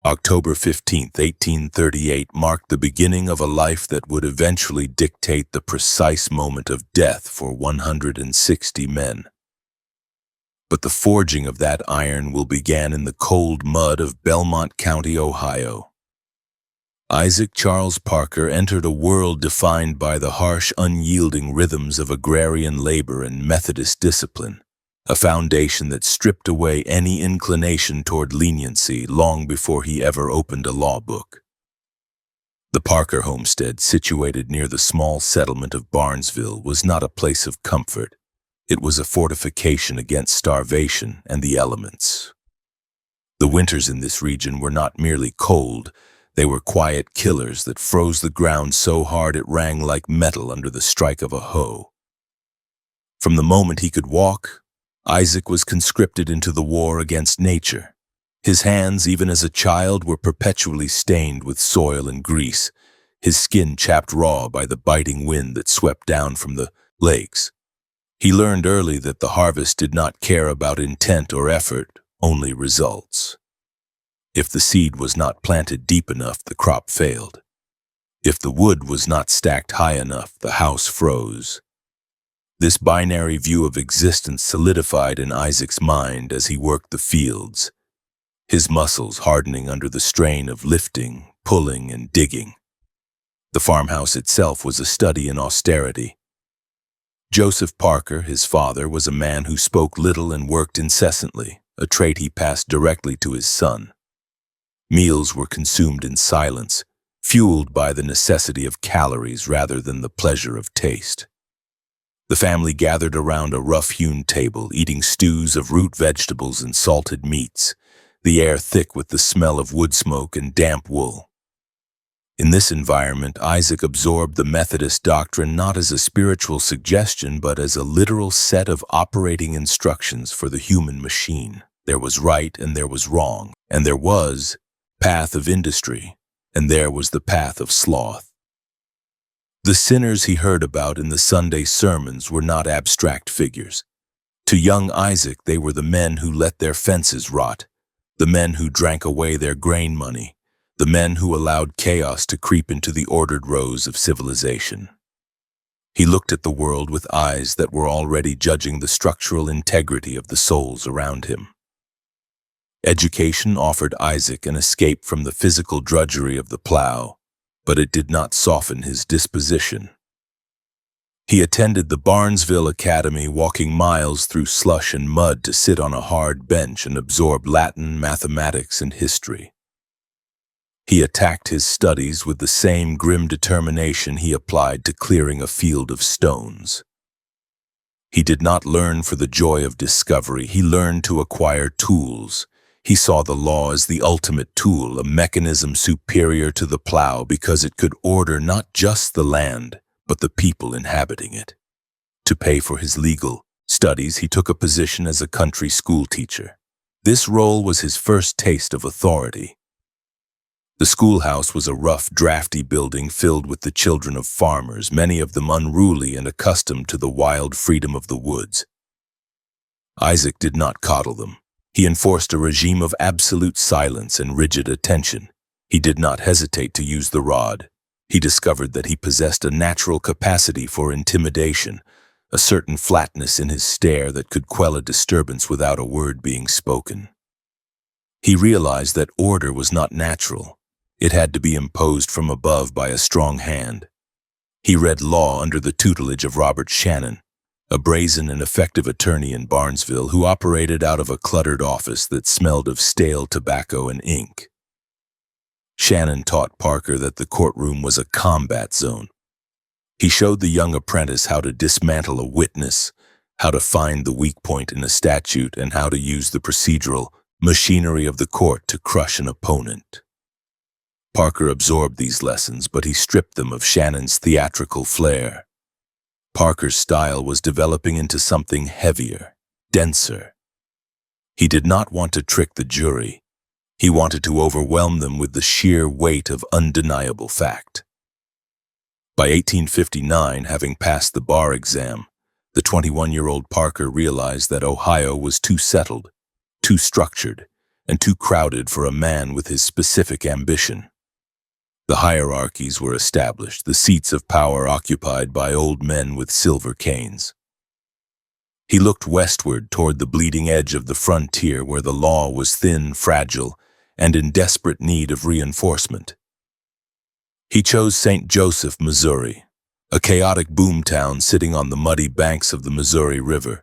October 15, 1838 marked the beginning of a life that would eventually dictate the precise moment of death for 160 men. But the forging of that iron will begin in the cold mud of Belmont County, Ohio. Isaac Charles Parker entered a world defined by the harsh, unyielding rhythms of agrarian labor and Methodist discipline, a foundation that stripped away any inclination toward leniency long before he ever opened a law book. The Parker homestead, situated near the small settlement of Barnesville, was not a place of comfort. It was a fortification against starvation and the elements. The winters in this region were not merely cold, they were quiet killers that froze the ground so hard it rang like metal under the strike of a hoe. From the moment he could walk, Isaac was conscripted into the war against nature. His hands, even as a child, were perpetually stained with soil and grease, his skin chapped raw by the biting wind that swept down from the lakes. He learned early that the harvest did not care about intent or effort, only results. If the seed was not planted deep enough, the crop failed. If the wood was not stacked high enough, the house froze. This binary view of existence solidified in Isaac's mind as he worked the fields, his muscles hardening under the strain of lifting, pulling, and digging. The farmhouse itself was a study in austerity. Joseph Parker, his father, was a man who spoke little and worked incessantly, a trait he passed directly to his son. Meals were consumed in silence, fueled by the necessity of calories rather than the pleasure of taste. The family gathered around a rough-hewn table, eating stews of root vegetables and salted meats, the air thick with the smell of wood smoke and damp wool. In this environment, Isaac absorbed the Methodist doctrine not as a spiritual suggestion, but as a literal set of operating instructions for the human machine. There was right and there was wrong, and there was path of industry, and there was the path of sloth. The sinners he heard about in the Sunday sermons were not abstract figures. To young Isaac, they were the men who let their fences rot, the men who drank away their grain money, the men who allowed chaos to creep into the ordered rows of civilization. He looked at the world with eyes that were already judging the structural integrity of the souls around him. Education offered Isaac an escape from the physical drudgery of the plow, but it did not soften his disposition. He attended the Barnesville Academy, walking miles through slush and mud to sit on a hard bench and absorb Latin, mathematics, and history. He attacked his studies with the same grim determination he applied to clearing a field of stones. He did not learn for the joy of discovery, he learned to acquire tools. He saw the law as the ultimate tool, a mechanism superior to the plow because it could order not just the land, but the people inhabiting it. To pay for his legal studies, he took a position as a country school teacher. This role was his first taste of authority. The schoolhouse was a rough, drafty building filled with the children of farmers, many of them unruly and accustomed to the wild freedom of the woods. Isaac did not coddle them. He enforced a regime of absolute silence and rigid attention. He did not hesitate to use the rod. He discovered that he possessed a natural capacity for intimidation, a certain flatness in his stare that could quell a disturbance without a word being spoken. He realized that order was not natural. It had to be imposed from above by a strong hand. He read law under the tutelage of Robert Shannon, a brazen and effective attorney in Barnesville who operated out of a cluttered office that smelled of stale tobacco and ink. Shannon taught Parker that the courtroom was a combat zone. He showed the young apprentice how to dismantle a witness, how to find the weak point in a statute, and how to use the procedural machinery of the court to crush an opponent. Parker absorbed these lessons, but he stripped them of Shannon's theatrical flair. Parker's style was developing into something heavier, denser. He did not want to trick the jury. He wanted to overwhelm them with the sheer weight of undeniable fact. By 1859, having passed the bar exam, the 21-year-old Parker realized that Ohio was too settled, too structured, and too crowded for a man with his specific ambition. The hierarchies were established, the seats of power occupied by old men with silver canes. He looked westward toward the bleeding edge of the frontier where the law was thin, fragile, and in desperate need of reinforcement. He chose St. Joseph, Missouri, a chaotic boomtown sitting on the muddy banks of the Missouri River,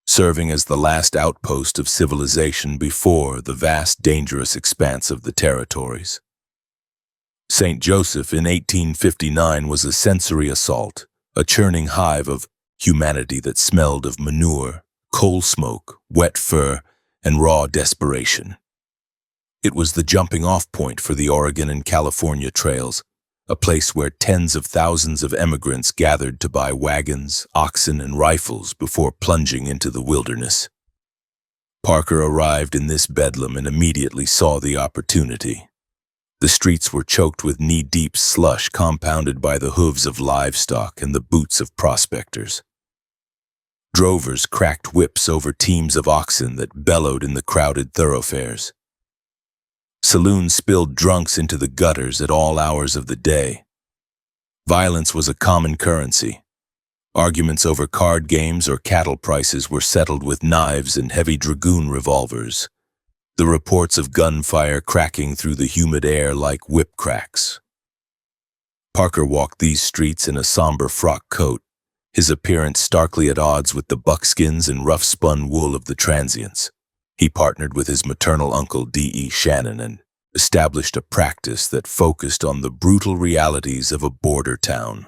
serving as the last outpost of civilization before the vast, dangerous expanse of the territories. St. Joseph in 1859 was a sensory assault, a churning hive of humanity that smelled of manure, coal smoke, wet fur, and raw desperation. It was the jumping-off point for the Oregon and California trails, a place where tens of thousands of emigrants gathered to buy wagons, oxen, and rifles before plunging into the wilderness. Parker arrived in this bedlam and immediately saw the opportunity. The streets were choked with knee-deep slush compounded by the hooves of livestock and the boots of prospectors. Drovers cracked whips over teams of oxen that bellowed in the crowded thoroughfares. Saloons spilled drunks into the gutters at all hours of the day. Violence was a common currency. Arguments over card games or cattle prices were settled with knives and heavy dragoon revolvers, the reports of gunfire cracking through the humid air like whip cracks. Parker walked these streets in a somber frock coat, his appearance starkly at odds with the buckskins and rough-spun wool of the transients. He partnered with his maternal uncle D.E. Shannon and established a practice that focused on the brutal realities of a border town.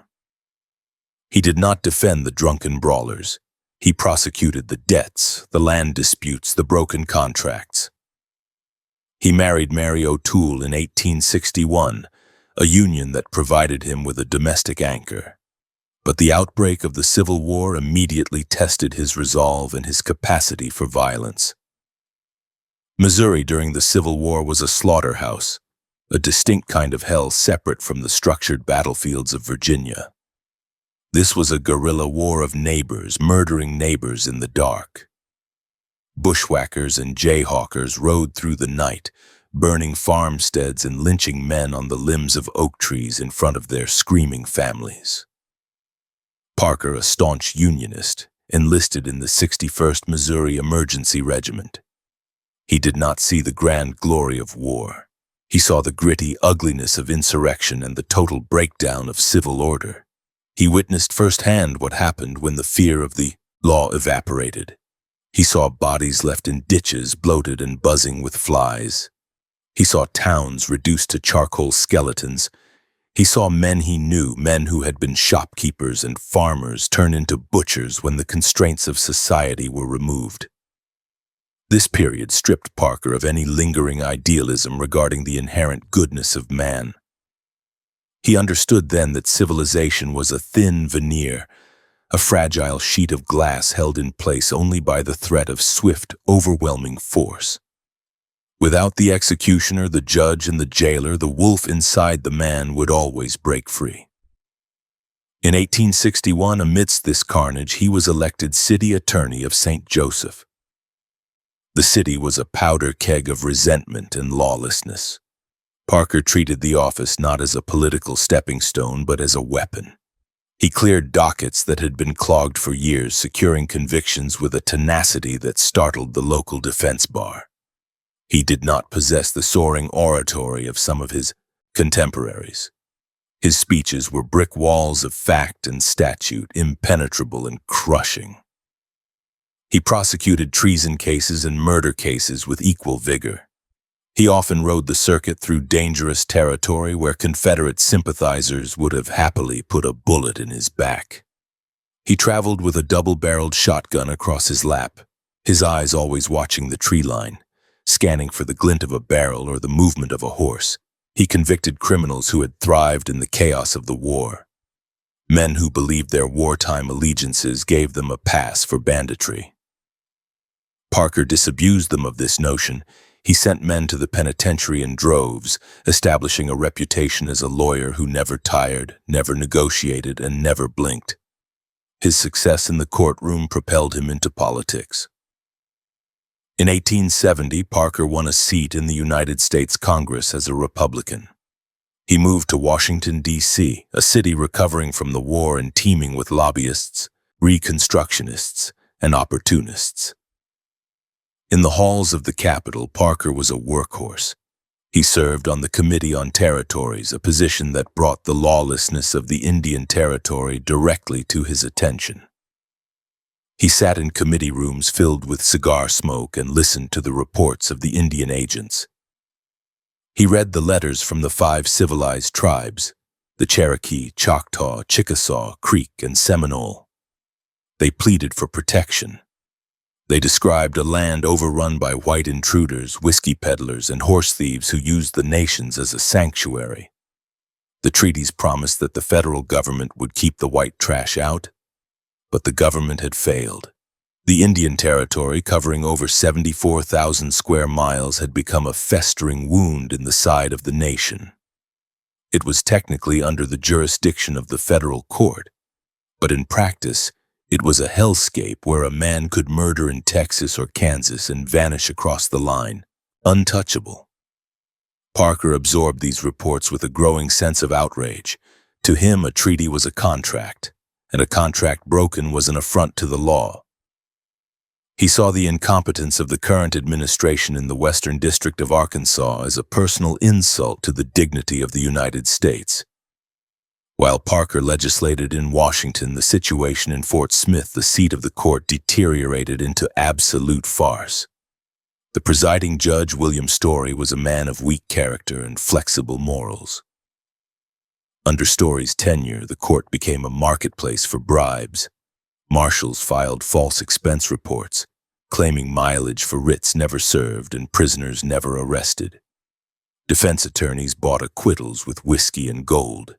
He did not defend the drunken brawlers. He prosecuted the debts, the land disputes, the broken contracts. He married Mary O'Toole in 1861, a union that provided him with a domestic anchor. But the outbreak of the Civil War immediately tested his resolve and his capacity for violence. Missouri during the Civil War was a slaughterhouse, a distinct kind of hell separate from the structured battlefields of Virginia. This was a guerrilla war of neighbors murdering neighbors in the dark. Bushwhackers and jayhawkers rode through the night, burning farmsteads and lynching men on the limbs of oak trees in front of their screaming families. Parker, a staunch Unionist, enlisted in the 61st Missouri Emergency Regiment. He did not see the grand glory of war. He saw the gritty ugliness of insurrection and the total breakdown of civil order. He witnessed firsthand what happened when the fear of the law evaporated. He saw bodies left in ditches bloated and buzzing with flies. He saw towns reduced to charcoal skeletons. He saw men he knew, men who had been shopkeepers and farmers, turn into butchers when the constraints of society were removed. This period stripped Parker of any lingering idealism regarding the inherent goodness of man. He understood then that civilization was a thin veneer, a fragile sheet of glass held in place only by the threat of swift, overwhelming force. Without the executioner, the judge, and the jailer, the wolf inside the man would always break free. In 1861, amidst this carnage, he was elected city attorney of St. Joseph. The city was a powder keg of resentment and lawlessness. Parker treated the office not as a political stepping stone, but as a weapon. He cleared dockets that had been clogged for years, securing convictions with a tenacity that startled the local defense bar. He did not possess the soaring oratory of some of his contemporaries. His speeches were brick walls of fact and statute, impenetrable and crushing. He prosecuted treason cases and murder cases with equal vigor. He often rode the circuit through dangerous territory where Confederate sympathizers would have happily put a bullet in his back. He traveled with a double-barreled shotgun across his lap, his eyes always watching the tree line, scanning for the glint of a barrel or the movement of a horse. He convicted criminals who had thrived in the chaos of the war. Men who believed their wartime allegiances gave them a pass for banditry. Parker disabused them of this notion. He sent men to the penitentiary in droves, establishing a reputation as a lawyer who never tired, never negotiated, and never blinked. His success in the courtroom propelled him into politics. In 1870, Parker won a seat in the United States Congress as a Republican. He moved to Washington, D.C., a city recovering from the war and teeming with lobbyists, reconstructionists, and opportunists. In the halls of the Capitol, Parker was a workhorse. He served on the Committee on Territories, a position that brought the lawlessness of the Indian Territory directly to his attention. He sat in committee rooms filled with cigar smoke and listened to the reports of the Indian agents. He read the letters from the 5 civilized tribes, the Cherokee, Choctaw, Chickasaw, Creek, and Seminole. They pleaded for protection. They described a land overrun by white intruders, whiskey peddlers, and horse thieves who used the nations as a sanctuary. The treaties promised that the federal government would keep the white trash out, but the government had failed. The Indian Territory, covering over 74,000 square miles, had become a festering wound in the side of the nation. It was technically under the jurisdiction of the federal court, but in practice, it was a hellscape where a man could murder in Texas or Kansas and vanish across the line, untouchable. Parker absorbed these reports with a growing sense of outrage. To him, a treaty was a contract, and a contract broken was an affront to the law. He saw the incompetence of the current administration in the Western District of Arkansas as a personal insult to the dignity of the United States. While Parker legislated in Washington, the situation in Fort Smith, the seat of the court, deteriorated into absolute farce. The presiding judge, William Story, was a man of weak character and flexible morals. Under Story's tenure, the court became a marketplace for bribes. Marshals filed false expense reports, claiming mileage for writs never served and prisoners never arrested. Defense attorneys bought acquittals with whiskey and gold.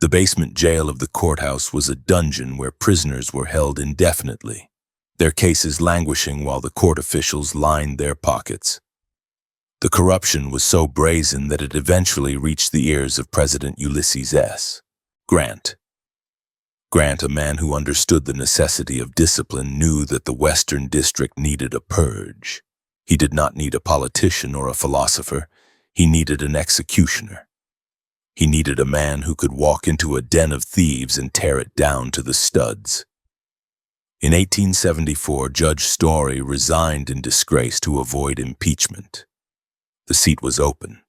The basement jail of the courthouse was a dungeon where prisoners were held indefinitely, their cases languishing while the court officials lined their pockets. The corruption was so brazen that it eventually reached the ears of President Ulysses S. Grant. Grant, a man who understood the necessity of discipline, knew that the Western District needed a purge. He did not need a politician or a philosopher. He needed an executioner. He needed a man who could walk into a den of thieves and tear it down to the studs. In 1874, Judge Story resigned in disgrace to avoid impeachment. The seat was open.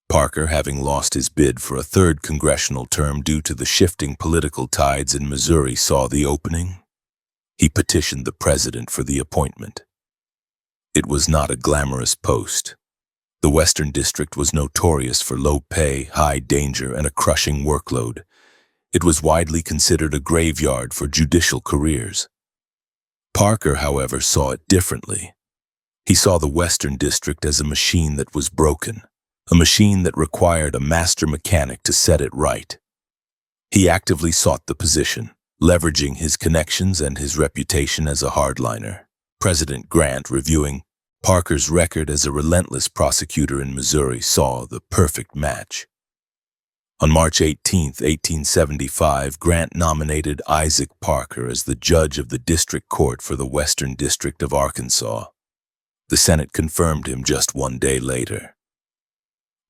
Parker, having lost his bid for a 3rd congressional term due to the shifting political tides in Missouri, saw the opening. He petitioned the president for the appointment. It was not a glamorous post. The Western District was notorious for low pay, high danger, and a crushing workload. It was widely considered a graveyard for judicial careers. Parker, however, saw it differently. He saw the Western District as a machine that was broken, a machine that required a master mechanic to set it right. He actively sought the position, leveraging his connections and his reputation as a hardliner. President Grant, reviewing Parker's record as a relentless prosecutor in Missouri, saw the perfect match. On March 18, 1875, Grant nominated Isaac Parker as the judge of the district court for the Western District of Arkansas. The Senate confirmed him just 1 day later.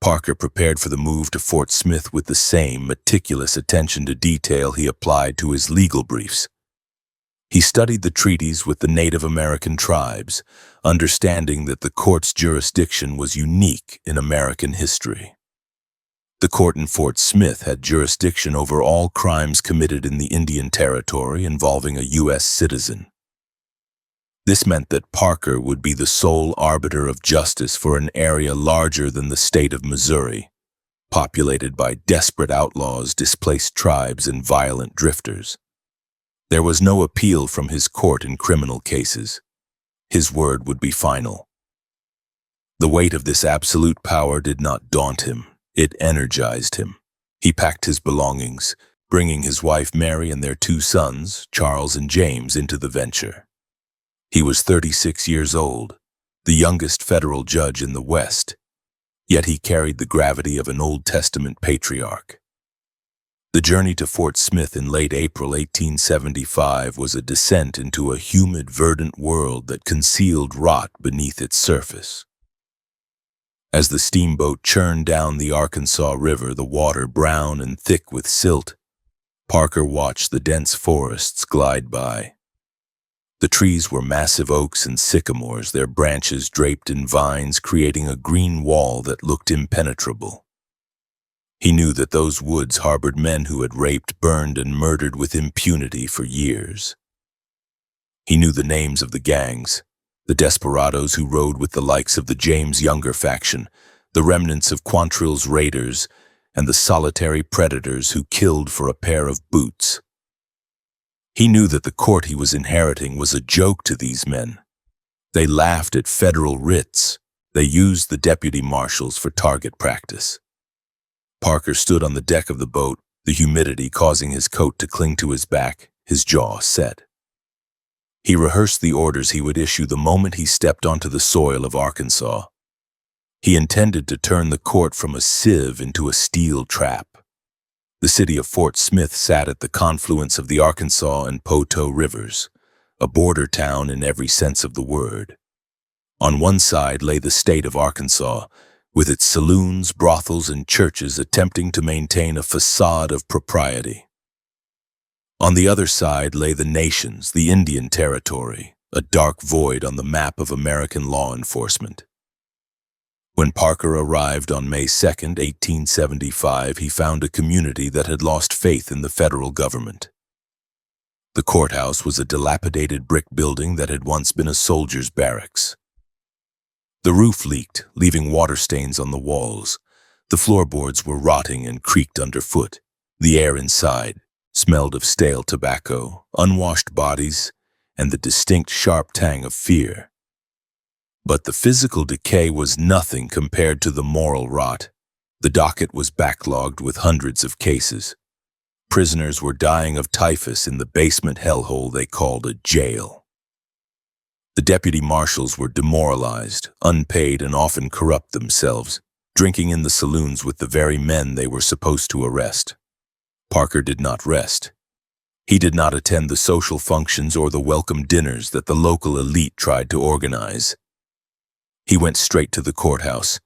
Parker prepared for the move to Fort Smith with the same meticulous attention to detail he applied to his legal briefs. He studied the treaties with the Native American tribes, understanding that the court's jurisdiction was unique in American history. The court in Fort Smith had jurisdiction over all crimes committed in the Indian Territory involving a U.S. citizen. This meant that Parker would be the sole arbiter of justice for an area larger than the state of Missouri, populated by desperate outlaws, displaced tribes, and violent drifters. There was no appeal from his court in criminal cases. His word would be final. The weight of this absolute power did not daunt him. It energized him. He packed his belongings, bringing his wife Mary and their 2 sons, Charles and James, into the venture. He was 36 years old, the youngest federal judge in the West, yet he carried the gravity of an Old Testament patriarch. The journey to Fort Smith in late April 1875 was a descent into a humid, verdant world that concealed rot beneath its surface. As the steamboat churned down the Arkansas River, the water brown and thick with silt, Parker watched the dense forests glide by. The trees were massive oaks and sycamores, their branches draped in vines, creating a green wall that looked impenetrable. He knew that those woods harbored men who had raped, burned, and murdered with impunity for years. He knew the names of the gangs, the desperados who rode with the likes of the James Younger faction, the remnants of Quantrill's raiders, and the solitary predators who killed for a pair of boots. He knew that the court he was inheriting was a joke to these men. They laughed at federal writs. They used the deputy marshals for target practice. Parker stood on the deck of the boat, the humidity causing his coat to cling to his back, his jaw set. He rehearsed the orders he would issue the moment he stepped onto the soil of Arkansas. He intended to turn the court from a sieve into a steel trap. The city of Fort Smith sat at the confluence of the Arkansas and Poteau rivers, a border town in every sense of the word. On one side lay the state of Arkansas, with its saloons, brothels, and churches attempting to maintain a facade of propriety. On the other side lay the nations, the Indian Territory, a dark void on the map of American law enforcement. When Parker arrived on May 2, 1875, he found a community that had lost faith in the federal government. The courthouse was a dilapidated brick building that had once been a soldier's barracks. The roof leaked, leaving water stains on the walls. The floorboards were rotting and creaked underfoot. The air inside smelled of stale tobacco, unwashed bodies, and the distinct sharp tang of fear. But the physical decay was nothing compared to the moral rot. The docket was backlogged with hundreds of cases. Prisoners were dying of typhus in the basement hellhole they called a jail. The deputy marshals were demoralized, unpaid, and often corrupt themselves, drinking in the saloons with the very men they were supposed to arrest. Parker did not rest. He did not attend the social functions or the welcome dinners that the local elite tried to organize. He went straight to the courthouse.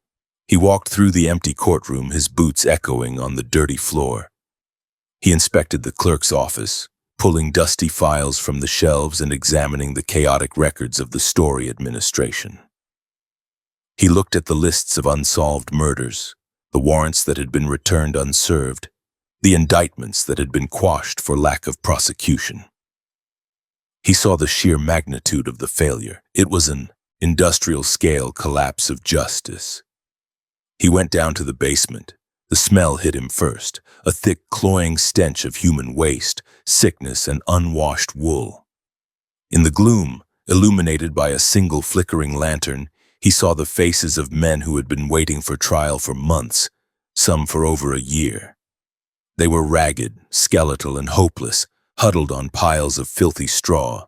He walked through the empty courtroom, his boots echoing on the dirty floor. He inspected the clerk's office, pulling dusty files from the shelves and examining the chaotic records of the Story administration. He looked at the lists of unsolved murders, the warrants that had been returned unserved, the indictments that had been quashed for lack of prosecution. He saw the sheer magnitude of the failure. It was an industrial-scale collapse of justice. He went down to the basement. The smell hit him first, a thick, cloying stench of human waste, sickness, and unwashed wool. In the gloom, illuminated by a single flickering lantern, he saw the faces of men who had been waiting for trial for months, some for over a year. They were ragged, skeletal, and hopeless, huddled on piles of filthy straw.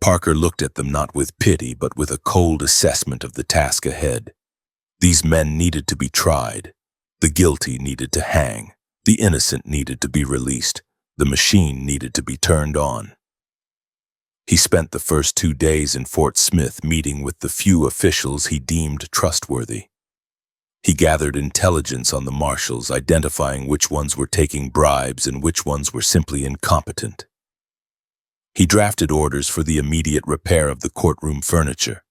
Parker looked at them not with pity, but with a cold assessment of the task ahead. These men needed to be tried. The guilty needed to hang. The innocent needed to be released. The machine needed to be turned on. He spent the first 2 days in Fort Smith meeting with the few officials he deemed trustworthy. He gathered intelligence on the marshals, identifying which ones were taking bribes and which ones were simply incompetent. He drafted orders for the immediate repair of the courtroom furniture.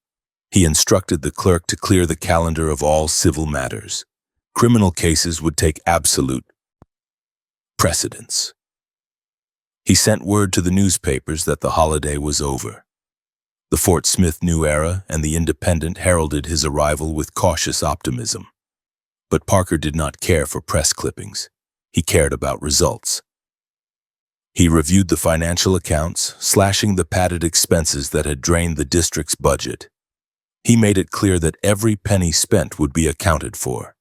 He instructed the clerk to clear the calendar of all civil matters. Criminal cases would take absolute precedence. He sent word to the newspapers that the holiday was over. The Fort Smith New Era and the Independent heralded his arrival with cautious optimism. But Parker did not care for press clippings. He cared about results. He reviewed the financial accounts, slashing the padded expenses that had drained the district's budget. He made it clear that every penny spent would be accounted for,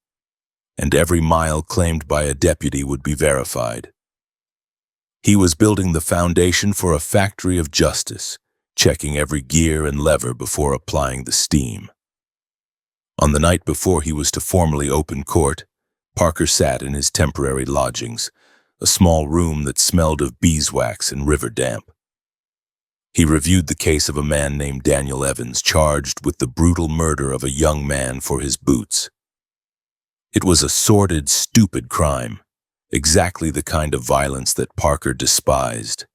and every mile claimed by a deputy would be verified. He was building the foundation for a factory of justice, checking every gear and lever before applying the steam. On the night before he was to formally open court, Parker sat in his temporary lodgings, a small room that smelled of beeswax and river damp. He reviewed the case of a man named Daniel Evans, charged with the brutal murder of a young man for his boots. It was a sordid, stupid crime, exactly the kind of violence that Parker despised.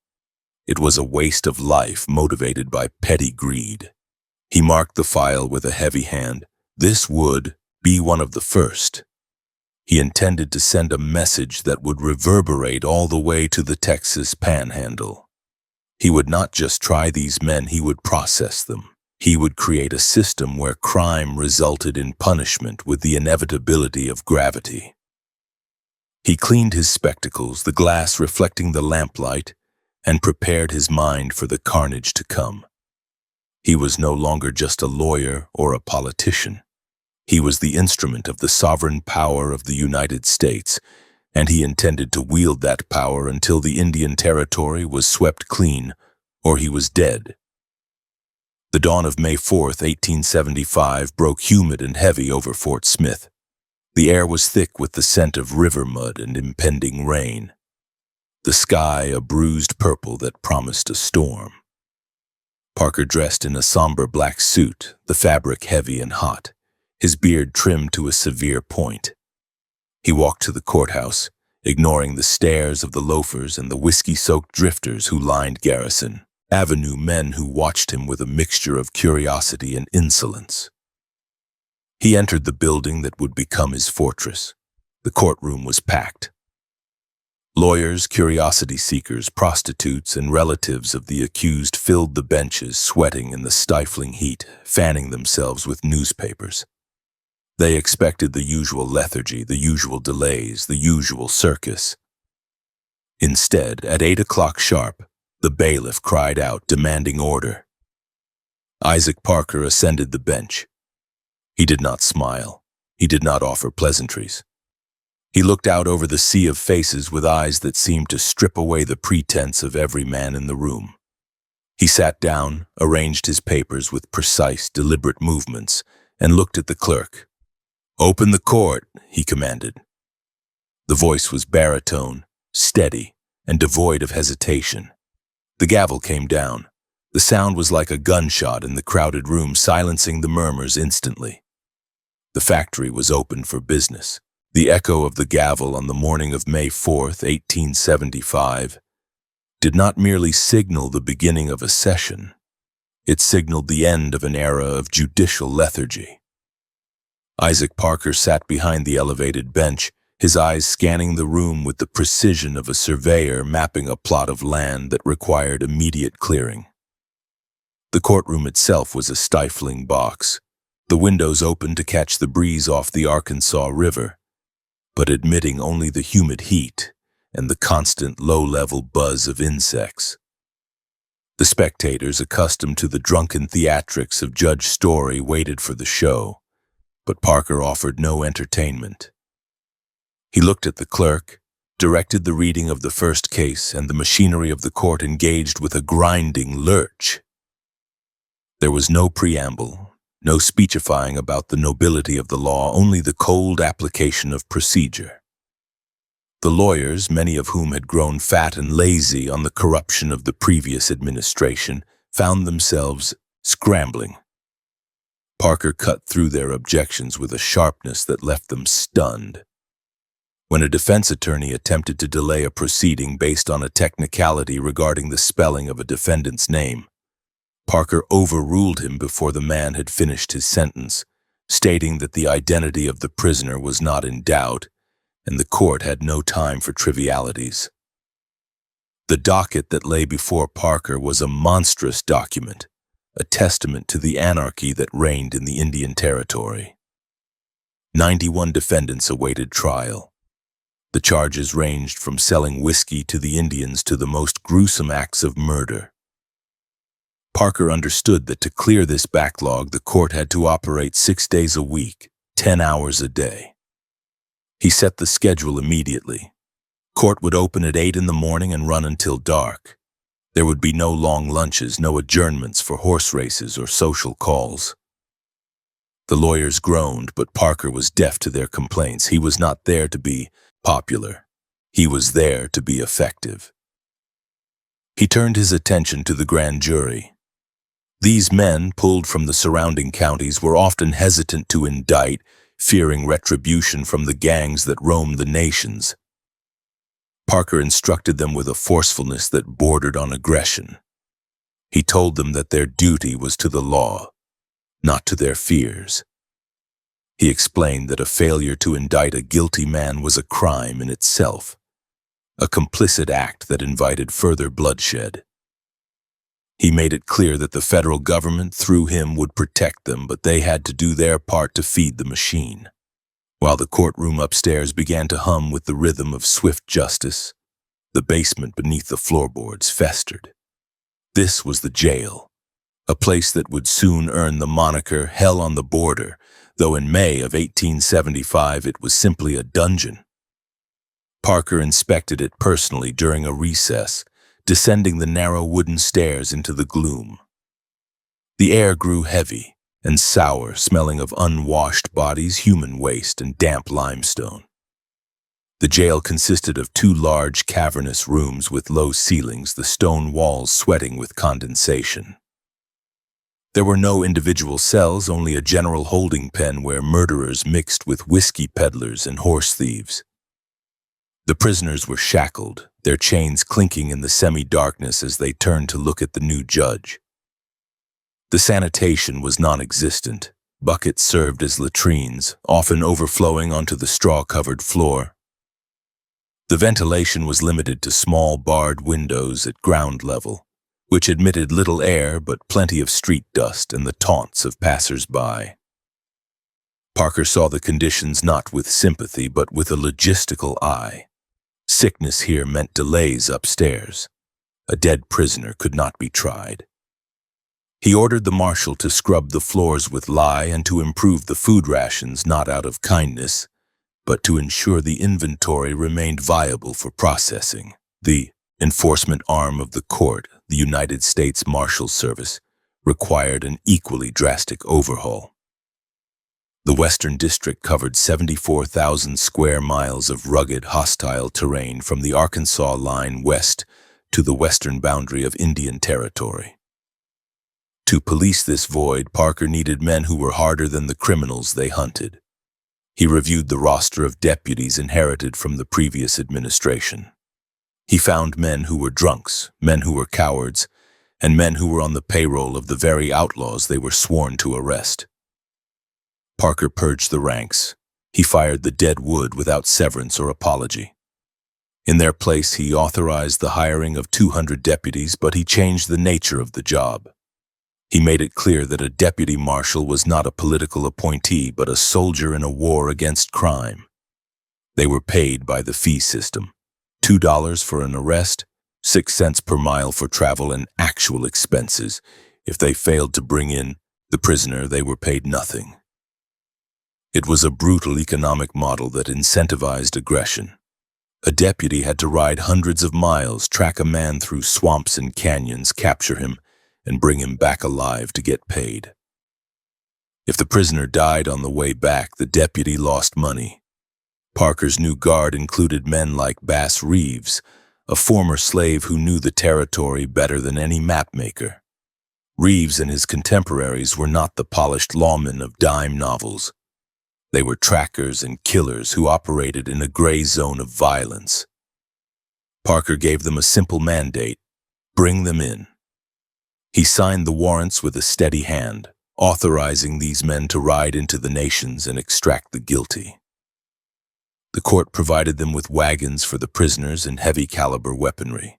It was a waste of life motivated by petty greed. He marked the file with a heavy hand. This would be one of the first. He intended to send a message that would reverberate all the way to the Texas Panhandle. He would not just try these men, he would process them. He would create a system where crime resulted in punishment with the inevitability of gravity. He cleaned his spectacles, the glass reflecting the lamplight, and prepared his mind for the carnage to come. He was no longer just a lawyer or a politician. He was the instrument of the sovereign power of the United States, and he intended to wield that power until the Indian Territory was swept clean, or he was dead. The dawn of May 4th, 1875, broke humid and heavy over Fort Smith. The air was thick with the scent of river mud and impending rain. The sky a bruised purple that promised a storm. Parker dressed in a somber black suit, the fabric heavy and hot, his beard trimmed to a severe point. He walked to the courthouse, ignoring the stares of the loafers and the whiskey-soaked drifters who lined Garrison Avenue, men who watched him with a mixture of curiosity and insolence. He entered the building that would become his fortress. The courtroom was packed. Lawyers, curiosity seekers, prostitutes, and relatives of the accused filled the benches, sweating in the stifling heat, fanning themselves with newspapers. They expected the usual lethargy, the usual delays, the usual circus. Instead, at 8 o'clock sharp, the bailiff cried out, demanding order. Isaac Parker ascended the bench. He did not smile. He did not offer pleasantries. He looked out over the sea of faces with eyes that seemed to strip away the pretense of every man in the room. He sat down, arranged his papers with precise, deliberate movements, and looked at the clerk. "Open the court," he commanded. The voice was baritone, steady, and devoid of hesitation. The gavel came down. The sound was like a gunshot in the crowded room, silencing the murmurs instantly. The factory was open for business. The echo of the gavel on the morning of May 4th, 1875, did not merely signal the beginning of a session. It signaled the end of an era of judicial lethargy. Isaac Parker sat behind the elevated bench, his eyes scanning the room with the precision of a surveyor mapping a plot of land that required immediate clearing. The courtroom itself was a stifling box, the windows open to catch the breeze off the Arkansas River, but admitting only the humid heat and the constant low-level buzz of insects. The spectators, accustomed to the drunken theatrics of Judge Story, waited for the show, but Parker offered no entertainment. He looked at the clerk, directed the reading of the first case, and the machinery of the court engaged with a grinding lurch. There was no preamble, no speechifying about the nobility of the law, only the cold application of procedure. The lawyers, many of whom had grown fat and lazy on the corruption of the previous administration, found themselves scrambling. Parker cut through their objections with a sharpness that left them stunned. When a defense attorney attempted to delay a proceeding based on a technicality regarding the spelling of a defendant's name, Parker overruled him before the man had finished his sentence, stating that the identity of the prisoner was not in doubt, and the court had no time for trivialities. The docket that lay before Parker was a monstrous document, a testament to the anarchy that reigned in the Indian Territory. 91 defendants awaited trial. The charges ranged from selling whiskey to the Indians to the most gruesome acts of murder. Parker understood that to clear this backlog, the court had to operate 6 days a week, 10 hours a day. He set the schedule immediately. Court would open at 8 in the morning and run until dark. There would be no long lunches, no adjournments for horse races or social calls. The lawyers groaned, but Parker was deaf to their complaints. He was not there to be popular. He was there to be effective. He turned his attention to the grand jury. These men, pulled from the surrounding counties, were often hesitant to indict, fearing retribution from the gangs that roamed the nations. Parker instructed them with a forcefulness that bordered on aggression. He told them that their duty was to the law, not to their fears. He explained that a failure to indict a guilty man was a crime in itself, a complicit act that invited further bloodshed. He made it clear that the federal government, through him, would protect them, but they had to do their part to feed the machine. While the courtroom upstairs began to hum with the rhythm of swift justice, the basement beneath the floorboards festered. This was the jail, a place that would soon earn the moniker Hell on the Border, though in May of 1875 it was simply a dungeon. Parker inspected it personally during a recess, descending the narrow wooden stairs into the gloom. The air grew heavy and sour, smelling of unwashed bodies, human waste, and damp limestone. The jail consisted of 2 large, cavernous rooms with low ceilings, the stone walls sweating with condensation. There were no individual cells, only a general holding pen where murderers mixed with whiskey peddlers and horse thieves. The prisoners were shackled, their chains clinking in the semi-darkness as they turned to look at the new judge. The sanitation was non-existent. Buckets served as latrines, often overflowing onto the straw-covered floor. The ventilation was limited to small barred windows at ground level, which admitted little air but plenty of street dust and the taunts of passers-by. Parker saw the conditions not with sympathy but with a logistical eye. Sickness here meant delays upstairs. A dead prisoner could not be tried. He ordered the marshal to scrub the floors with lye and to improve the food rations, not out of kindness, but to ensure the inventory remained viable for processing. The enforcement arm of the court, the United States Marshal Service, required an equally drastic overhaul. The Western District covered 74,000 square miles of rugged, hostile terrain from the Arkansas line west to the western boundary of Indian Territory. To police this void, Parker needed men who were harder than the criminals they hunted. He reviewed the roster of deputies inherited from the previous administration. He found men who were drunks, men who were cowards, and men who were on the payroll of the very outlaws they were sworn to arrest. Parker purged the ranks. He fired the dead wood without severance or apology. In their place, he authorized the hiring of 200 deputies, but he changed the nature of the job. He made it clear that a deputy marshal was not a political appointee, but a soldier in a war against crime. They were paid by the fee system. $2 for an arrest, 6 cents per mile for travel and actual expenses. If they failed to bring in the prisoner, they were paid nothing. It was a brutal economic model that incentivized aggression. A deputy had to ride hundreds of miles, track a man through swamps and canyons, capture him, and bring him back alive to get paid. If the prisoner died on the way back, the deputy lost money. Parker's new guard included men like Bass Reeves, a former slave who knew the territory better than any mapmaker. Reeves and his contemporaries were not the polished lawmen of dime novels. They were trackers and killers who operated in a gray zone of violence. Parker gave them a simple mandate: bring them in. He signed the warrants with a steady hand, authorizing these men to ride into the nations and extract the guilty. The court provided them with wagons for the prisoners and heavy-caliber weaponry.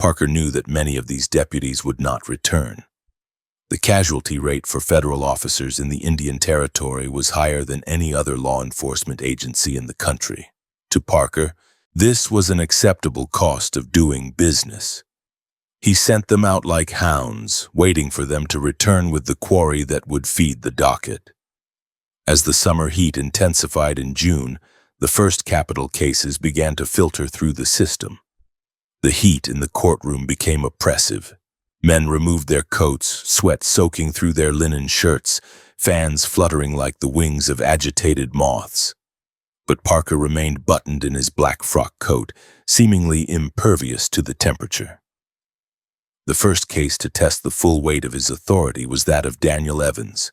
Parker knew that many of these deputies would not return. The casualty rate for federal officers in the Indian Territory was higher than any other law enforcement agency in the country. To Parker, this was an acceptable cost of doing business. He sent them out like hounds, waiting for them to return with the quarry that would feed the docket. As the summer heat intensified in June, the first capital cases began to filter through the system. The heat in the courtroom became oppressive. Men removed their coats, sweat soaking through their linen shirts, fans fluttering like the wings of agitated moths. but Parker remained buttoned in his black frock coat, seemingly impervious to the temperature. The first case to test the full weight of his authority was that of Daniel Evans.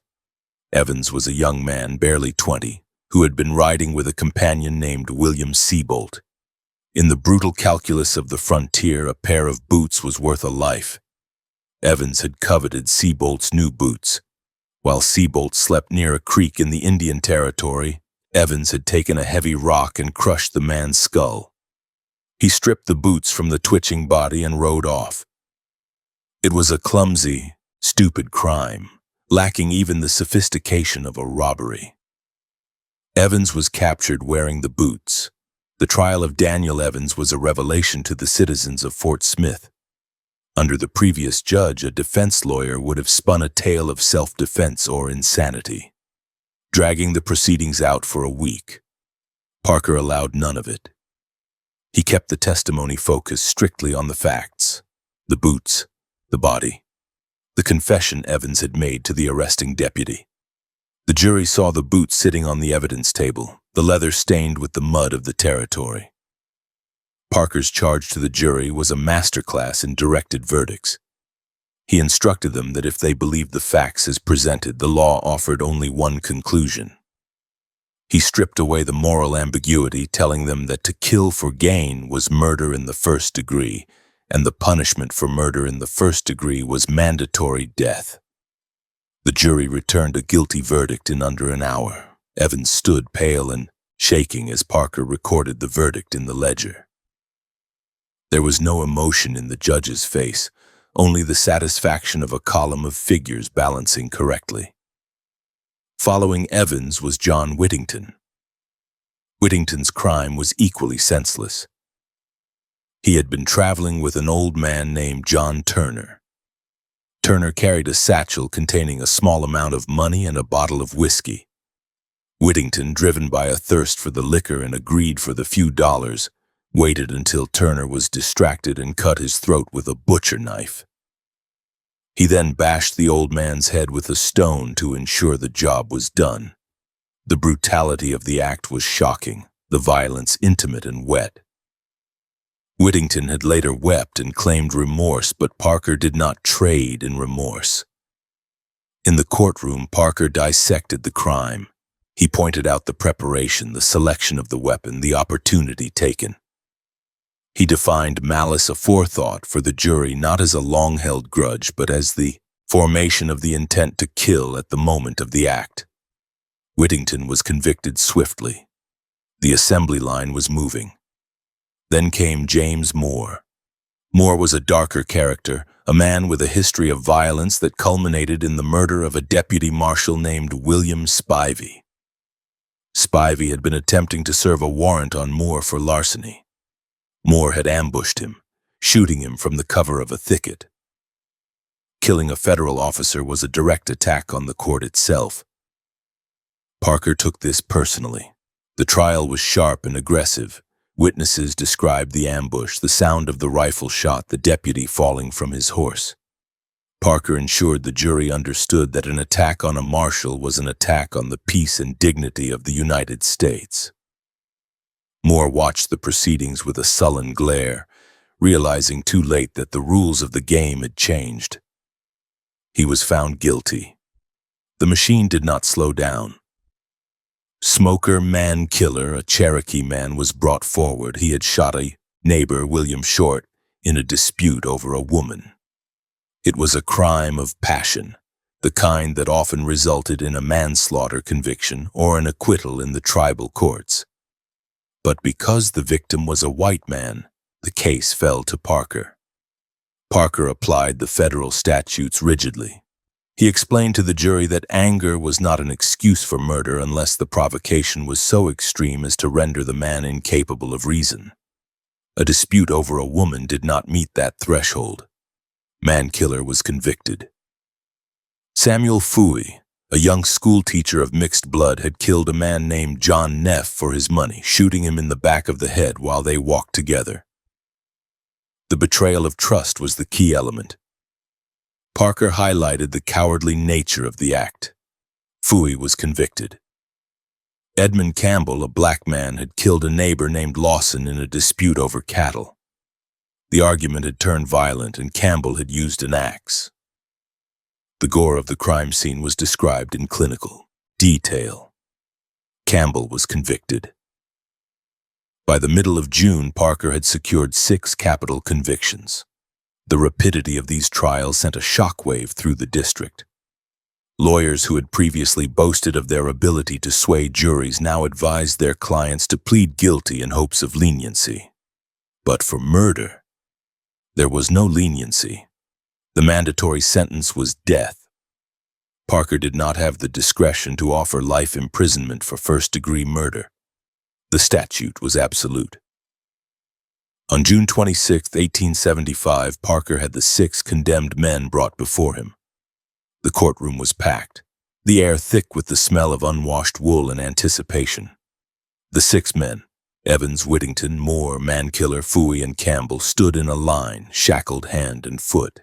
Evans was a young man, barely 20, who had been riding with a companion named William Seabolt. In the brutal calculus of the frontier, a pair of boots was worth a life. Evans had coveted Seabolt's new boots. While Seabolt slept near a creek in the Indian Territory, Evans had taken a heavy rock and crushed the man's skull. He stripped the boots from the twitching body and rode off. It was a clumsy, stupid crime, lacking even the sophistication of a robbery. Evans was captured wearing the boots. The trial of Daniel Evans was a revelation to the citizens of Fort Smith. Under the previous judge, a defense lawyer would have spun a tale of self-defense or insanity, dragging the proceedings out for a week. Parker allowed none of it. He kept the testimony focused strictly on the facts: the boots, the body, the confession Evans had made to the arresting deputy. The jury saw the boots sitting on the evidence table, the leather stained with the mud of the territory. Parker's charge to the jury was a masterclass in directed verdicts. He instructed them that if they believed the facts as presented, the law offered only one conclusion. He stripped away the moral ambiguity, telling them that to kill for gain was murder in the first degree, and the punishment for murder in the first degree was mandatory death. The jury returned a guilty verdict in under an hour. Evans stood pale and shaking as Parker recorded the verdict in the ledger. There was no emotion in the judge's face, only the satisfaction of a column of figures balancing correctly. Following Evans was John Whittington. Whittington's crime was equally senseless. He had been traveling with an old man named John Turner. Turner carried a satchel containing a small amount of money and a bottle of whiskey. Whittington, driven by a thirst for the liquor and a greed for the few dollars, waited until Turner was distracted and cut his throat with a butcher knife. He then bashed the old man's head with a stone to ensure the job was done. The brutality of the act was shocking, the violence intimate and wet. Whittington had later wept and claimed remorse, but Parker did not trade in remorse. In the courtroom, Parker dissected the crime. He pointed out the preparation, the selection of the weapon, the opportunity taken. He defined malice aforethought for the jury not as a long-held grudge, but as the formation of the intent to kill at the moment of the act. Whittington was convicted swiftly. The assembly line was moving. Then came James Moore. Moore was a darker character, a man with a history of violence that culminated in the murder of a deputy marshal named William Spivey. Spivey had been attempting to serve a warrant on Moore for larceny. Moore had ambushed him, shooting him from the cover of a thicket. Killing a federal officer was a direct attack on the court itself. Parker took this personally. The trial was sharp and aggressive. Witnesses described the ambush, the sound of the rifle shot, the deputy falling from his horse. Parker ensured the jury understood that an attack on a marshal was an attack on the peace and dignity of the United States. Moore watched the proceedings with a sullen glare, realizing too late that the rules of the game had changed. He was found guilty. The machine did not slow down. Smoker Man Killer, a Cherokee man, was brought forward. He had shot a neighbor, William Short, in a dispute over a woman. It was a crime of passion, the kind that often resulted in a manslaughter conviction or an acquittal in the tribal courts. But because the victim was a white man, the case fell to Parker. Parker applied the federal statutes rigidly. He explained to the jury that anger was not an excuse for murder unless the provocation was so extreme as to render the man incapable of reason. A dispute over a woman did not meet that threshold. Mankiller was convicted. Samuel Fooey, a young schoolteacher of mixed blood, had killed a man named John Neff for his money, shooting him in the back of the head while they walked together. The betrayal of trust was the key element. Parker highlighted the cowardly nature of the act. Fooey was convicted. Edmund Campbell, a black man, had killed a neighbor named Lawson in a dispute over cattle. The argument had turned violent, and Campbell had used an axe. The gore of the crime scene was described in clinical detail. Campbell was convicted. By the middle of June, Parker had secured 6 capital convictions. The rapidity of these trials sent a shockwave through the district. Lawyers who had previously boasted of their ability to sway juries now advised their clients to plead guilty in hopes of leniency. But for murder, there was no leniency. The mandatory sentence was death. Parker did not have the discretion to offer life imprisonment for first-degree murder. The statute was absolute. On June 26, 1875, Parker had the 6 condemned men brought before him. The courtroom was packed, the air thick with the smell of unwashed wool and anticipation. The 6 men, Evans, Whittington, Moore, Mankiller, Fooey, and Campbell, stood in a line, shackled hand and foot.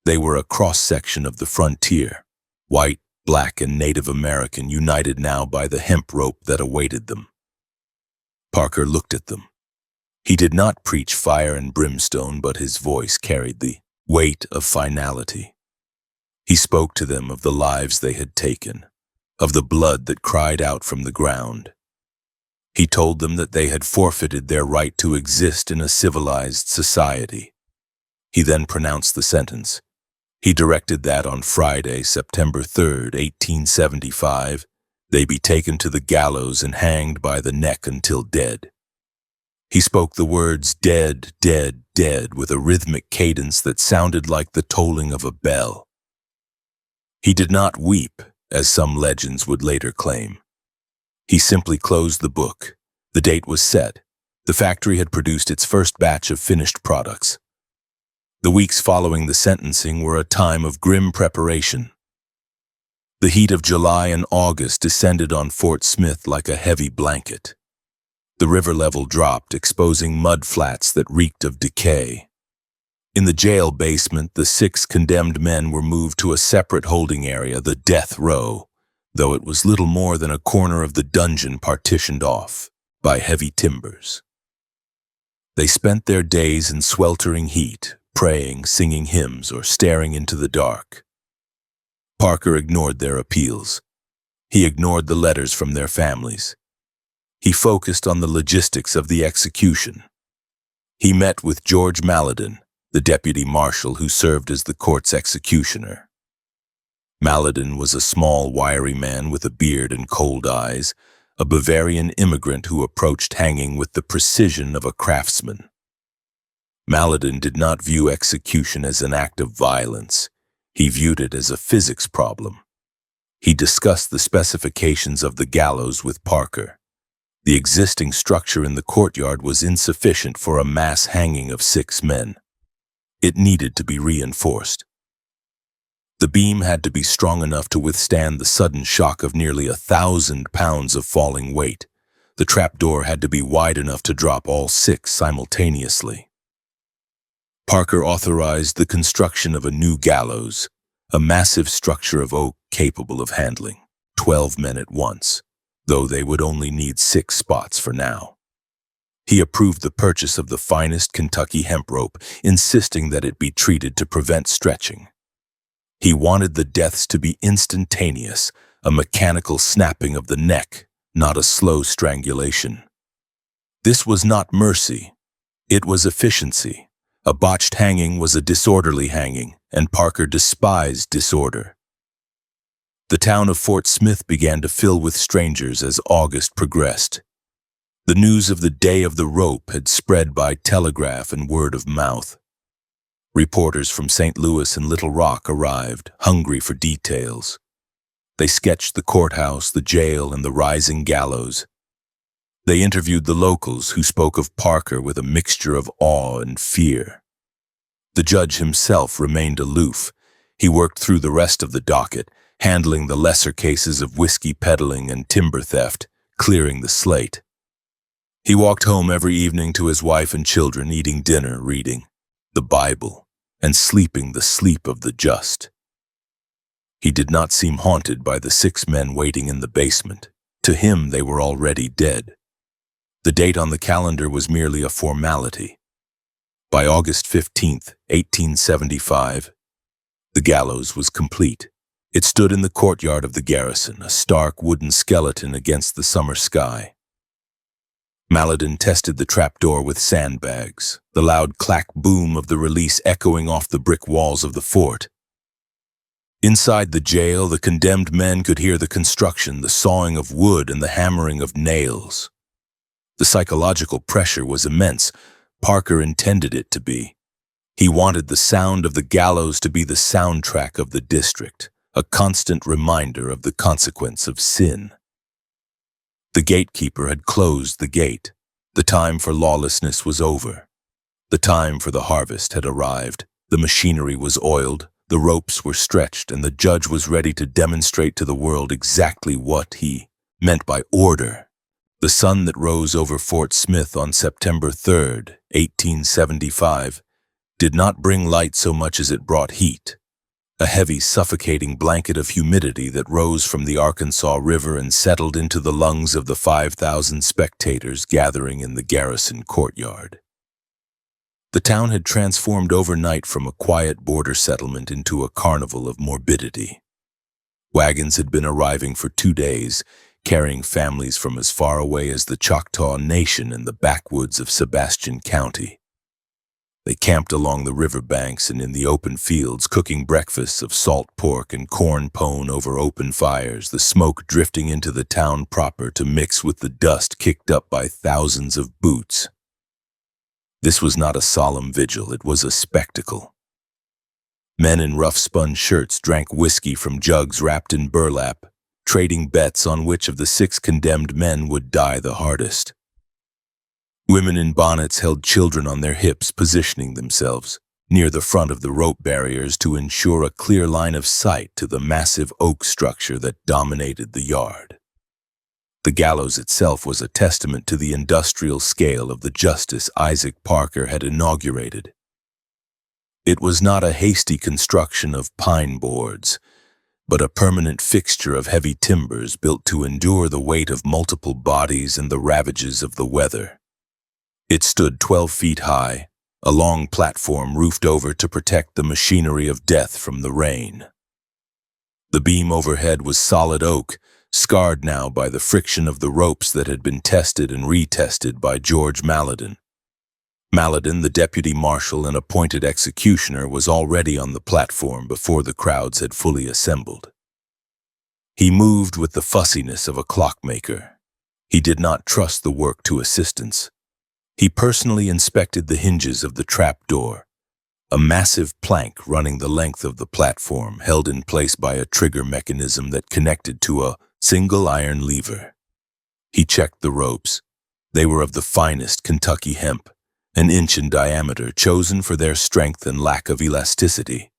They were a cross-section of the frontier, white, black, and Native American, united now by the hemp rope that awaited them. Parker looked at them. He did not preach fire and brimstone, but his voice carried the weight of finality. He spoke to them of the lives they had taken, of the blood that cried out from the ground. He told them that they had forfeited their right to exist in a civilized society. He then pronounced the sentence. He directed that on Friday, September 3, 1875, they be taken to the gallows and hanged by the neck until dead. He spoke the words dead, dead, dead with a rhythmic cadence that sounded like the tolling of a bell. He did not weep, as some legends would later claim. He simply closed the book. The date was set. The factory had produced its first batch of finished products. The weeks following the sentencing were a time of grim preparation. The heat of July and August descended on Fort Smith like a heavy blanket. The river level dropped, exposing mud flats that reeked of decay. In the jail basement, the 6 condemned men were moved to a separate holding area, the death row, though it was little more than a corner of the dungeon partitioned off by heavy timbers. They spent their days in sweltering heat, praying, singing hymns, or staring into the dark. Parker ignored their appeals. He ignored the letters from their families. He focused on the logistics of the execution. He met with George Malladin, the deputy marshal who served as the court's executioner. Malladin was a small, wiry man with a beard and cold eyes, a Bavarian immigrant who approached hanging with the precision of a craftsman. Malladin did not view execution as an act of violence. He viewed it as a physics problem. He discussed the specifications of the gallows with Parker. The existing structure in the courtyard was insufficient for a mass hanging of 6 men. It needed to be reinforced. The beam had to be strong enough to withstand the sudden shock of nearly 1,000 pounds of falling weight. The trapdoor had to be wide enough to drop all 6 simultaneously. Parker authorized the construction of a new gallows, a massive structure of oak capable of handling 12 men at once, though they would only need 6 spots for now. He approved the purchase of the finest Kentucky hemp rope, insisting that it be treated to prevent stretching. He wanted the deaths to be instantaneous, a mechanical snapping of the neck, not a slow strangulation. This was not mercy. It was efficiency. A botched hanging was a disorderly hanging, and Parker despised disorder. The town of Fort Smith began to fill with strangers as August progressed. The news of the day of the rope had spread by telegraph and word of mouth. Reporters from St. Louis and Little Rock arrived, hungry for details. They sketched the courthouse, the jail, and the rising gallows. They interviewed the locals, who spoke of Parker with a mixture of awe and fear. The judge himself remained aloof. He worked through the rest of the docket, handling the lesser cases of whiskey peddling and timber theft, clearing the slate. He walked home every evening to his wife and children, eating dinner, reading the Bible, and sleeping the sleep of the just. He did not seem haunted by the 6 men waiting in the basement. To him, they were already dead. The date on the calendar was merely a formality. By August 15th, 1875, the gallows was complete. It stood in the courtyard of the garrison, a stark wooden skeleton against the summer sky. Maladin tested the trapdoor with sandbags, the loud clack boom of the release echoing off the brick walls of the fort. Inside the jail, the condemned men could hear the construction, the sawing of wood and the hammering of nails. The psychological pressure was immense. Parker intended it to be. He wanted the sound of the gallows to be the soundtrack of the district, a constant reminder of the consequence of sin. The gatekeeper had closed the gate. The time for lawlessness was over. The time for the harvest had arrived. The machinery was oiled, the ropes were stretched, and the judge was ready to demonstrate to the world exactly what he meant by order. The sun that rose over Fort Smith on September 3rd, 1875, did not bring light so much as it brought heat. A heavy, suffocating blanket of humidity that rose from the Arkansas River and settled into the lungs of the 5,000 spectators gathering in the garrison courtyard. The town had transformed overnight from a quiet border settlement into a carnival of morbidity. Wagons had been arriving for 2 days, carrying families from as far away as the Choctaw Nation and the backwoods of Sebastian County. They camped along the river banks and in the open fields, cooking breakfasts of salt pork and corn pone over open fires, the smoke drifting into the town proper to mix with the dust kicked up by thousands of boots. This was not a solemn vigil, it was a spectacle. Men in rough-spun shirts drank whiskey from jugs wrapped in burlap, trading bets on which of the 6 condemned men would die the hardest. Women in bonnets held children on their hips, positioning themselves near the front of the rope barriers to ensure a clear line of sight to the massive oak structure that dominated the yard. The gallows itself was a testament to the industrial scale of the justice Isaac Parker had inaugurated. It was not a hasty construction of pine boards, but a permanent fixture of heavy timbers built to endure the weight of multiple bodies and the ravages of the weather. It stood 12 feet high, a long platform roofed over to protect the machinery of death from the rain. The beam overhead was solid oak, scarred now by the friction of the ropes that had been tested and retested by George Maladin. Maladin, the deputy marshal and appointed executioner, was already on the platform before the crowds had fully assembled. He moved with the fussiness of a clockmaker. He did not trust the work to assistants. He personally inspected the hinges of the trap door, a massive plank running the length of the platform, held in place by a trigger mechanism that connected to a single iron lever. He checked the ropes. They were of the finest Kentucky hemp, an inch in diameter, chosen for their strength and lack of elasticity.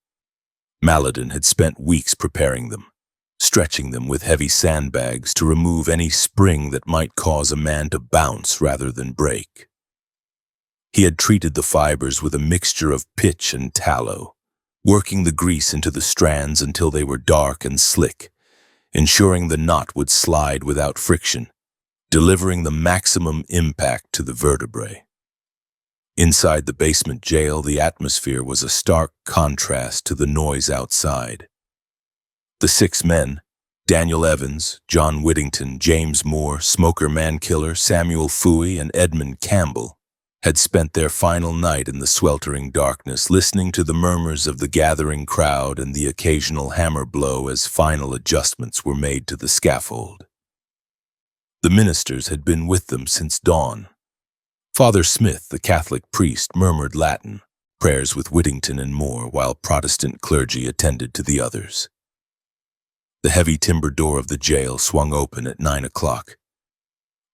Maladin had spent weeks preparing them, stretching them with heavy sandbags to remove any spring that might cause a man to bounce rather than break. He had treated the fibers with a mixture of pitch and tallow, working the grease into the strands until they were dark and slick, ensuring the knot would slide without friction, delivering the maximum impact to the vertebrae. Inside the basement jail, the atmosphere was a stark contrast to the noise outside. The 6 men, Daniel Evans, John Whittington, James Moore, Smoker Mankiller, Samuel Fooey, and Edmund Campbell, had spent their final night in the sweltering darkness, listening to the murmurs of the gathering crowd and the occasional hammer blow as final adjustments were made to the scaffold. The ministers had been with them since dawn. Father Smith, the Catholic priest, murmured Latin, prayers with Whittington and Moore, while Protestant clergy attended to the others. The heavy timber door of the jail swung open at 9 o'clock,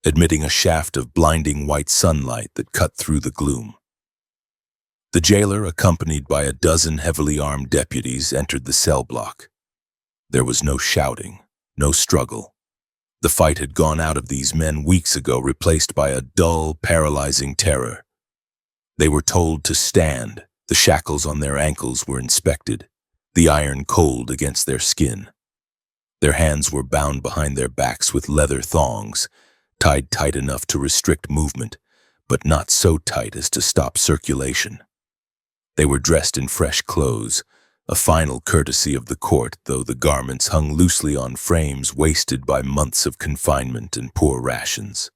admitting a shaft of blinding white sunlight that cut through the gloom. The jailer, accompanied by a dozen heavily armed deputies, entered the cell block. There was no shouting, no struggle. The fight had gone out of these men weeks ago, replaced by a dull, paralyzing terror. They were told to stand. The shackles on their ankles were inspected, the iron cold against their skin. Their hands were bound behind their backs with leather thongs, tied tight enough to restrict movement, but not so tight as to stop circulation. They were dressed in fresh clothes, a final courtesy of the court, though the garments hung loosely on frames wasted by months of confinement and poor rations.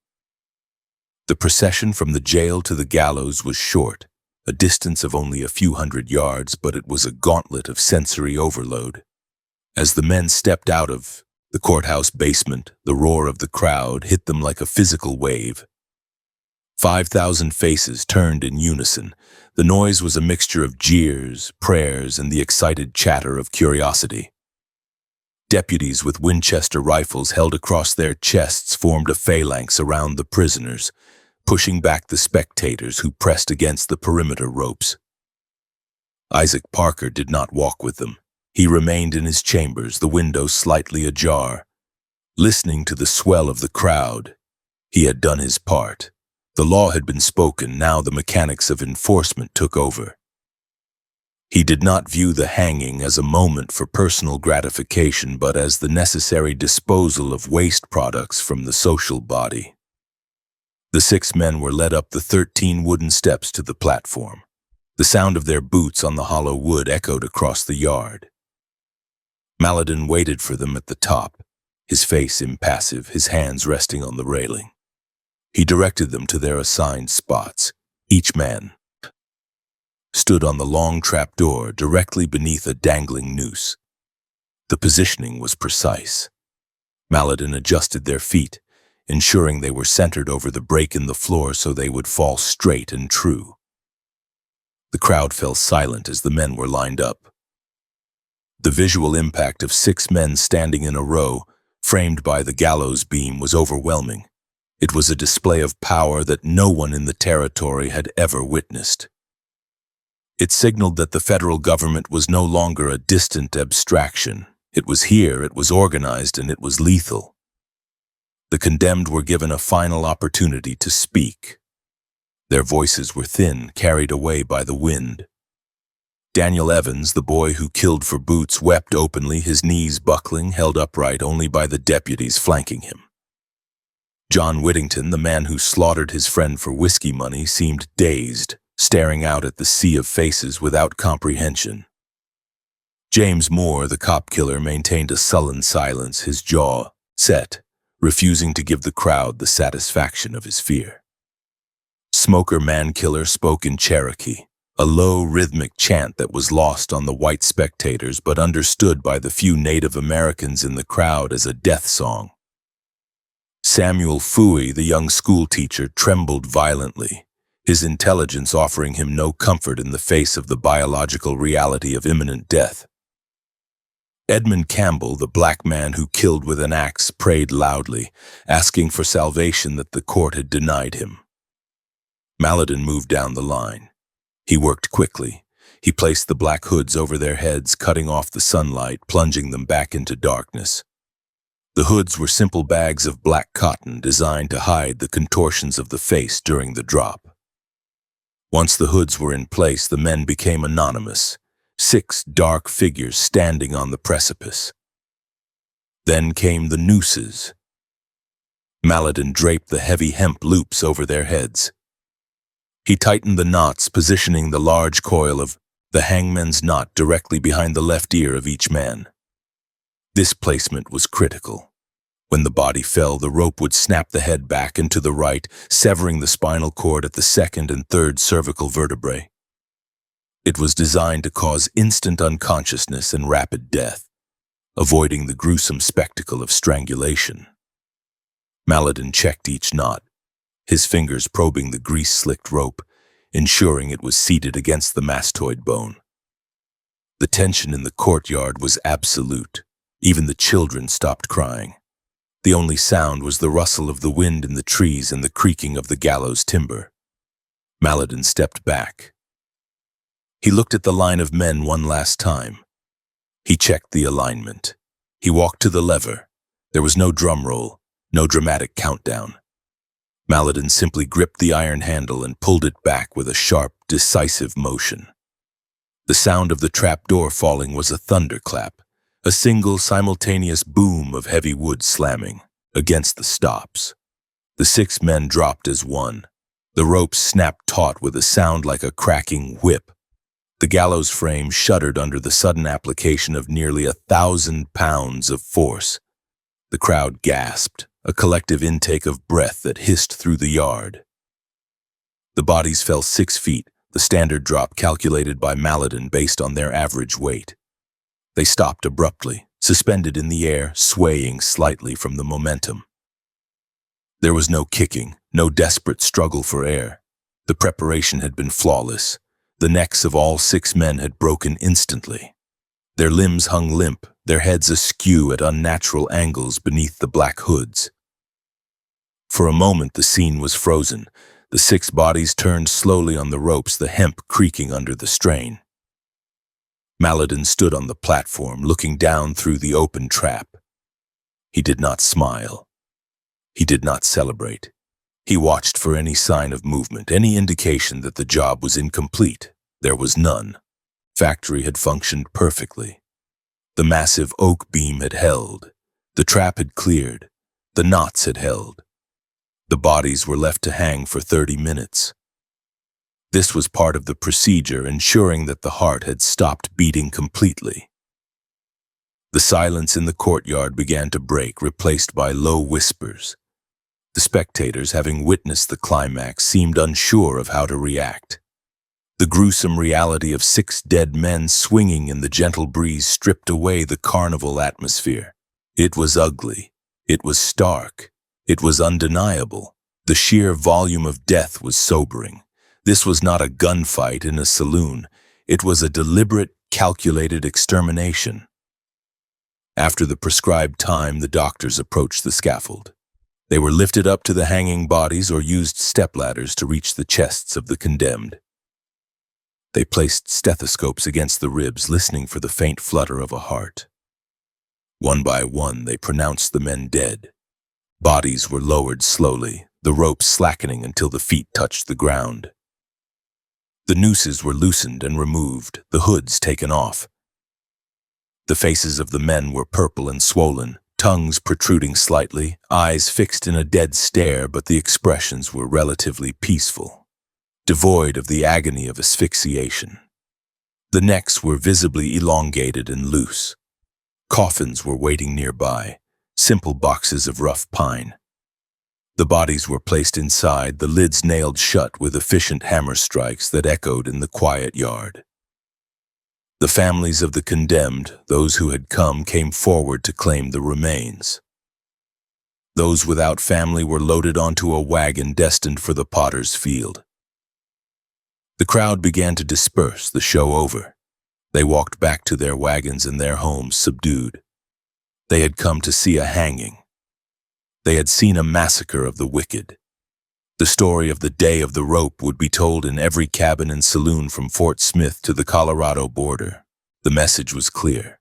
The procession from the jail to the gallows was short, a distance of only a few hundred yards, but it was a gauntlet of sensory overload. As the men stepped out of the courthouse basement, the roar of the crowd hit them like a physical wave. 5,000 faces turned in unison. The noise was a mixture of jeers, prayers, and the excited chatter of curiosity. Deputies with Winchester rifles held across their chests formed a phalanx around the prisoners, pushing back the spectators who pressed against the perimeter ropes. Isaac Parker did not walk with them. He remained in his chambers, the window slightly ajar. Listening to the swell of the crowd, he had done his part. The law had been spoken, now the mechanics of enforcement took over. He did not view the hanging as a moment for personal gratification, but as the necessary disposal of waste products from the social body. The 6 men were led up the 13 wooden steps to the platform. The sound of their boots on the hollow wood echoed across the yard. Maladin waited for them at the top, his face impassive, his hands resting on the railing. He directed them to their assigned spots. Each man stood on the long trapdoor directly beneath a dangling noose. The positioning was precise. Maladin adjusted their feet, ensuring they were centered over the break in the floor so they would fall straight and true. The crowd fell silent as the men were lined up. The visual impact of 6 men standing in a row, framed by the gallows beam, was overwhelming. It was a display of power that no one in the territory had ever witnessed. It signaled that the federal government was no longer a distant abstraction. It was here, it was organized, and it was lethal. The condemned were given a final opportunity to speak. Their voices were thin, carried away by the wind. Daniel Evans, the boy who killed for boots, wept openly, his knees buckling, held upright only by the deputies flanking him. John Whittington, the man who slaughtered his friend for whiskey money, seemed dazed, staring out at the sea of faces without comprehension. James Moore, the cop killer, maintained a sullen silence, his jaw set, refusing to give the crowd the satisfaction of his fear. Smoker Man-Killer spoke in Cherokee, a low, rhythmic chant that was lost on the white spectators but understood by the few Native Americans in the crowd as a death song. Samuel Fooey, the young schoolteacher, trembled violently, his intelligence offering him no comfort in the face of the biological reality of imminent death. Edmund Campbell, the black man who killed with an axe, prayed loudly, asking for salvation that the court had denied him. Maladin moved down the line. He worked quickly. He placed the black hoods over their heads, cutting off the sunlight, plunging them back into darkness. The hoods were simple bags of black cotton designed to hide the contortions of the face during the drop. Once the hoods were in place, the men became anonymous, 6 dark figures standing on the precipice. Then came the nooses. Maladin draped the heavy hemp loops over their heads. He tightened the knots, positioning the large coil of the hangman's knot directly behind the left ear of each man. This placement was critical. When the body fell, the rope would snap the head back and to the right, severing the spinal cord at the 2nd and 3rd cervical vertebrae. It was designed to cause instant unconsciousness and rapid death, avoiding the gruesome spectacle of strangulation. Maladin checked each knot, his fingers probing the grease-slicked rope, ensuring it was seated against the mastoid bone. The tension in the courtyard was absolute. Even the children stopped crying. The only sound was the rustle of the wind in the trees and the creaking of the gallows timber. Maladin stepped back. He looked at the line of men one last time. He checked the alignment. He walked to the lever. There was no drum roll, no dramatic countdown. Maladin simply gripped the iron handle and pulled it back with a sharp, decisive motion. The sound of the trapdoor falling was a thunderclap, A single simultaneous boom of heavy wood slamming against the stops. The 6 men dropped as one. The ropes snapped taut with a sound like a cracking whip. The gallows frame shuddered under the sudden application of nearly 1,000 pounds of force. The crowd gasped, a collective intake of breath that hissed through the yard. The bodies fell 6 feet, the standard drop calculated by Maladin based on their average weight. They stopped abruptly, suspended in the air, swaying slightly from the momentum. There was no kicking, no desperate struggle for air. The preparation had been flawless. The necks of all 6 men had broken instantly. Their limbs hung limp, their heads askew at unnatural angles beneath the black hoods. For a moment the scene was frozen. The 6 bodies turned slowly on the ropes, the hemp creaking under the strain. Maladin stood on the platform, looking down through the open trap. He did not smile. He did not celebrate. He watched for any sign of movement, any indication that the job was incomplete. There was none. Factory had functioned perfectly. The massive oak beam had held. The trap had cleared. The knots had held. The bodies were left to hang for 30 minutes. This was part of the procedure, ensuring that the heart had stopped beating completely. The silence in the courtyard began to break, replaced by low whispers. The spectators, having witnessed the climax, seemed unsure of how to react. The gruesome reality of 6 dead men swinging in the gentle breeze stripped away the carnival atmosphere. It was ugly. It was stark. It was undeniable. The sheer volume of death was sobering. This was not a gunfight in a saloon. It was a deliberate, calculated extermination. After the prescribed time, the doctors approached the scaffold. They were lifted up to the hanging bodies or used stepladders to reach the chests of the condemned. They placed stethoscopes against the ribs, listening for the faint flutter of a heart. One by one, they pronounced the men dead. Bodies were lowered slowly, the ropes slackening until the feet touched the ground. The nooses were loosened and removed, the hoods taken off. The faces of the men were purple and swollen, tongues protruding slightly, eyes fixed in a dead stare, but the expressions were relatively peaceful, devoid of the agony of asphyxiation. The necks were visibly elongated and loose. Coffins were waiting nearby, simple boxes of rough pine. The bodies were placed inside, the lids nailed shut with efficient hammer strikes that echoed in the quiet yard. The families of the condemned, those who had come, came forward to claim the remains. Those without family were loaded onto a wagon destined for the potter's field. The crowd began to disperse, the show over. They walked back to their wagons and their homes subdued. They had come to see a hanging. They had seen a massacre of the wicked. The story of the day of the rope would be told in every cabin and saloon from Fort Smith to the Colorado border. The message was clear.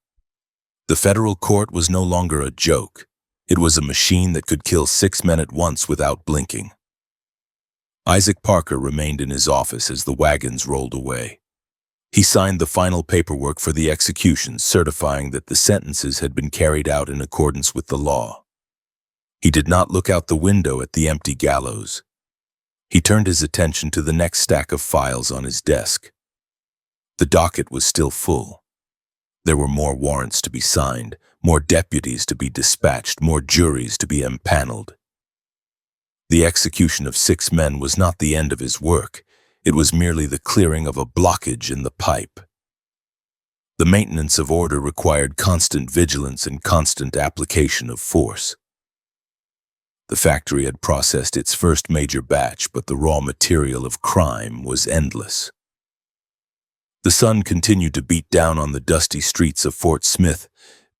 The federal court was no longer a joke. It was a machine that could kill 6 men at once without blinking. Isaac Parker remained in his office as the wagons rolled away. He signed the final paperwork for the executions, certifying that the sentences had been carried out in accordance with the law. He did not look out the window at the empty gallows. He turned his attention to the next stack of files on his desk. The docket was still full. There were more warrants to be signed, more deputies to be dispatched, more juries to be empaneled. The execution of 6 men was not the end of his work. It was merely the clearing of a blockage in the pipe. The maintenance of order required constant vigilance and constant application of force. The factory had processed its first major batch, but the raw material of crime was endless. The sun continued to beat down on the dusty streets of Fort Smith,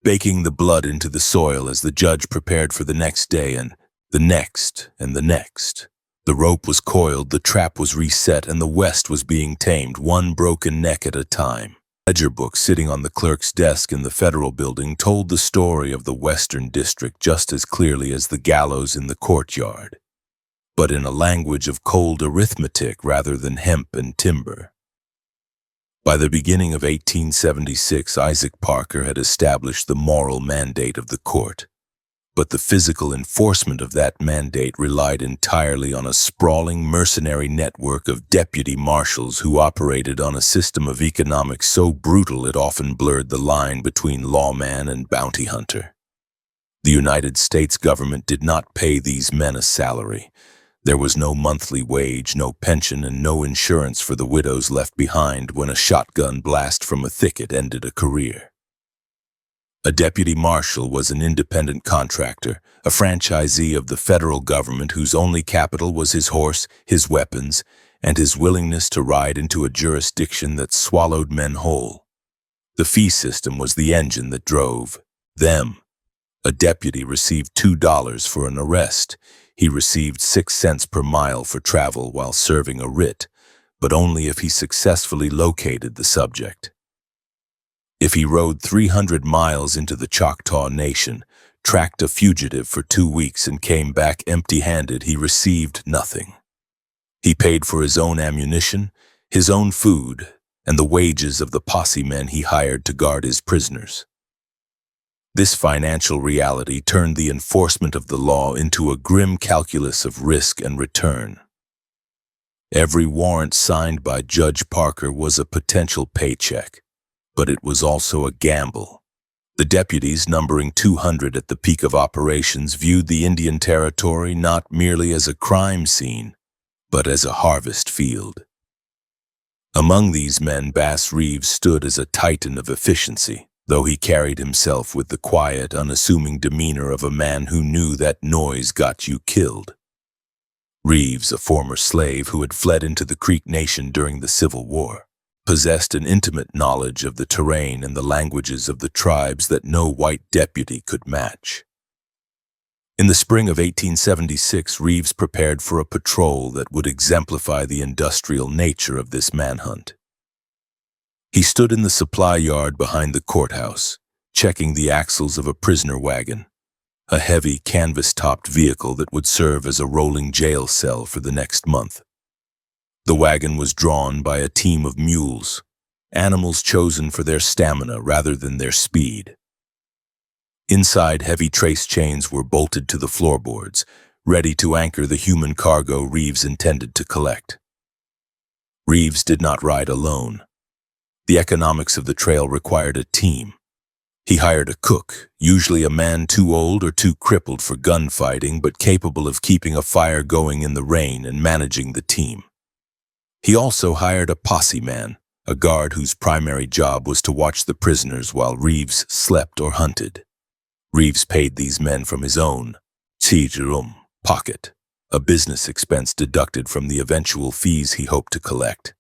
baking the blood into the soil as the judge prepared for the next day and the next and the next. The rope was coiled, the trap was reset, and the West was being tamed, one broken neck at a time. A ledger book sitting on the clerk's desk in the federal building told the story of the Western District just as clearly as the gallows in the courtyard, but in a language of cold arithmetic rather than hemp and timber. By the beginning of 1876, Isaac Parker had established the moral mandate of the court. But the physical enforcement of that mandate relied entirely on a sprawling mercenary network of deputy marshals who operated on a system of economics so brutal it often blurred the line between lawman and bounty hunter. The United States government did not pay these men a salary. There was no monthly wage, no pension, and no insurance for the widows left behind when a shotgun blast from a thicket ended a career. A deputy marshal was an independent contractor, a franchisee of the federal government whose only capital was his horse, his weapons, and his willingness to ride into a jurisdiction that swallowed men whole. The fee system was the engine that drove them. A deputy received $2 for an arrest. He received 6 cents per mile for travel while serving a writ, but only if he successfully located the subject. If he rode 300 miles into the Choctaw Nation, tracked a fugitive for 2 weeks and came back empty-handed, he received nothing. He paid for his own ammunition, his own food, and the wages of the posse men he hired to guard his prisoners. This financial reality turned the enforcement of the law into a grim calculus of risk and return. Every warrant signed by Judge Parker was a potential paycheck, but it was also a gamble. The deputies, numbering 200 at the peak of operations, viewed the Indian Territory not merely as a crime scene, but as a harvest field. Among these men, Bass Reeves stood as a titan of efficiency, though he carried himself with the quiet, unassuming demeanor of a man who knew that noise got you killed. Reeves, a former slave who had fled into the Creek Nation during the Civil War, possessed an intimate knowledge of the terrain and the languages of the tribes that no white deputy could match. In the spring of 1876, Reeves prepared for a patrol that would exemplify the industrial nature of this manhunt. He stood in the supply yard behind the courthouse, checking the axles of a prisoner wagon, a heavy canvas-topped vehicle that would serve as a rolling jail cell for the next month. The wagon was drawn by a team of mules, animals chosen for their stamina rather than their speed. Inside, heavy trace chains were bolted to the floorboards, ready to anchor the human cargo Reeves intended to collect. Reeves did not ride alone. The economics of the trail required a team. He hired a cook, usually a man too old or too crippled for gunfighting, but capable of keeping a fire going in the rain and managing the team. He also hired a posse man, a guard whose primary job was to watch the prisoners while Reeves slept or hunted. Reeves paid these men from his own Courtroom pocket, a business expense deducted from the eventual fees he hoped to collect.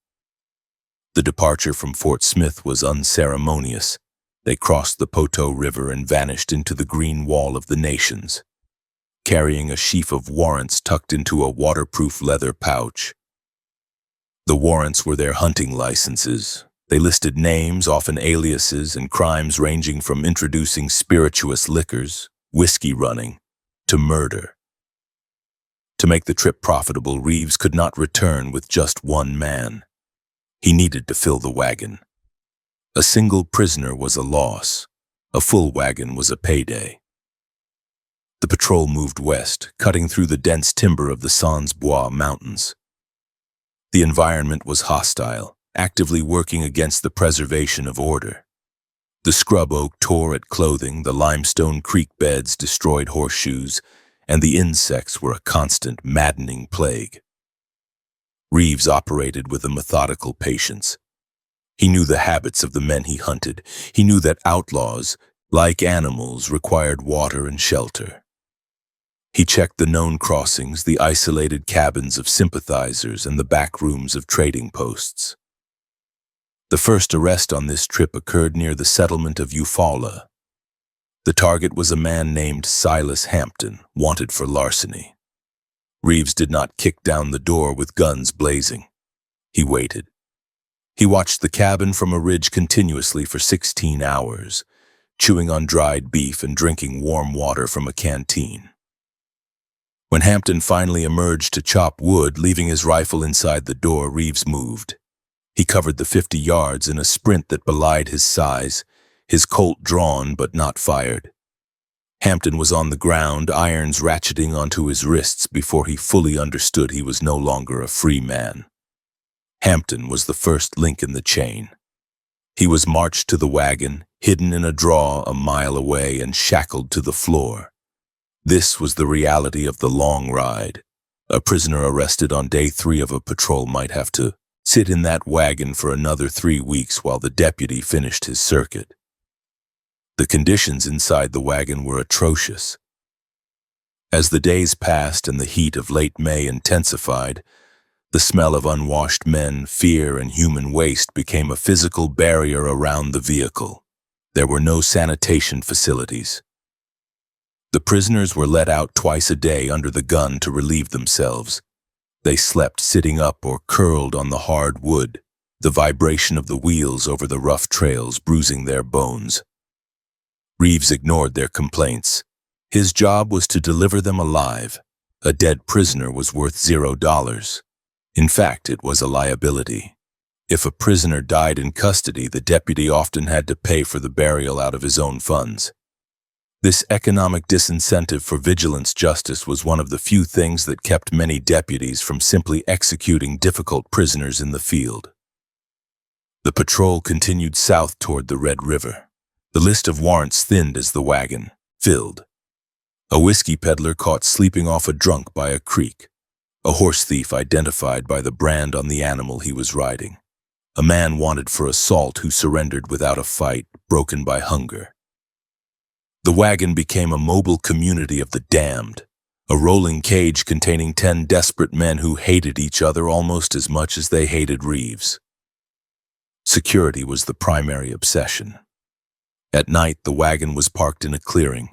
The departure from Fort Smith was unceremonious. They crossed the Poteau River and vanished into the green wall of the nations, carrying a sheaf of warrants tucked into a waterproof leather pouch. The warrants were their hunting licenses. They listed names, often aliases, and crimes ranging from introducing spirituous liquors, whiskey running, to murder. To make the trip profitable, Reeves could not return with just one man. He needed to fill the wagon. A single prisoner was a loss. A full wagon was a payday. The patrol moved west, cutting through the dense timber of the Sans Bois Mountains. The environment was hostile, actively working against the preservation of order. The scrub oak tore at clothing, the limestone creek beds destroyed horseshoes, and the insects were a constant, maddening plague. Reeves operated with a methodical patience. He knew the habits of the men he hunted. He knew that outlaws, like animals, required water and shelter. He checked the known crossings, the isolated cabins of sympathizers, and the back rooms of trading posts. The first arrest on this trip occurred near the settlement of Eufaula. The target was a man named Silas Hampton, wanted for larceny. Reeves did not kick down the door with guns blazing. He waited. He watched the cabin from a ridge continuously for 16 hours, chewing on dried beef and drinking warm water from a canteen. When Hampton finally emerged to chop wood, leaving his rifle inside the door, Reeves moved. He covered the 50 yards in a sprint that belied his size, his Colt drawn but not fired. Hampton was on the ground, irons ratcheting onto his wrists before he fully understood he was no longer a free man. Hampton was the first link in the chain. He was marched to the wagon, hidden in a draw a mile away and shackled to the floor. This was the reality of the long ride. A prisoner arrested on day 3 of a patrol might have to sit in that wagon for another 3 weeks while the deputy finished his circuit. The conditions inside the wagon were atrocious. As the days passed and the heat of late May intensified, the smell of unwashed men, fear, and human waste became a physical barrier around the vehicle. There were no sanitation facilities. The prisoners were let out twice a day under the gun to relieve themselves. They slept sitting up or curled on the hard wood, the vibration of the wheels over the rough trails bruising their bones. Reeves ignored their complaints. His job was to deliver them alive. A dead prisoner was worth $0. In fact, it was a liability. If a prisoner died in custody, the deputy often had to pay for the burial out of his own funds. This economic disincentive for vigilance justice was one of the few things that kept many deputies from simply executing difficult prisoners in the field. The patrol continued south toward the Red River. The list of warrants thinned as the wagon filled. A whiskey peddler caught sleeping off a drunk by a creek. A horse thief identified by the brand on the animal he was riding. A man wanted for assault who surrendered without a fight, broken by hunger. The wagon became a mobile community of the damned, a rolling cage containing 10 desperate men who hated each other almost as much as they hated Reeves. Security was the primary obsession. At night, the wagon was parked in a clearing.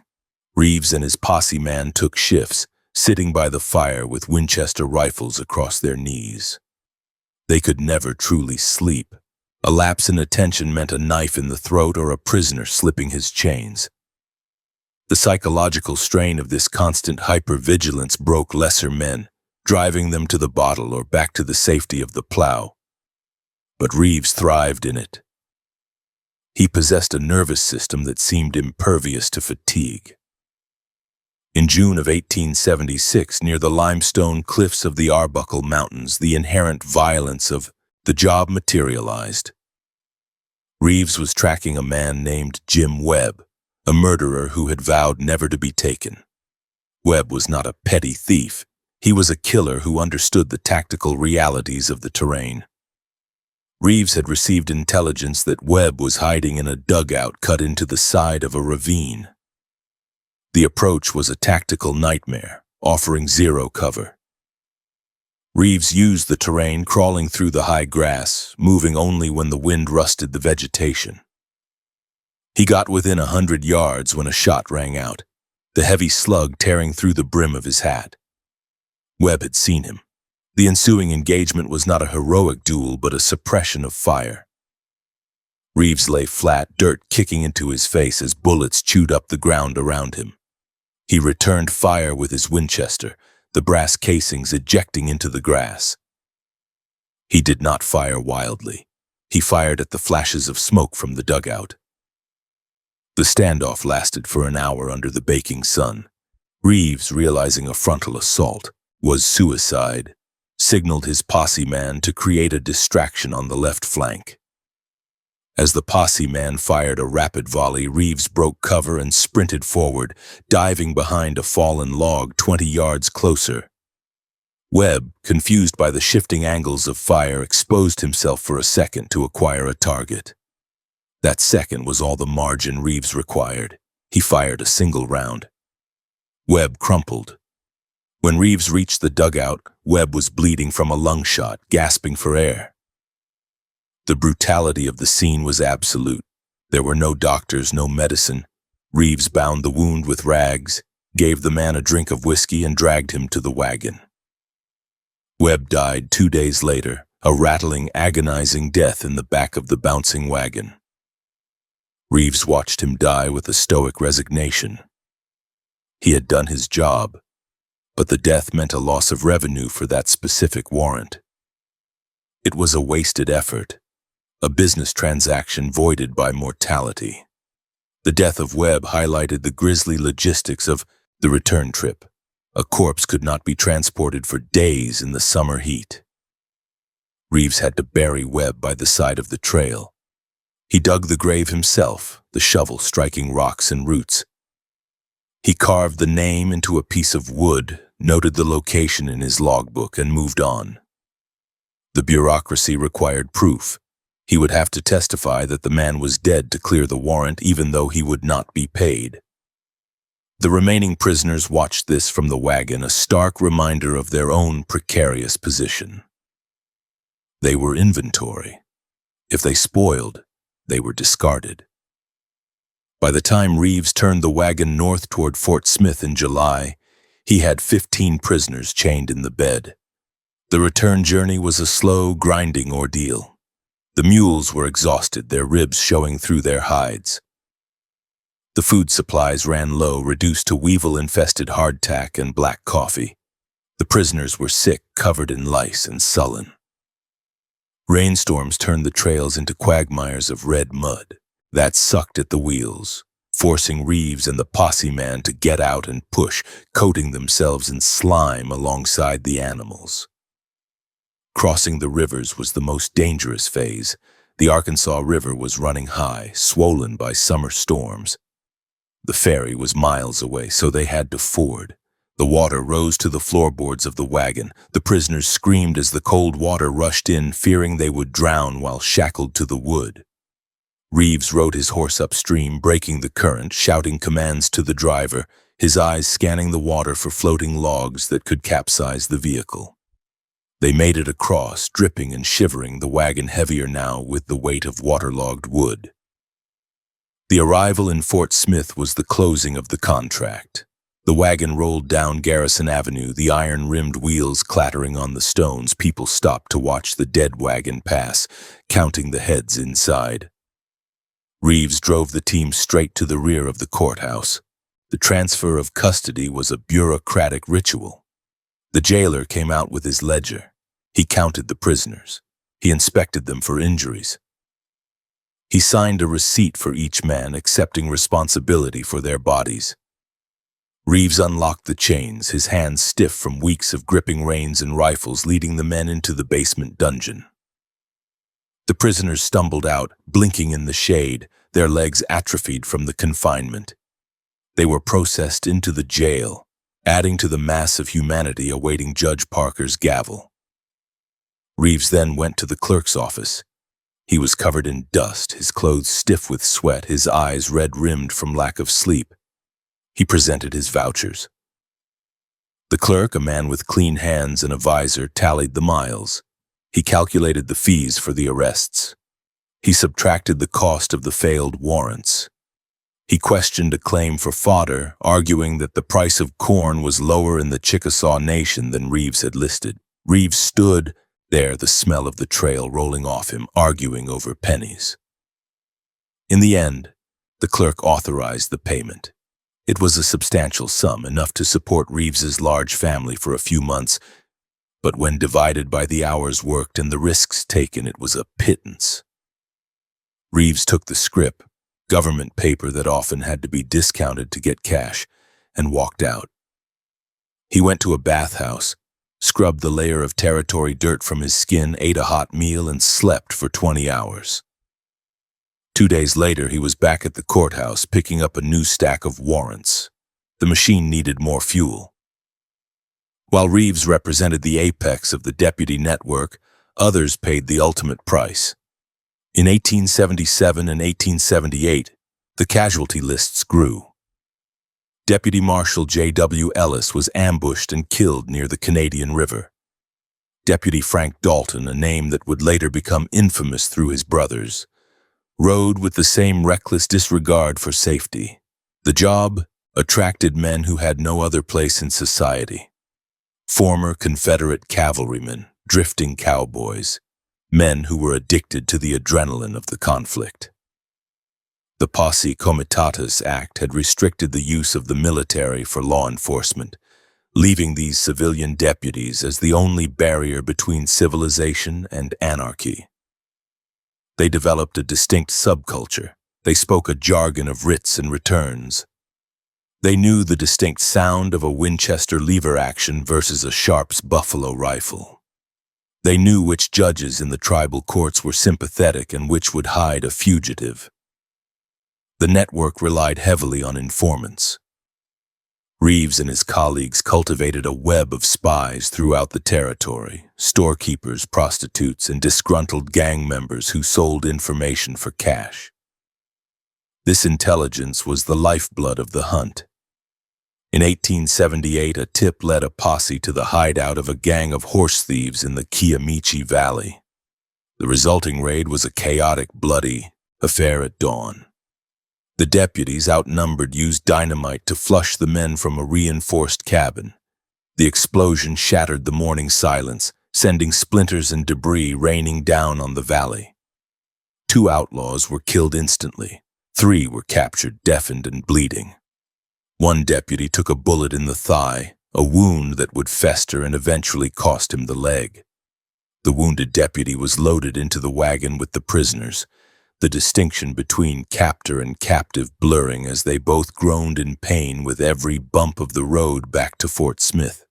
Reeves and his posse man took shifts, sitting by the fire with Winchester rifles across their knees. They could never truly sleep. A lapse in attention meant a knife in the throat or a prisoner slipping his chains. The psychological strain of this constant hypervigilance broke lesser men, driving them to the bottle or back to the safety of the plow. But Reeves thrived in it. He possessed a nervous system that seemed impervious to fatigue. In June of 1876, near the limestone cliffs of the Arbuckle Mountains, the inherent violence of the job materialized. Reeves was tracking a man named Jim Webb, a murderer who had vowed never to be taken. Webb was not a petty thief. He was a killer who understood the tactical realities of the terrain. Reeves had received intelligence that Webb was hiding in a dugout cut into the side of a ravine. The approach was a tactical nightmare, offering zero cover. Reeves used the terrain, crawling through the high grass, moving only when the wind rusted the vegetation. He got within 100 yards when a shot rang out, the heavy slug tearing through the brim of his hat. Webb had seen him. The ensuing engagement was not a heroic duel, but a suppression of fire. Reeves lay flat, dirt kicking into his face as bullets chewed up the ground around him. He returned fire with his Winchester, the brass casings ejecting into the grass. He did not fire wildly. He fired at the flashes of smoke from the dugout. The standoff lasted for an hour under the baking sun. Reeves, realizing a frontal assault was suicide, signaled his posse man to create a distraction on the left flank. As the posse man fired a rapid volley, Reeves broke cover and sprinted forward, diving behind a fallen log 20 yards closer. Webb, confused by the shifting angles of fire, exposed himself for a second to acquire a target. That second was all the margin Reeves required. He fired a single round. Webb crumpled. When Reeves reached the dugout, Webb was bleeding from a lung shot, gasping for air. The brutality of the scene was absolute. There were no doctors, no medicine. Reeves bound the wound with rags, gave the man a drink of whiskey, and dragged him to the wagon. Webb died 2 days later, a rattling, agonizing death in the back of the bouncing wagon. Reeves watched him die with a stoic resignation. He had done his job, but the death meant a loss of revenue for that specific warrant. It was a wasted effort, a business transaction voided by mortality. The death of Webb highlighted the grisly logistics of the return trip. A corpse could not be transported for days in the summer heat. Reeves had to bury Webb by the side of the trail. He dug the grave himself, the shovel striking rocks and roots. He carved the name into a piece of wood, noted the location in his logbook, and moved on. The bureaucracy required proof. He would have to testify that the man was dead to clear the warrant, even though he would not be paid. The remaining prisoners watched this from the wagon, a stark reminder of their own precarious position. They were inventory. If they spoiled, they were discarded. By the time Reeves turned the wagon north toward Fort Smith in July, he had 15 prisoners chained in the bed. The return journey was a slow, grinding ordeal. The mules were exhausted, their ribs showing through their hides. The food supplies ran low, reduced to weevil-infested hardtack and black coffee. The prisoners were sick, covered in lice, and sullen. Rainstorms turned the trails into quagmires of red mud that sucked at the wheels, forcing Reeves and the posse man to get out and push, coating themselves in slime alongside the animals. Crossing the rivers was the most dangerous phase. The Arkansas River was running high, swollen by summer storms. The ferry was miles away, so they had to ford. The water rose to the floorboards of the wagon. The prisoners screamed as the cold water rushed in, fearing they would drown while shackled to the wood. Reeves rode his horse upstream, breaking the current, shouting commands to the driver, his eyes scanning the water for floating logs that could capsize the vehicle. They made it across, dripping and shivering, the wagon heavier now with the weight of waterlogged wood. The arrival in Fort Smith was the closing of the contract. The wagon rolled down Garrison Avenue, the iron-rimmed wheels clattering on the stones. People stopped to watch the dead wagon pass, counting the heads inside. Reeves drove the team straight to the rear of the courthouse. The transfer of custody was a bureaucratic ritual. The jailer came out with his ledger. He counted the prisoners. He inspected them for injuries. He signed a receipt for each man, accepting responsibility for their bodies. Reeves unlocked the chains, his hands stiff from weeks of gripping reins and rifles, leading the men into the basement dungeon. The prisoners stumbled out, blinking in the shade, their legs atrophied from the confinement. They were processed into the jail, adding to the mass of humanity awaiting Judge Parker's gavel. Reeves then went to the clerk's office. He was covered in dust, his clothes stiff with sweat, his eyes red-rimmed from lack of sleep. He presented his vouchers. The clerk, a man with clean hands and a visor, tallied the miles. He calculated the fees for the arrests. He subtracted the cost of the failed warrants. He questioned a claim for fodder, arguing that the price of corn was lower in the Chickasaw Nation than Reeves had listed. Reeves stood there, the smell of the trail rolling off him, arguing over pennies. In the end, the clerk authorized the payment. It was a substantial sum, enough to support Reeves's large family for a few months, but when divided by the hours worked and the risks taken, it was a pittance. Reeves took the scrip, government paper that often had to be discounted to get cash, and walked out. He went to a bathhouse, scrubbed the layer of territory dirt from his skin, ate a hot meal, and slept for 20 hours. 2 days later, he was back at the courthouse, picking up a new stack of warrants. The machine needed more fuel. While Reeves represented the apex of the deputy network, others paid the ultimate price. In 1877 and 1878, the casualty lists grew. Deputy Marshal J.W. Ellis was ambushed and killed near the Canadian River. Deputy Frank Dalton, a name that would later become infamous through his brothers, rode with the same reckless disregard for safety. The job attracted men who had no other place in society. Former Confederate cavalrymen, drifting cowboys, men who were addicted to the adrenaline of the conflict. The Posse Comitatus Act had restricted the use of the military for law enforcement, leaving these civilian deputies as the only barrier between civilization and anarchy. They developed a distinct subculture. They spoke a jargon of writs and returns. They knew the distinct sound of a Winchester lever action versus a Sharp's buffalo rifle. They knew which judges in the tribal courts were sympathetic and which would hide a fugitive. The network relied heavily on informants. Reeves and his colleagues cultivated a web of spies throughout the territory, storekeepers, prostitutes, and disgruntled gang members who sold information for cash. This intelligence was the lifeblood of the hunt. In 1878, a tip led a posse to the hideout of a gang of horse thieves in the Kiamichi Valley. The resulting raid was a chaotic, bloody affair at dawn. The deputies, outnumbered, used dynamite to flush the men from a reinforced cabin. The explosion shattered the morning silence, sending splinters and debris raining down on the valley. 2 outlaws were killed instantly. 3 were captured, deafened and bleeding. 1 deputy took a bullet in the thigh, a wound that would fester and eventually cost him the leg. The wounded deputy was loaded into the wagon with the prisoners, the distinction between captor and captive blurring as they both groaned in pain with every bump of the road back to Fort Smith.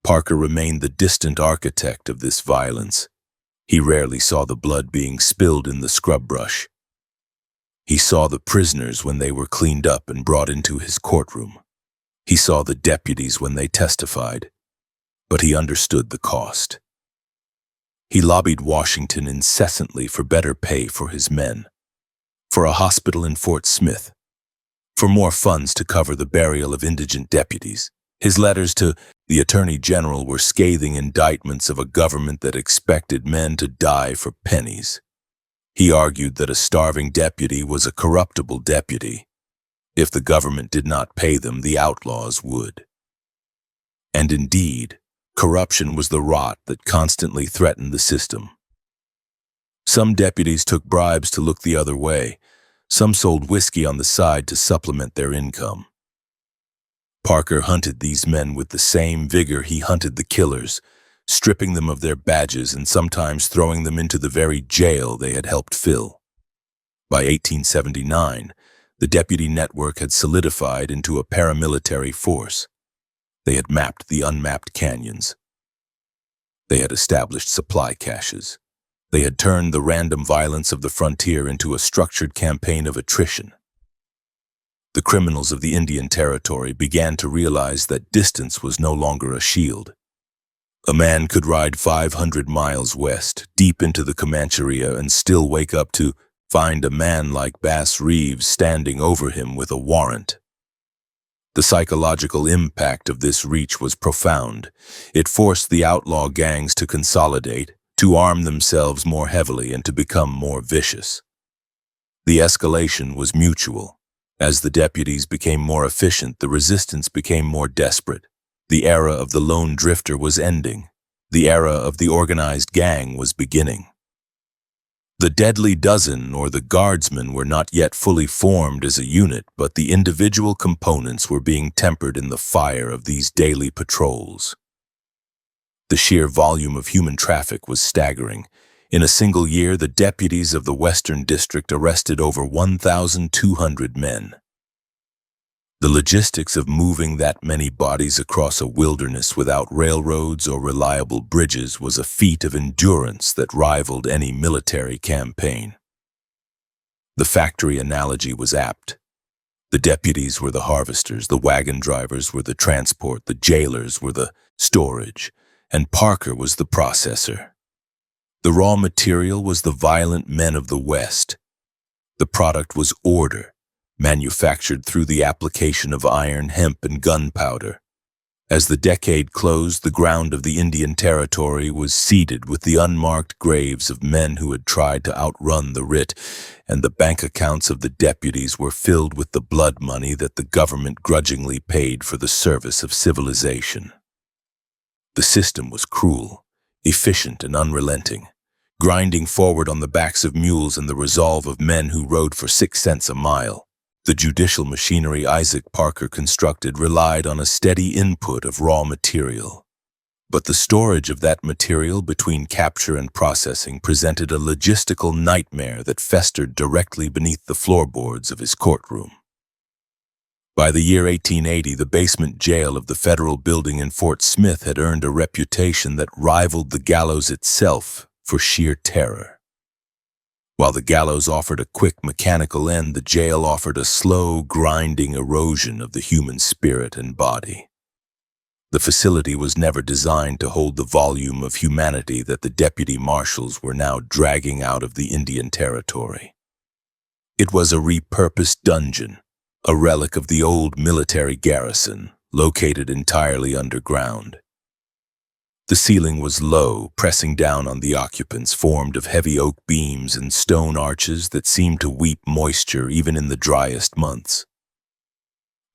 Parker remained the distant architect of this violence. He rarely saw the blood being spilled in the scrub brush. He saw the prisoners when they were cleaned up and brought into his courtroom. He saw the deputies when they testified, but he understood the cost. He lobbied Washington incessantly for better pay for his men, for a hospital in Fort Smith, for more funds to cover the burial of indigent deputies. His letters to the Attorney General were scathing indictments of a government that expected men to die for pennies. He argued that a starving deputy was a corruptible deputy. If the government did not pay them, the outlaws would. And indeed, corruption was the rot that constantly threatened the system. Some deputies took bribes to look the other way. Some sold whiskey on the side to supplement their income. Parker hunted these men with the same vigor he hunted the killers, stripping them of their badges and sometimes throwing them into the very jail they had helped fill. By 1879, the deputy network had solidified into a paramilitary force. They had mapped the unmapped canyons. They had established supply caches. They had turned the random violence of the frontier into a structured campaign of attrition. The criminals of the Indian Territory began to realize that distance was no longer a shield. A man could ride 500 miles west, deep into the Comancheria, and still wake up to find a man like Bass Reeves standing over him with a warrant. The psychological impact of this reach was profound. It forced the outlaw gangs to consolidate, to arm themselves more heavily, and to become more vicious. The escalation was mutual. As the deputies became more efficient, the resistance became more desperate. The era of the lone drifter was ending. The era of the organized gang was beginning. The deadly dozen or the guardsmen were not yet fully formed as a unit, but the individual components were being tempered in the fire of these daily patrols. The sheer volume of human traffic was staggering. In a single year, the deputies of the Western District arrested over 1,200 men. The logistics of moving that many bodies across a wilderness without railroads or reliable bridges was a feat of endurance that rivaled any military campaign. The factory analogy was apt. The deputies were the harvesters, the wagon drivers were the transport, the jailers were the storage, and Parker was the processor. The raw material was the violent men of the West. The product was order, manufactured through the application of iron, hemp, and gunpowder. As the decade closed, the ground of the Indian Territory was seeded with the unmarked graves of men who had tried to outrun the writ, and the bank accounts of the deputies were filled with the blood money that the government grudgingly paid for the service of civilization. The system was cruel, efficient, and unrelenting, grinding forward on the backs of mules and the resolve of men who rode for 6 cents a mile. The judicial machinery Isaac Parker constructed relied on a steady input of raw material. But the storage of that material between capture and processing presented a logistical nightmare that festered directly beneath the floorboards of his courtroom. By the year 1880, the basement jail of the federal building in Fort Smith had earned a reputation that rivaled the gallows itself for sheer terror. While the gallows offered a quick mechanical end, the jail offered a slow, grinding erosion of the human spirit and body. The facility was never designed to hold the volume of humanity that the deputy marshals were now dragging out of the Indian Territory. It was a repurposed dungeon, a relic of the old military garrison, located entirely underground. The ceiling was low, pressing down on the occupants, formed of heavy oak beams and stone arches that seemed to weep moisture even in the driest months.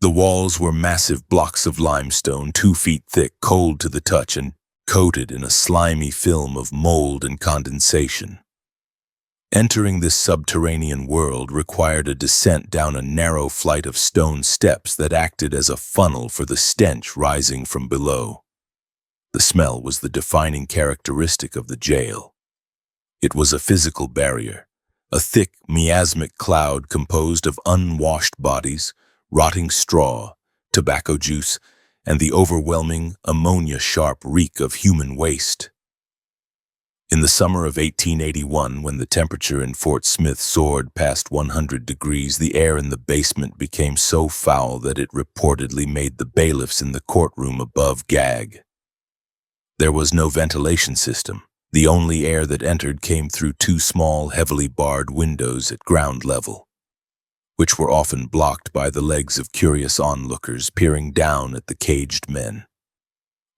The walls were massive blocks of limestone, 2 feet thick, cold to the touch, and coated in a slimy film of mold and condensation. Entering this subterranean world required a descent down a narrow flight of stone steps that acted as a funnel for the stench rising from below. The smell was the defining characteristic of the jail. It was a physical barrier, a thick, miasmic cloud composed of unwashed bodies, rotting straw, tobacco juice, and the overwhelming, ammonia-sharp reek of human waste. In the summer of 1881, when the temperature in Fort Smith soared past 100 degrees, the air in the basement became so foul that it reportedly made the bailiffs in the courtroom above gag. There was no ventilation system. The only air that entered came through 2 small, heavily barred windows at ground level, which were often blocked by the legs of curious onlookers peering down at the caged men.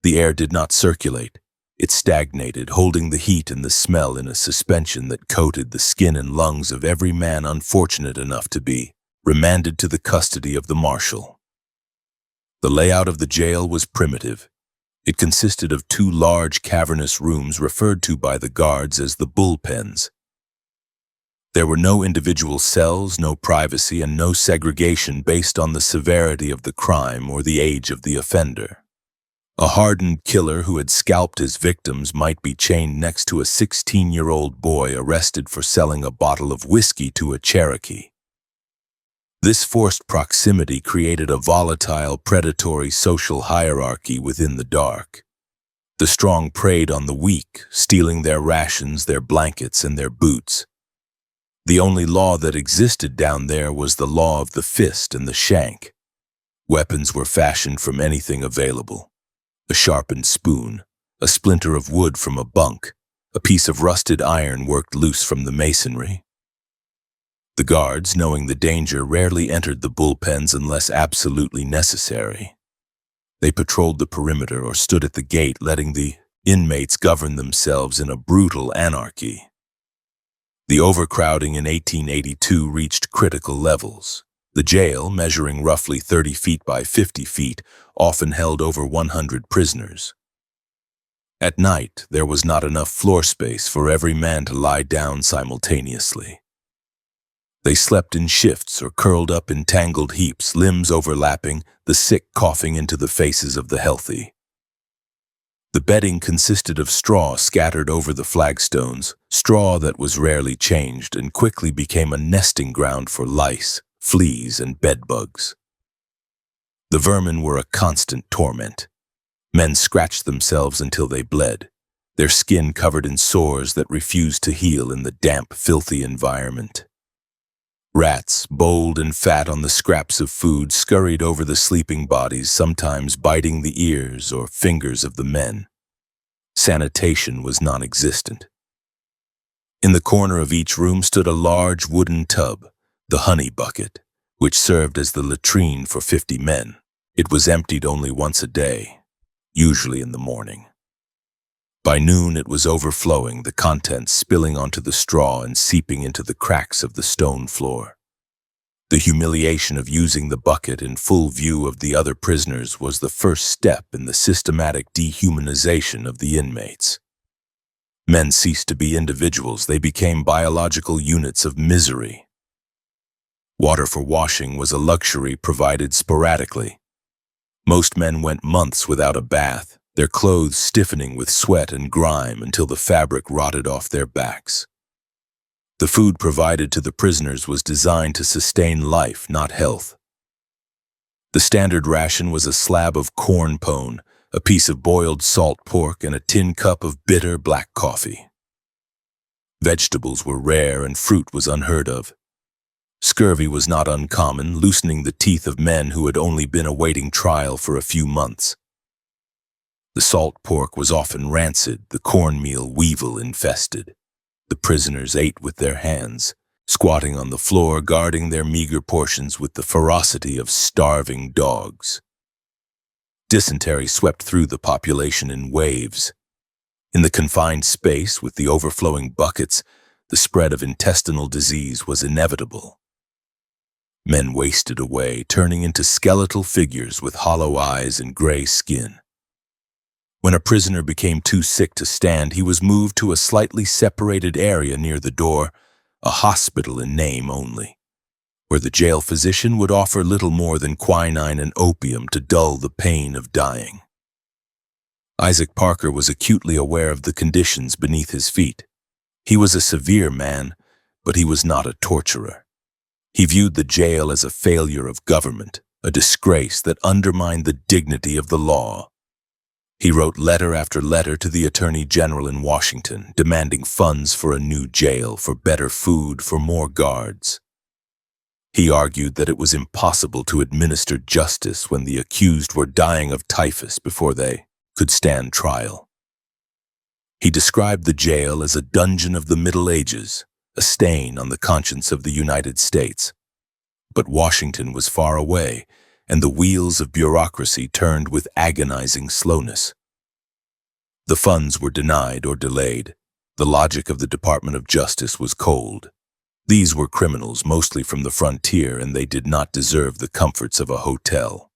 The air did not circulate. It stagnated, holding the heat and the smell in a suspension that coated the skin and lungs of every man unfortunate enough to be remanded to the custody of the marshal. The layout of the jail was primitive. It consisted of 2 large cavernous rooms referred to by the guards as the bullpens. There were no individual cells, no privacy, and no segregation based on the severity of the crime or the age of the offender. A hardened killer who had scalped his victims might be chained next to a 16-year-old boy arrested for selling a bottle of whiskey to a Cherokee. This forced proximity created a volatile, predatory social hierarchy within the dark. The strong preyed on the weak, stealing their rations, their blankets, and their boots. The only law that existed down there was the law of the fist and the shank. Weapons were fashioned from anything available. A sharpened spoon, a splinter of wood from a bunk, a piece of rusted iron worked loose from the masonry. The guards, knowing the danger, rarely entered the bullpens unless absolutely necessary. They patrolled the perimeter or stood at the gate, letting the inmates govern themselves in a brutal anarchy. The overcrowding in 1882 reached critical levels. The jail, measuring roughly 30 feet by 50 feet, often held over 100 prisoners. At night, there was not enough floor space for every man to lie down simultaneously. They slept in shifts or curled up in tangled heaps, limbs overlapping, the sick coughing into the faces of the healthy. The bedding consisted of straw scattered over the flagstones, straw that was rarely changed and quickly became a nesting ground for lice, fleas, and bedbugs. The vermin were a constant torment. Men scratched themselves until they bled, their skin covered in sores that refused to heal in the damp, filthy environment. Rats, bold and fat on the scraps of food, scurried over the sleeping bodies, sometimes biting the ears or fingers of the men. Sanitation was non-existent. In the corner of each room stood a large wooden tub, the honey bucket, which served as the latrine for 50 men. It was emptied only once a day, usually in the morning. By noon it was overflowing, the contents spilling onto the straw and seeping into the cracks of the stone floor. The humiliation of using the bucket in full view of the other prisoners was the first step in the systematic dehumanization of the inmates. Men ceased to be individuals, they became biological units of misery. Water for washing was a luxury provided sporadically. Most men went months without a bath, their clothes stiffening with sweat and grime until the fabric rotted off their backs. The food provided to the prisoners was designed to sustain life, not health. The standard ration was a slab of corn pone, a piece of boiled salt pork, and a tin cup of bitter black coffee. Vegetables were rare and fruit was unheard of. Scurvy was not uncommon, loosening the teeth of men who had only been awaiting trial for a few months. The salt pork was often rancid, the cornmeal weevil-infested. The prisoners ate with their hands, squatting on the floor, guarding their meager portions with the ferocity of starving dogs. Dysentery swept through the population in waves. In the confined space with the overflowing buckets, the spread of intestinal disease was inevitable. Men wasted away, turning into skeletal figures with hollow eyes and gray skin. When a prisoner became too sick to stand, he was moved to a slightly separated area near the door, a hospital in name only, where the jail physician would offer little more than quinine and opium to dull the pain of dying. Isaac Parker was acutely aware of the conditions beneath his feet. He was a severe man, but he was not a torturer. He viewed the jail as a failure of government, a disgrace that undermined the dignity of the law. He wrote letter after letter to the Attorney General in Washington, demanding funds for a new jail, for better food, for more guards. He argued that it was impossible to administer justice when the accused were dying of typhus before they could stand trial. He described the jail as a dungeon of the Middle Ages, a stain on the conscience of the United States. But Washington was far away, and the wheels of bureaucracy turned with agonizing slowness. The funds were denied or delayed. The logic of the Department of Justice was cold. These were criminals, mostly from the frontier, and they did not deserve the comforts of a hotel.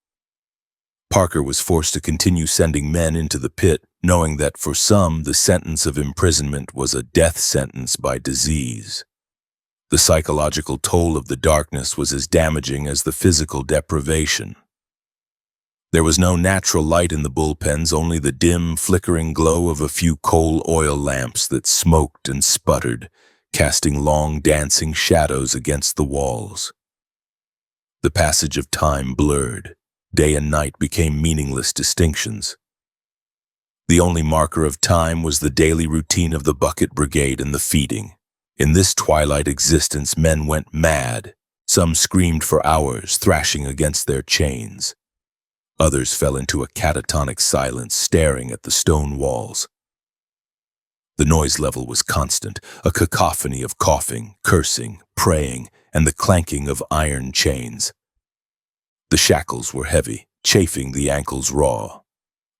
Parker was forced to continue sending men into the pit, knowing that for some, the sentence of imprisonment was a death sentence by disease. The psychological toll of the darkness was as damaging as the physical deprivation. There was no natural light in the bullpens, only the dim, flickering glow of a few coal oil lamps that smoked and sputtered, casting long, dancing shadows against the walls. The passage of time blurred. Day and night became meaningless distinctions. The only marker of time was the daily routine of the bucket brigade and the feeding. In this twilight existence, men went mad. Some screamed for hours, thrashing against their chains. Others fell into a catatonic silence, staring at the stone walls. The noise level was constant, a cacophony of coughing, cursing, praying, and the clanking of iron chains. The shackles were heavy, chafing the ankles raw.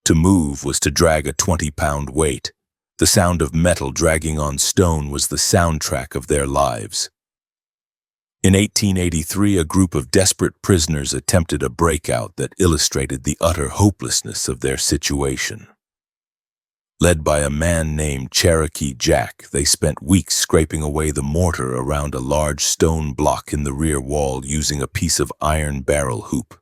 To move was to drag a 20-pound weight. The sound of metal dragging on stone was the soundtrack of their lives. In 1883, a group of desperate prisoners attempted a breakout that illustrated the utter hopelessness of their situation. Led by a man named Cherokee Jack, they spent weeks scraping away the mortar around a large stone block in the rear wall using a piece of iron barrel hoop.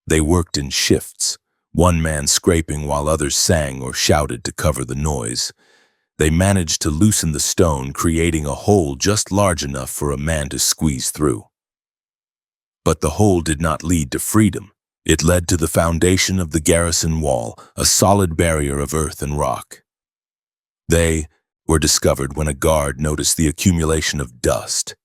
They worked in shifts, one man scraping while others sang or shouted to cover the noise. They managed to loosen the stone, creating a hole just large enough for a man to squeeze through. But the hole did not lead to freedom. It led to the foundation of the garrison wall, a solid barrier of earth and rock. They were discovered when a guard noticed the accumulation of dust.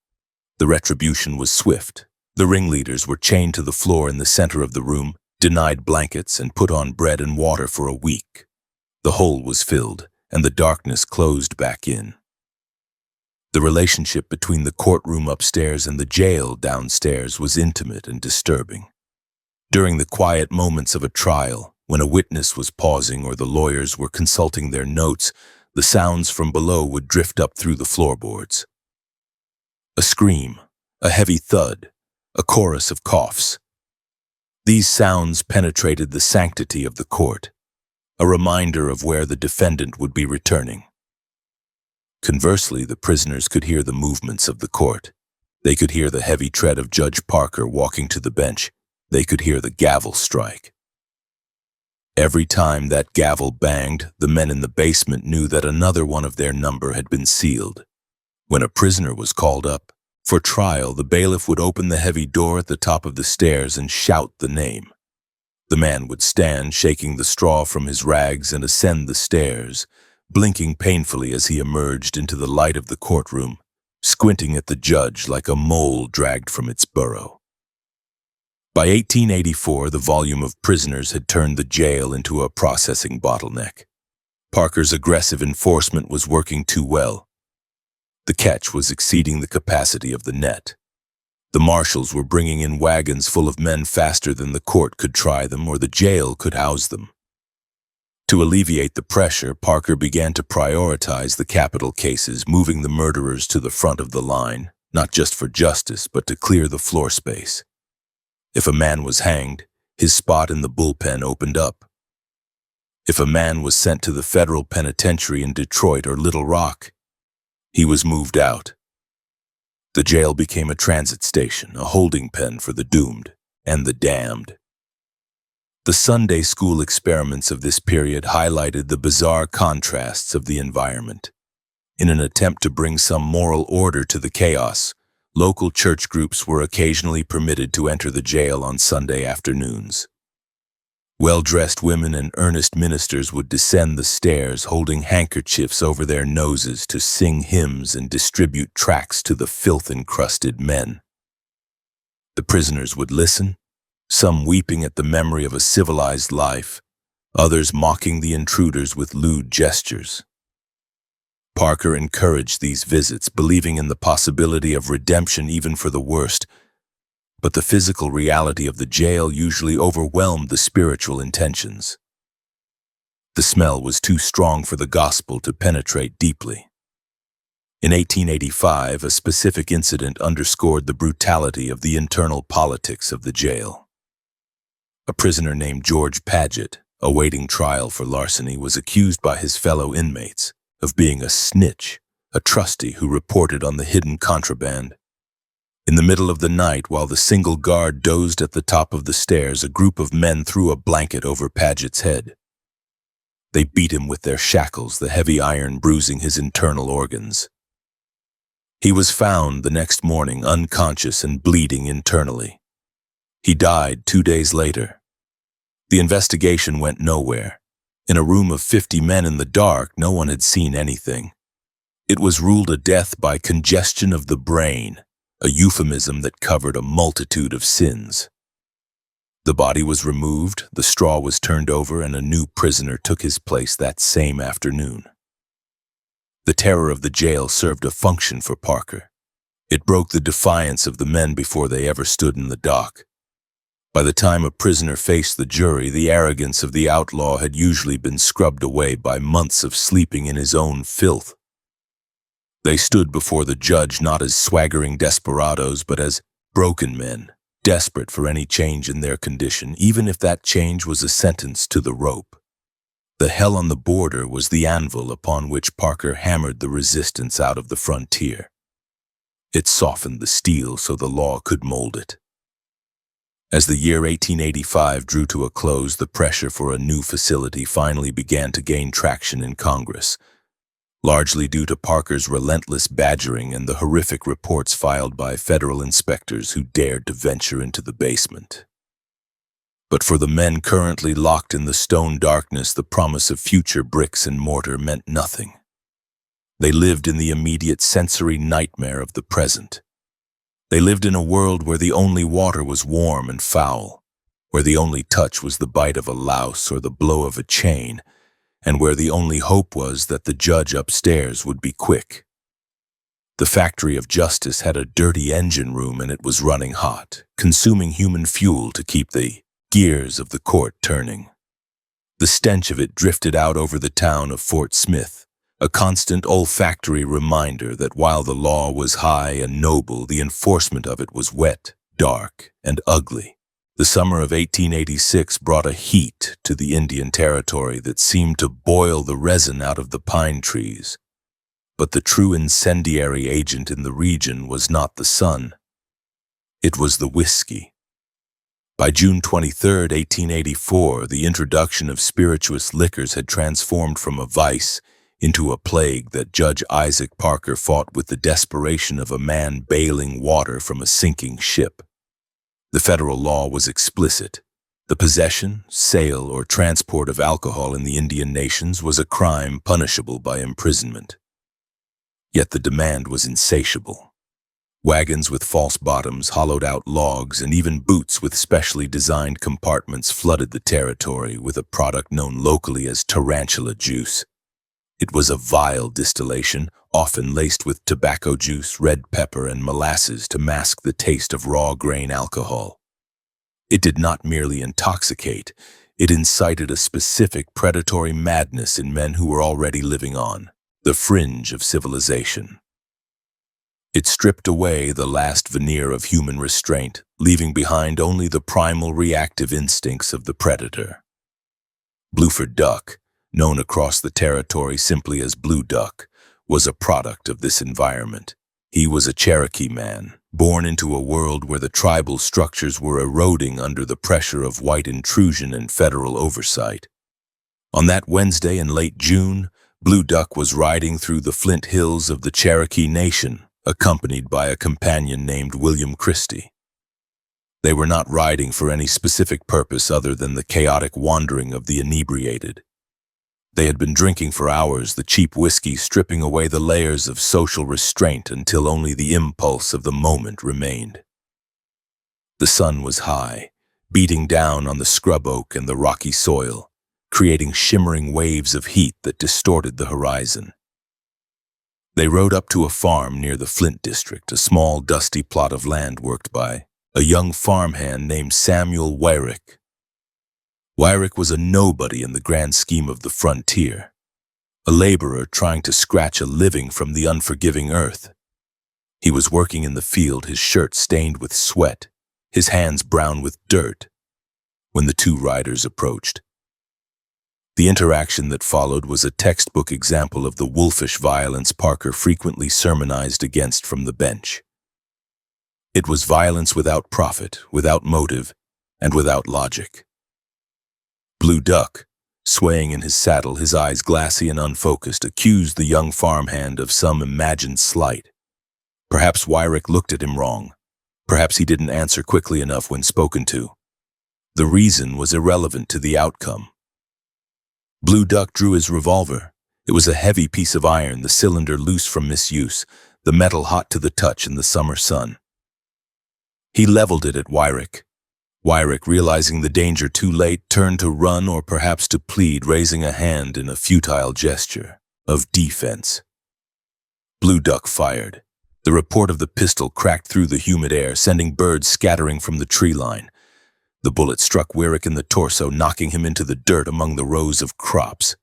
The retribution was swift. The ringleaders were chained to the floor in the center of the room, denied blankets, and put on bread and water for a week. The hole was filled, and the darkness closed back in. The relationship between the courtroom upstairs and the jail downstairs was intimate and disturbing. During the quiet moments of a trial, when a witness was pausing or the lawyers were consulting their notes, the sounds from below would drift up through the floorboards. A scream, a heavy thud, a chorus of coughs. These sounds penetrated the sanctity of the court, a reminder of where the defendant would be returning. Conversely, the prisoners could hear the movements of the court. They could hear the heavy tread of Judge Parker walking to the bench. They could hear the gavel strike. Every time that gavel banged, the men in the basement knew that another one of their number had been sealed. When a prisoner was called up for trial, the bailiff would open the heavy door at the top of the stairs and shout the name. The man would stand, shaking the straw from his rags, and ascend the stairs, blinking painfully as he emerged into the light of the courtroom, squinting at the judge like a mole dragged from its burrow. By 1884, the volume of prisoners had turned the jail into a processing bottleneck. Parker's aggressive enforcement was working too well. The catch was exceeding the capacity of the net. The marshals were bringing in wagons full of men faster than the court could try them or the jail could house them. To alleviate the pressure, Parker began to prioritize the capital cases, moving the murderers to the front of the line, not just for justice, but to clear the floor space. If a man was hanged, his spot in the bullpen opened up. If a man was sent to the federal penitentiary in Detroit or Little Rock, he was moved out. The jail became a transit station, a holding pen for the doomed and the damned. The Sunday school experiments of this period highlighted the bizarre contrasts of the environment. In an attempt to bring some moral order to the chaos, local church groups were occasionally permitted to enter the jail on Sunday afternoons. Well-dressed women and earnest ministers would descend the stairs holding handkerchiefs over their noses to sing hymns and distribute tracts to the filth-encrusted men. The prisoners would listen, some weeping at the memory of a civilized life, others mocking the intruders with lewd gestures. Parker encouraged these visits, believing in the possibility of redemption even for the worst, but the physical reality of the jail usually overwhelmed the spiritual intentions. The smell was too strong for the gospel to penetrate deeply. In 1885, a specific incident underscored the brutality of the internal politics of the jail. A prisoner named George Paget, awaiting trial for larceny, was accused by his fellow inmates of being a snitch, a trustee who reported on the hidden contraband. In the middle of the night, while the single guard dozed at the top of the stairs, a group of men threw a blanket over Paget's head. They beat him with their shackles, the heavy iron bruising his internal organs. He was found the next morning unconscious and bleeding internally. He died 2 days later. The investigation went nowhere. In a room of 50 men in the dark, no one had seen anything. It was ruled a death by congestion of the brain, a euphemism that covered a multitude of sins. The body was removed, the straw was turned over, and a new prisoner took his place that same afternoon. The terror of the jail served a function for Parker. It broke the defiance of the men before they ever stood in the dock. By the time a prisoner faced the jury, the arrogance of the outlaw had usually been scrubbed away by months of sleeping in his own filth. They stood before the judge not as swaggering desperados, but as broken men, desperate for any change in their condition, even if that change was a sentence to the rope. The hell on the border was the anvil upon which Parker hammered the resistance out of the frontier. It softened the steel so the law could mold it. As the year 1885 drew to a close, the pressure for a new facility finally began to gain traction in Congress, largely due to Parker's relentless badgering and the horrific reports filed by federal inspectors who dared to venture into the basement. But for the men currently locked in the stone darkness, the promise of future bricks and mortar meant nothing. They lived in the immediate sensory nightmare of the present. They lived in a world where the only water was warm and foul, where the only touch was the bite of a louse or the blow of a chain, and where the only hope was that the judge upstairs would be quick. The factory of justice had a dirty engine room, and it was running hot, consuming human fuel to keep the gears of the court turning. The stench of it drifted out over the town of Fort Smith, a constant olfactory reminder that while the law was high and noble, the enforcement of it was wet, dark, and ugly. The summer of 1886 brought a heat to the Indian Territory that seemed to boil the resin out of the pine trees. But the true incendiary agent in the region was not the sun. It was the whiskey. By June 23, 1884, the introduction of spirituous liquors had transformed from a vice into a plague that Judge Isaac Parker fought with the desperation of a man bailing water from a sinking ship. The federal law was explicit. The possession, sale, or transport of alcohol in the Indian nations was a crime punishable by imprisonment. Yet the demand was insatiable. Wagons with false bottoms, hollowed-out logs, and even boots with specially designed compartments flooded the territory with a product known locally as tarantula juice. It was a vile distillation, often laced with tobacco juice, red pepper, and molasses to mask the taste of raw grain alcohol. It did not merely intoxicate, it incited a specific predatory madness in men who were already living on the fringe of civilization. It stripped away the last veneer of human restraint, leaving behind only the primal reactive instincts of the predator. Blueford Duck, known across the territory simply as Blue Duck, was a product of this environment. He was a Cherokee man, born into a world where the tribal structures were eroding under the pressure of white intrusion and federal oversight. On that Wednesday in late June, Blue Duck was riding through the Flint Hills of the Cherokee Nation, accompanied by a companion named William Christie. They were not riding for any specific purpose other than the chaotic wandering of the inebriated. They had been drinking for hours, the cheap whiskey stripping away the layers of social restraint until only the impulse of the moment remained. The sun was high, beating down on the scrub oak and the rocky soil, creating shimmering waves of heat that distorted the horizon. They rode up to a farm near the Flint district, a small, dusty plot of land worked by a young farmhand named Samuel Wyrick. Wyrick was a nobody in the grand scheme of the frontier, a laborer trying to scratch a living from the unforgiving earth. He was working in the field, his shirt stained with sweat, his hands brown with dirt, when the two riders approached. The interaction that followed was a textbook example of the wolfish violence Parker frequently sermonized against from the bench. It was violence without profit, without motive, and without logic. Blue Duck, swaying in his saddle, his eyes glassy and unfocused, accused the young farmhand of some imagined slight. Perhaps Wyrick looked at him wrong. Perhaps he didn't answer quickly enough when spoken to. The reason was irrelevant to the outcome. Blue Duck drew his revolver. It was a heavy piece of iron, the cylinder loose from misuse, the metal hot to the touch in the summer sun. He leveled it at Wyrick. Wyrick, realizing the danger too late, turned to run or perhaps to plead, raising a hand in a futile gesture of defense. Blue Duck fired. The report of the pistol cracked through the humid air, sending birds scattering from the tree line. The bullet struck Wyrick in the torso, knocking him into the dirt among the rows of crops.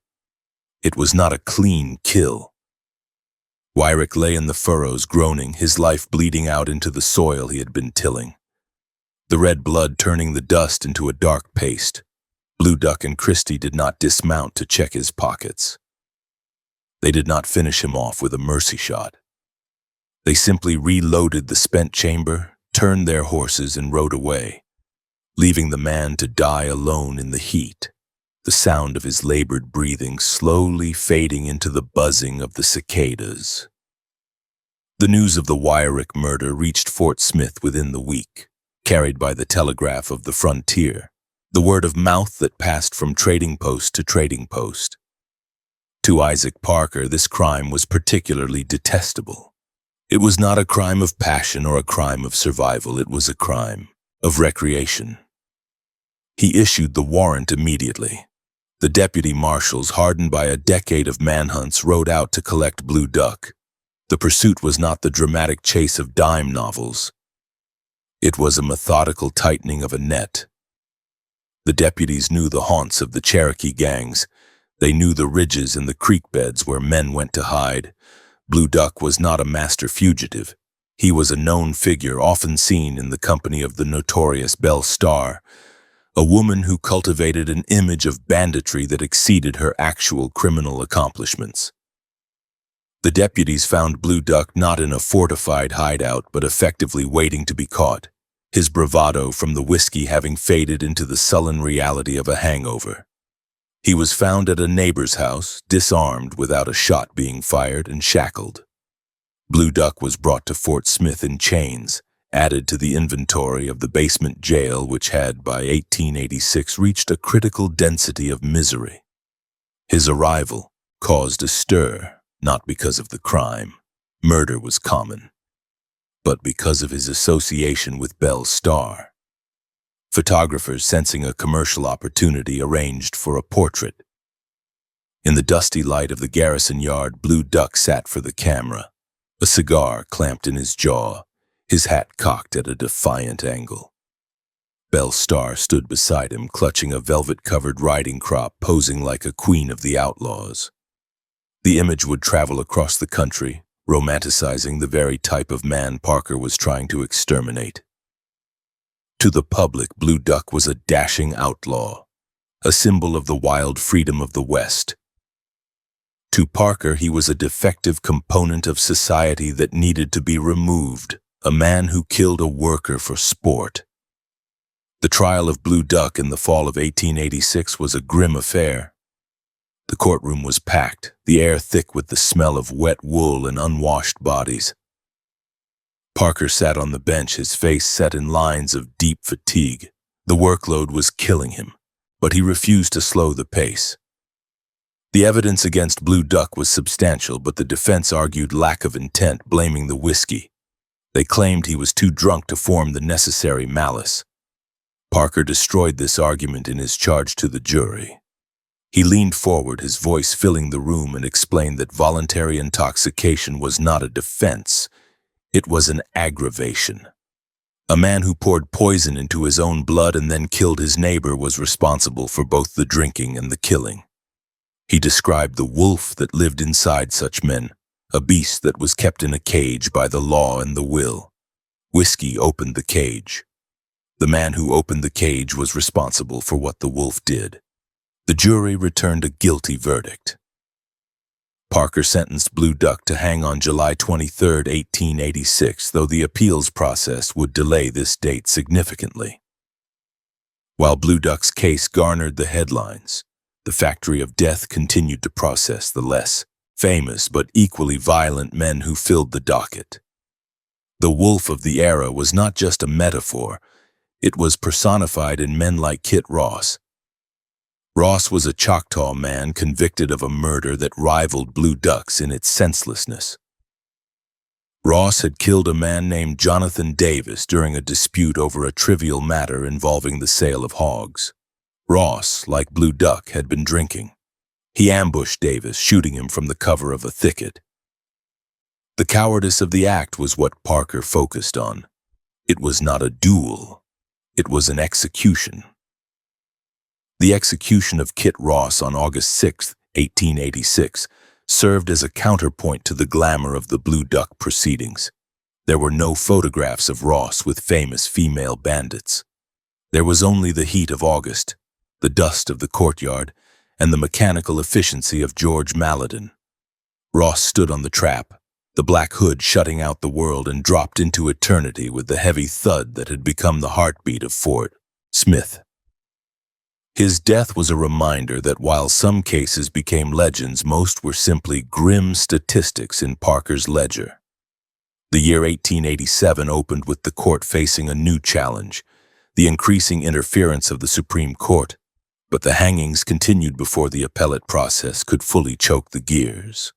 It was not a clean kill. Wyrick lay in the furrows, groaning, his life bleeding out into the soil he had been tilling. The red blood turning the dust into a dark paste. Blue Duck and Christie did not dismount to check his pockets. They did not finish him off with a mercy shot. They simply reloaded the spent chamber, turned their horses, and rode away, leaving the man to die alone in the heat, the sound of his labored breathing slowly fading into the buzzing of the cicadas. The news of the Wyrick murder reached Fort Smith within the week, carried by the telegraph of the frontier, the word of mouth that passed from trading post to trading post. To Isaac Parker, this crime was particularly detestable. It was not a crime of passion or a crime of survival, it was a crime of recreation. He issued the warrant immediately. The deputy marshals, hardened by a decade of manhunts, rode out to collect Blue Duck. The pursuit was not the dramatic chase of dime novels. It was a methodical tightening of a net. The deputies knew the haunts of the Cherokee gangs. They knew the ridges and the creek beds where men went to hide. Blue Duck was not a master fugitive. He was a known figure, often seen in the company of the notorious Belle Starr, a woman who cultivated an image of banditry that exceeded her actual criminal accomplishments. The deputies found Blue Duck not in a fortified hideout, but effectively waiting to be caught, his bravado from the whiskey having faded into the sullen reality of a hangover. He was found at a neighbor's house, disarmed without a shot being fired and shackled. Blue Duck was brought to Fort Smith in chains, added to the inventory of the basement jail which had, by 1886, reached a critical density of misery. His arrival caused a stir, not because of the crime. Murder was common, but because of his association with Belle Starr. Photographers, sensing a commercial opportunity, arranged for a portrait. In the dusty light of the garrison yard, Blue Duck sat for the camera, a cigar clamped in his jaw, his hat cocked at a defiant angle. Belle Starr stood beside him, clutching a velvet-covered riding crop, posing like a queen of the Outlaws. The image would travel across the country, romanticizing the very type of man Parker was trying to exterminate. To the public, Blue Duck was a dashing outlaw, a symbol of the wild freedom of the West. To Parker, he was a defective component of society that needed to be removed, a man who killed a worker for sport. The trial of Blue Duck in the fall of 1886 was a grim affair. The courtroom was packed, the air thick with the smell of wet wool and unwashed bodies. Parker sat on the bench, his face set in lines of deep fatigue. The workload was killing him, but he refused to slow the pace. The evidence against Blue Duck was substantial, but the defense argued lack of intent, blaming the whiskey. They claimed he was too drunk to form the necessary malice. Parker destroyed this argument in his charge to the jury. He leaned forward, his voice filling the room, and explained that voluntary intoxication was not a defense. It was an aggravation. A man who poured poison into his own blood and then killed his neighbor was responsible for both the drinking and the killing. He described the wolf that lived inside such men, a beast that was kept in a cage by the law and the will. Whiskey opened the cage. The man who opened the cage was responsible for what the wolf did. The jury returned a guilty verdict. Parker sentenced Blue Duck to hang on July 23, 1886, though the appeals process would delay this date significantly. While Blue Duck's case garnered the headlines, the Factory of Death continued to process the less famous but equally violent men who filled the docket. The wolf of the era was not just a metaphor, it was personified in men like Kit Ross. Ross was a Choctaw man convicted of a murder that rivaled Blue Duck's in its senselessness. Ross had killed a man named Jonathan Davis during a dispute over a trivial matter involving the sale of hogs. Ross, like Blue Duck, had been drinking. He ambushed Davis, shooting him from the cover of a thicket. The cowardice of the act was what Parker focused on. It was not a duel. It was an execution. The execution of Kit Ross on August 6, 1886, served as a counterpoint to the glamour of the Blue Duck proceedings. There were no photographs of Ross with famous female bandits. There was only the heat of August, the dust of the courtyard, and the mechanical efficiency of George Malladin. Ross stood on the trap, the black hood shutting out the world, and dropped into eternity with the heavy thud that had become the heartbeat of Fort Smith. His death was a reminder that while some cases became legends, most were simply grim statistics in Parker's ledger. The year 1887 opened with the court facing a new challenge, the increasing interference of the Supreme Court, but the hangings continued before the appellate process could fully choke the gears.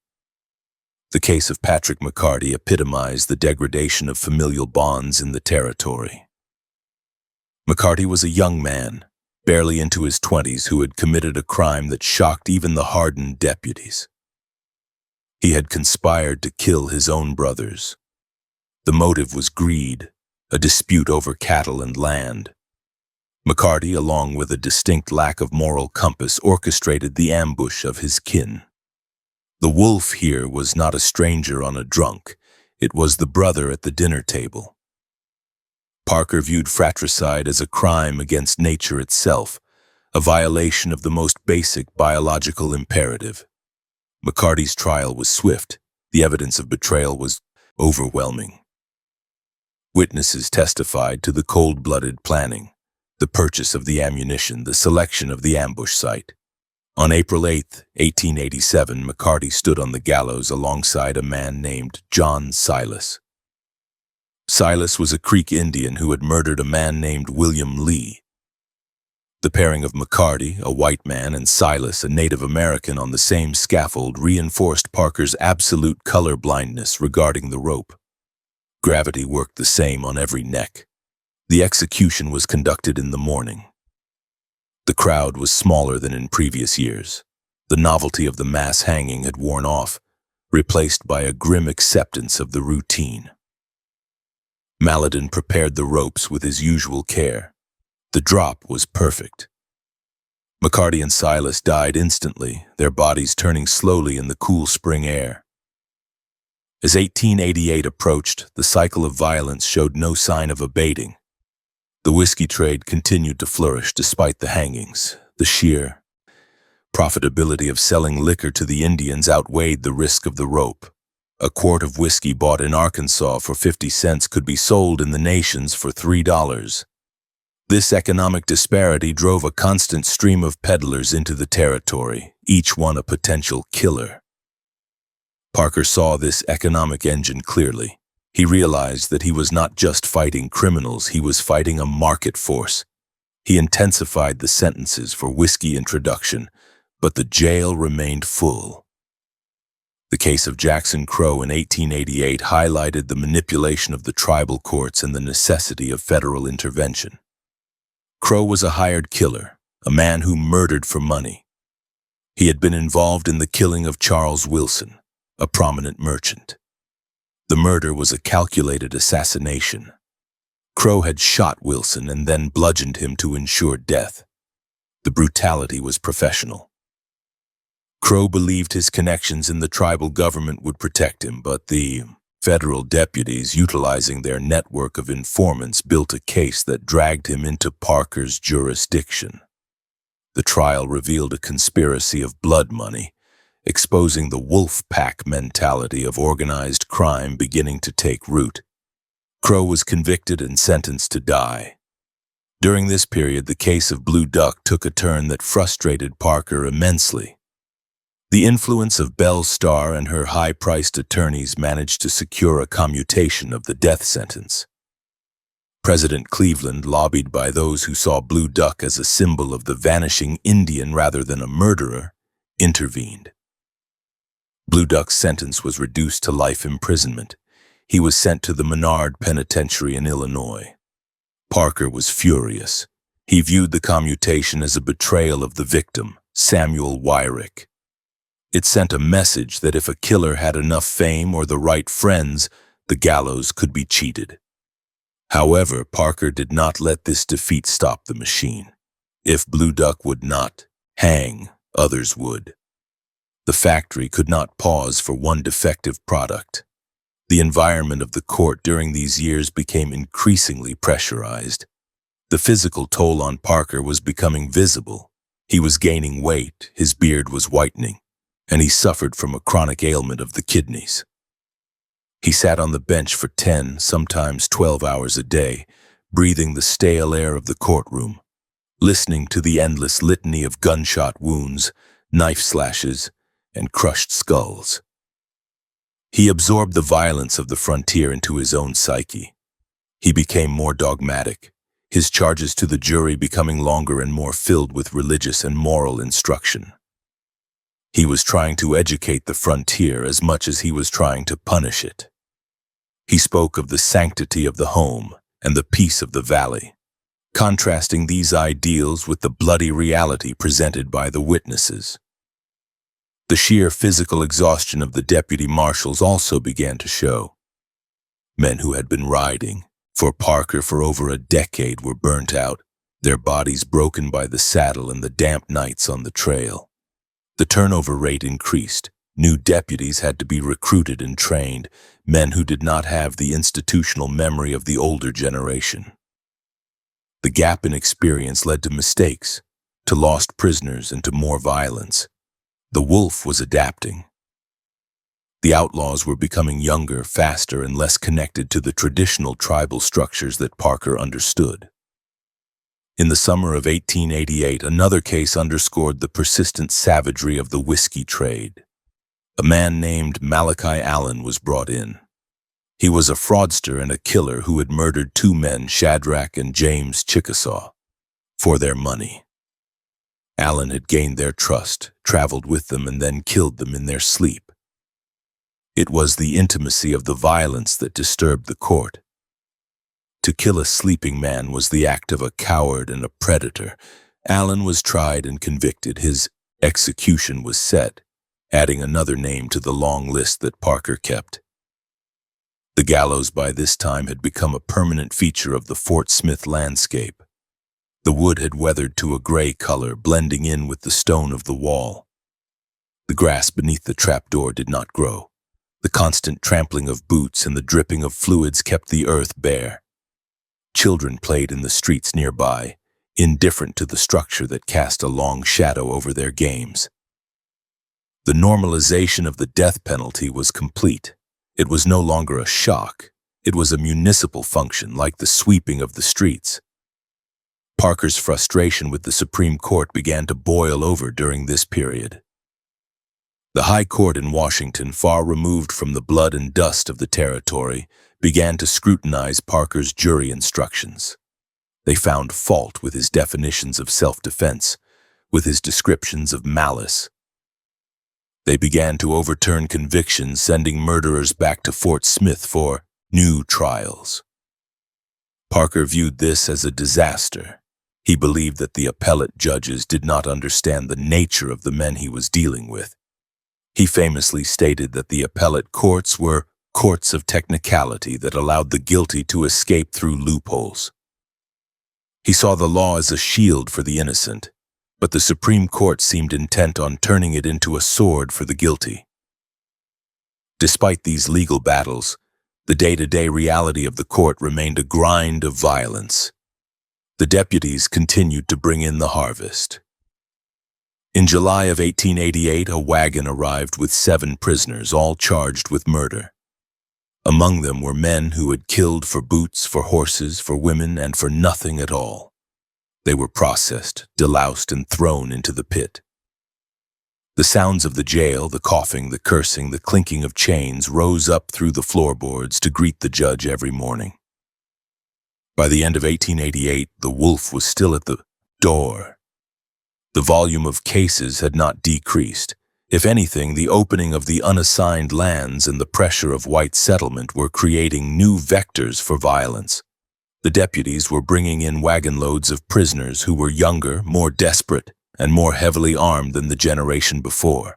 The case of Patrick McCarty epitomized the degradation of familial bonds in the territory. McCarty was a young man, barely into his 20s, who had committed a crime that shocked even the hardened deputies. He had conspired to kill his own brothers. The motive was greed, a dispute over cattle and land. McCarty, along with a distinct lack of moral compass, orchestrated the ambush of his kin. The wolf here was not a stranger on a drunk, it was the brother at the dinner table. Parker viewed fratricide as a crime against nature itself, a violation of the most basic biological imperative. McCarty's trial was swift, The evidence of betrayal was overwhelming. Witnesses testified to the cold-blooded planning, the purchase of the ammunition, the selection of the ambush site. On April 8, 1887, McCarty stood on the gallows alongside a man named John Silas. Silas was a Creek Indian who had murdered a man named William Lee. The pairing of McCarty, a white man, and Silas, a Native American, on the same scaffold reinforced Parker's absolute color blindness regarding the rope. Gravity worked the same on every neck. The execution was conducted in the morning. The crowd was smaller than in previous years. The novelty of the mass hanging had worn off, replaced by a grim acceptance of the routine. Maladin prepared the ropes with his usual care. The drop was perfect. McCarty and Silas died instantly, their bodies turning slowly in the cool spring air. As 1888 approached, the cycle of violence showed no sign of abating. The whiskey trade continued to flourish despite the hangings. The sheer profitability of selling liquor to the Indians outweighed the risk of the rope. A quart of whiskey bought in Arkansas for 50 cents could be sold in the nations for $3. This economic disparity drove a constant stream of peddlers into the territory, each one a potential killer. Parker saw this economic engine clearly. He realized that he was not just fighting criminals, he was fighting a market force. He intensified the sentences for whiskey introduction, but the jail remained full. The case of Jackson Crow in 1888 highlighted the manipulation of the tribal courts and the necessity of federal intervention. Crow was a hired killer, a man who murdered for money. He had been involved in the killing of Charles Wilson, a prominent merchant. The murder was a calculated assassination. Crow had shot Wilson and then bludgeoned him to ensure death. The brutality was professional. Crow believed his connections in the tribal government would protect him, but the federal deputies, utilizing their network of informants, built a case that dragged him into Parker's jurisdiction. The trial revealed a conspiracy of blood money, exposing the wolf pack mentality of organized crime beginning to take root. Crow was convicted and sentenced to die. During this period, the case of Blue Duck took a turn that frustrated Parker immensely. The influence of Belle Starr and her high-priced attorneys managed to secure a commutation of the death sentence. President Cleveland, lobbied by those who saw Blue Duck as a symbol of the vanishing Indian rather than a murderer, intervened. Blue Duck's sentence was reduced to life imprisonment. He was sent to the Menard Penitentiary in Illinois. Parker was furious. He viewed the commutation as a betrayal of the victim, Samuel Wyrick. It sent a message that if a killer had enough fame or the right friends, the gallows could be cheated. However, Parker did not let this defeat stop the machine. If Blue Duck would not hang, others would. The factory could not pause for one defective product. The environment of the court during these years became increasingly pressurized. The physical toll on Parker was becoming visible. He was gaining weight, his beard was whitening, and he suffered from a chronic ailment of the kidneys. He sat on the bench for 10, sometimes 12 hours a day, breathing the stale air of the courtroom, listening to the endless litany of gunshot wounds, knife slashes, and crushed skulls. He absorbed the violence of the frontier into his own psyche. He became more dogmatic, his charges to the jury becoming longer and more filled with religious and moral instruction. He was trying to educate the frontier as much as he was trying to punish it. He spoke of the sanctity of the home and the peace of the valley, contrasting these ideals with the bloody reality presented by the witnesses. The sheer physical exhaustion of the deputy marshals also began to show. Men who had been riding for Parker for over a decade were burnt out, their bodies broken by the saddle and the damp nights on the trail. The turnover rate increased. New deputies had to be recruited and trained, men who did not have the institutional memory of the older generation. The gap in experience led to mistakes, to lost prisoners, and to more violence. The wolf was adapting. The outlaws were becoming younger, faster, and less connected to the traditional tribal structures that Parker understood. In the summer of 1888, another case underscored the persistent savagery of the whiskey trade. A man named Malachi Allen was brought in. He was a fraudster and a killer who had murdered two men, Shadrach and James Chickasaw, for their money. Allen had gained their trust, traveled with them, and then killed them in their sleep. It was the intimacy of the violence that disturbed the court. To kill a sleeping man was the act of a coward and a predator. Allen was tried and convicted. His execution was set, adding another name to the long list that Parker kept. The gallows by this time had become a permanent feature of the Fort Smith landscape. The wood had weathered to a gray color, blending in with the stone of the wall. The grass beneath the trapdoor did not grow. The constant trampling of boots and the dripping of fluids kept the earth bare. Children played in the streets nearby, indifferent to the structure that cast a long shadow over their games. The normalization of the death penalty was complete. It was no longer a shock. It was a municipal function, like the sweeping of the streets. Parker's frustration with the Supreme Court began to boil over during this period. The High Court in Washington, far removed from the blood and dust of the territory, began to scrutinize Parker's jury instructions. They found fault with his definitions of self-defense, with his descriptions of malice. They began to overturn convictions, sending murderers back to Fort Smith for new trials. Parker viewed this as a disaster. He believed that the appellate judges did not understand the nature of the men he was dealing with. He famously stated that the appellate courts were courts of technicality that allowed the guilty to escape through loopholes. He saw the law as a shield for the innocent, but the Supreme Court seemed intent on turning it into a sword for the guilty. Despite these legal battles, the day-to-day reality of the court remained a grind of violence. The deputies continued to bring in the harvest. In July of 1888, a wagon arrived with 7 prisoners, all charged with murder. Among them were men who had killed for boots, for horses, for women, and for nothing at all. They were processed, deloused, and thrown into the pit. The sounds of the jail, the coughing, the cursing, the clinking of chains rose up through the floorboards to greet the judge every morning. By the end of 1888, the wolf was still at the door. The volume of cases had not decreased. If anything, the opening of the unassigned lands and the pressure of white settlement were creating new vectors for violence. The deputies were bringing in wagon loads of prisoners who were younger, more desperate, and more heavily armed than the generation before.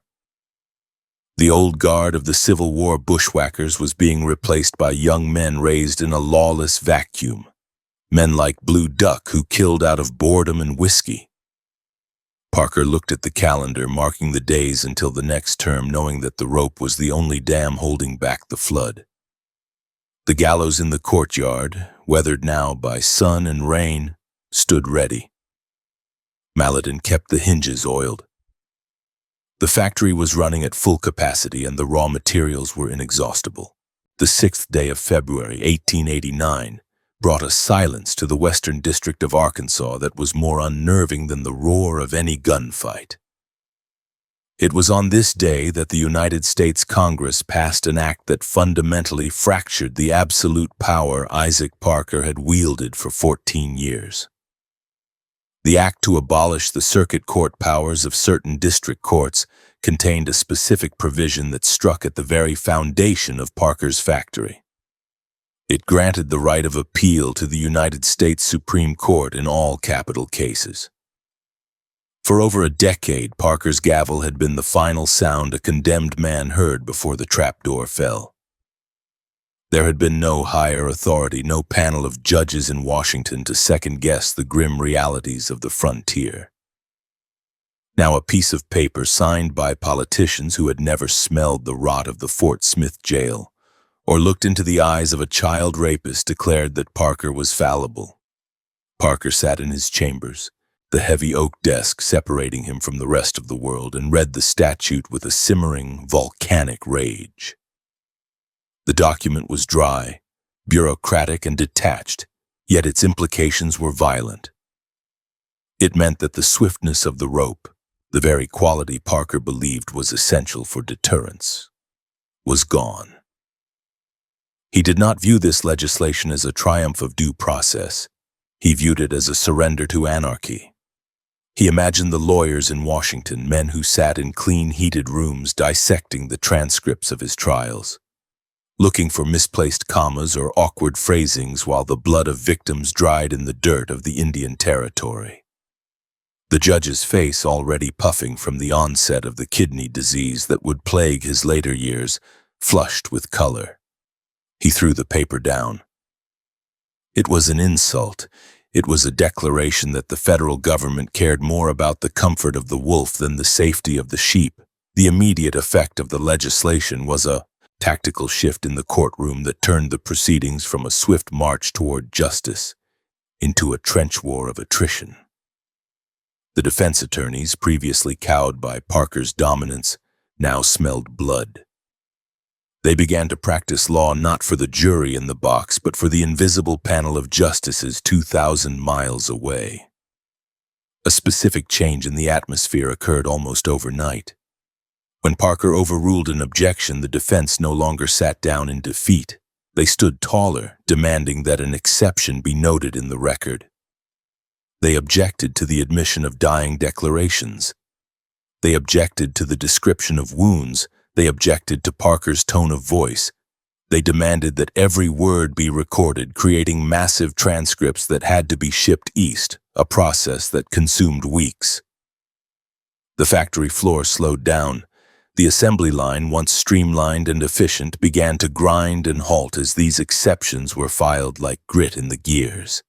The old guard of the Civil War bushwhackers was being replaced by young men raised in a lawless vacuum. Men like Blue Duck who killed out of boredom and whiskey. Parker looked at the calendar, marking the days until the next term, knowing that the rope was the only dam holding back the flood. The gallows in the courtyard, weathered now by sun and rain, stood ready. Maladin kept the hinges oiled. The factory was running at full capacity and the raw materials were inexhaustible. The 6th day of February, 1889, brought a silence to the western district of Arkansas that was more unnerving than the roar of any gunfight. It was on this day that the United States Congress passed an act that fundamentally fractured the absolute power Isaac Parker had wielded for 14 years. The act to abolish the circuit court powers of certain district courts contained a specific provision that struck at the very foundation of Parker's factory. It granted the right of appeal to the United States Supreme Court in all capital cases. For over a decade, Parker's gavel had been the final sound a condemned man heard before the trapdoor fell. There had been no higher authority, no panel of judges in Washington to second-guess the grim realities of the frontier. Now a piece of paper signed by politicians who had never smelled the rot of the Fort Smith jail or looked into the eyes of a child rapist declared that Parker was fallible. Parker sat in his chambers, the heavy oak desk separating him from the rest of the world, and read the statute with a simmering, volcanic rage. The document was dry, bureaucratic, and detached, yet its implications were violent. It meant that the swiftness of the rope, the very quality Parker believed was essential for deterrence, was gone. He did not view this legislation as a triumph of due process. He viewed it as a surrender to anarchy. He imagined the lawyers in Washington, men who sat in clean, heated rooms dissecting the transcripts of his trials, looking for misplaced commas or awkward phrasings while the blood of victims dried in the dirt of the Indian Territory. The judge's face, already puffing from the onset of the kidney disease that would plague his later years, flushed with color. He threw the paper down. It was an insult. It was a declaration that the federal government cared more about the comfort of the wolf than the safety of the sheep. The immediate effect of the legislation was a tactical shift in the courtroom that turned the proceedings from a swift march toward justice into a trench war of attrition. The defense attorneys, previously cowed by Parker's dominance, now smelled blood. They began to practice law not for the jury in the box, but for the invisible panel of justices 2,000 miles away. A specific change in the atmosphere occurred almost overnight. When Parker overruled an objection, the defense no longer sat down in defeat. They stood taller, demanding that an exception be noted in the record. They objected to the admission of dying declarations. They objected to the description of wounds. They objected to Parker's tone of voice. They demanded that every word be recorded, creating massive transcripts that had to be shipped east, a process that consumed weeks. The factory floor slowed down. The assembly line, once streamlined and efficient, began to grind and halt as these exceptions were filed like grit in the gears.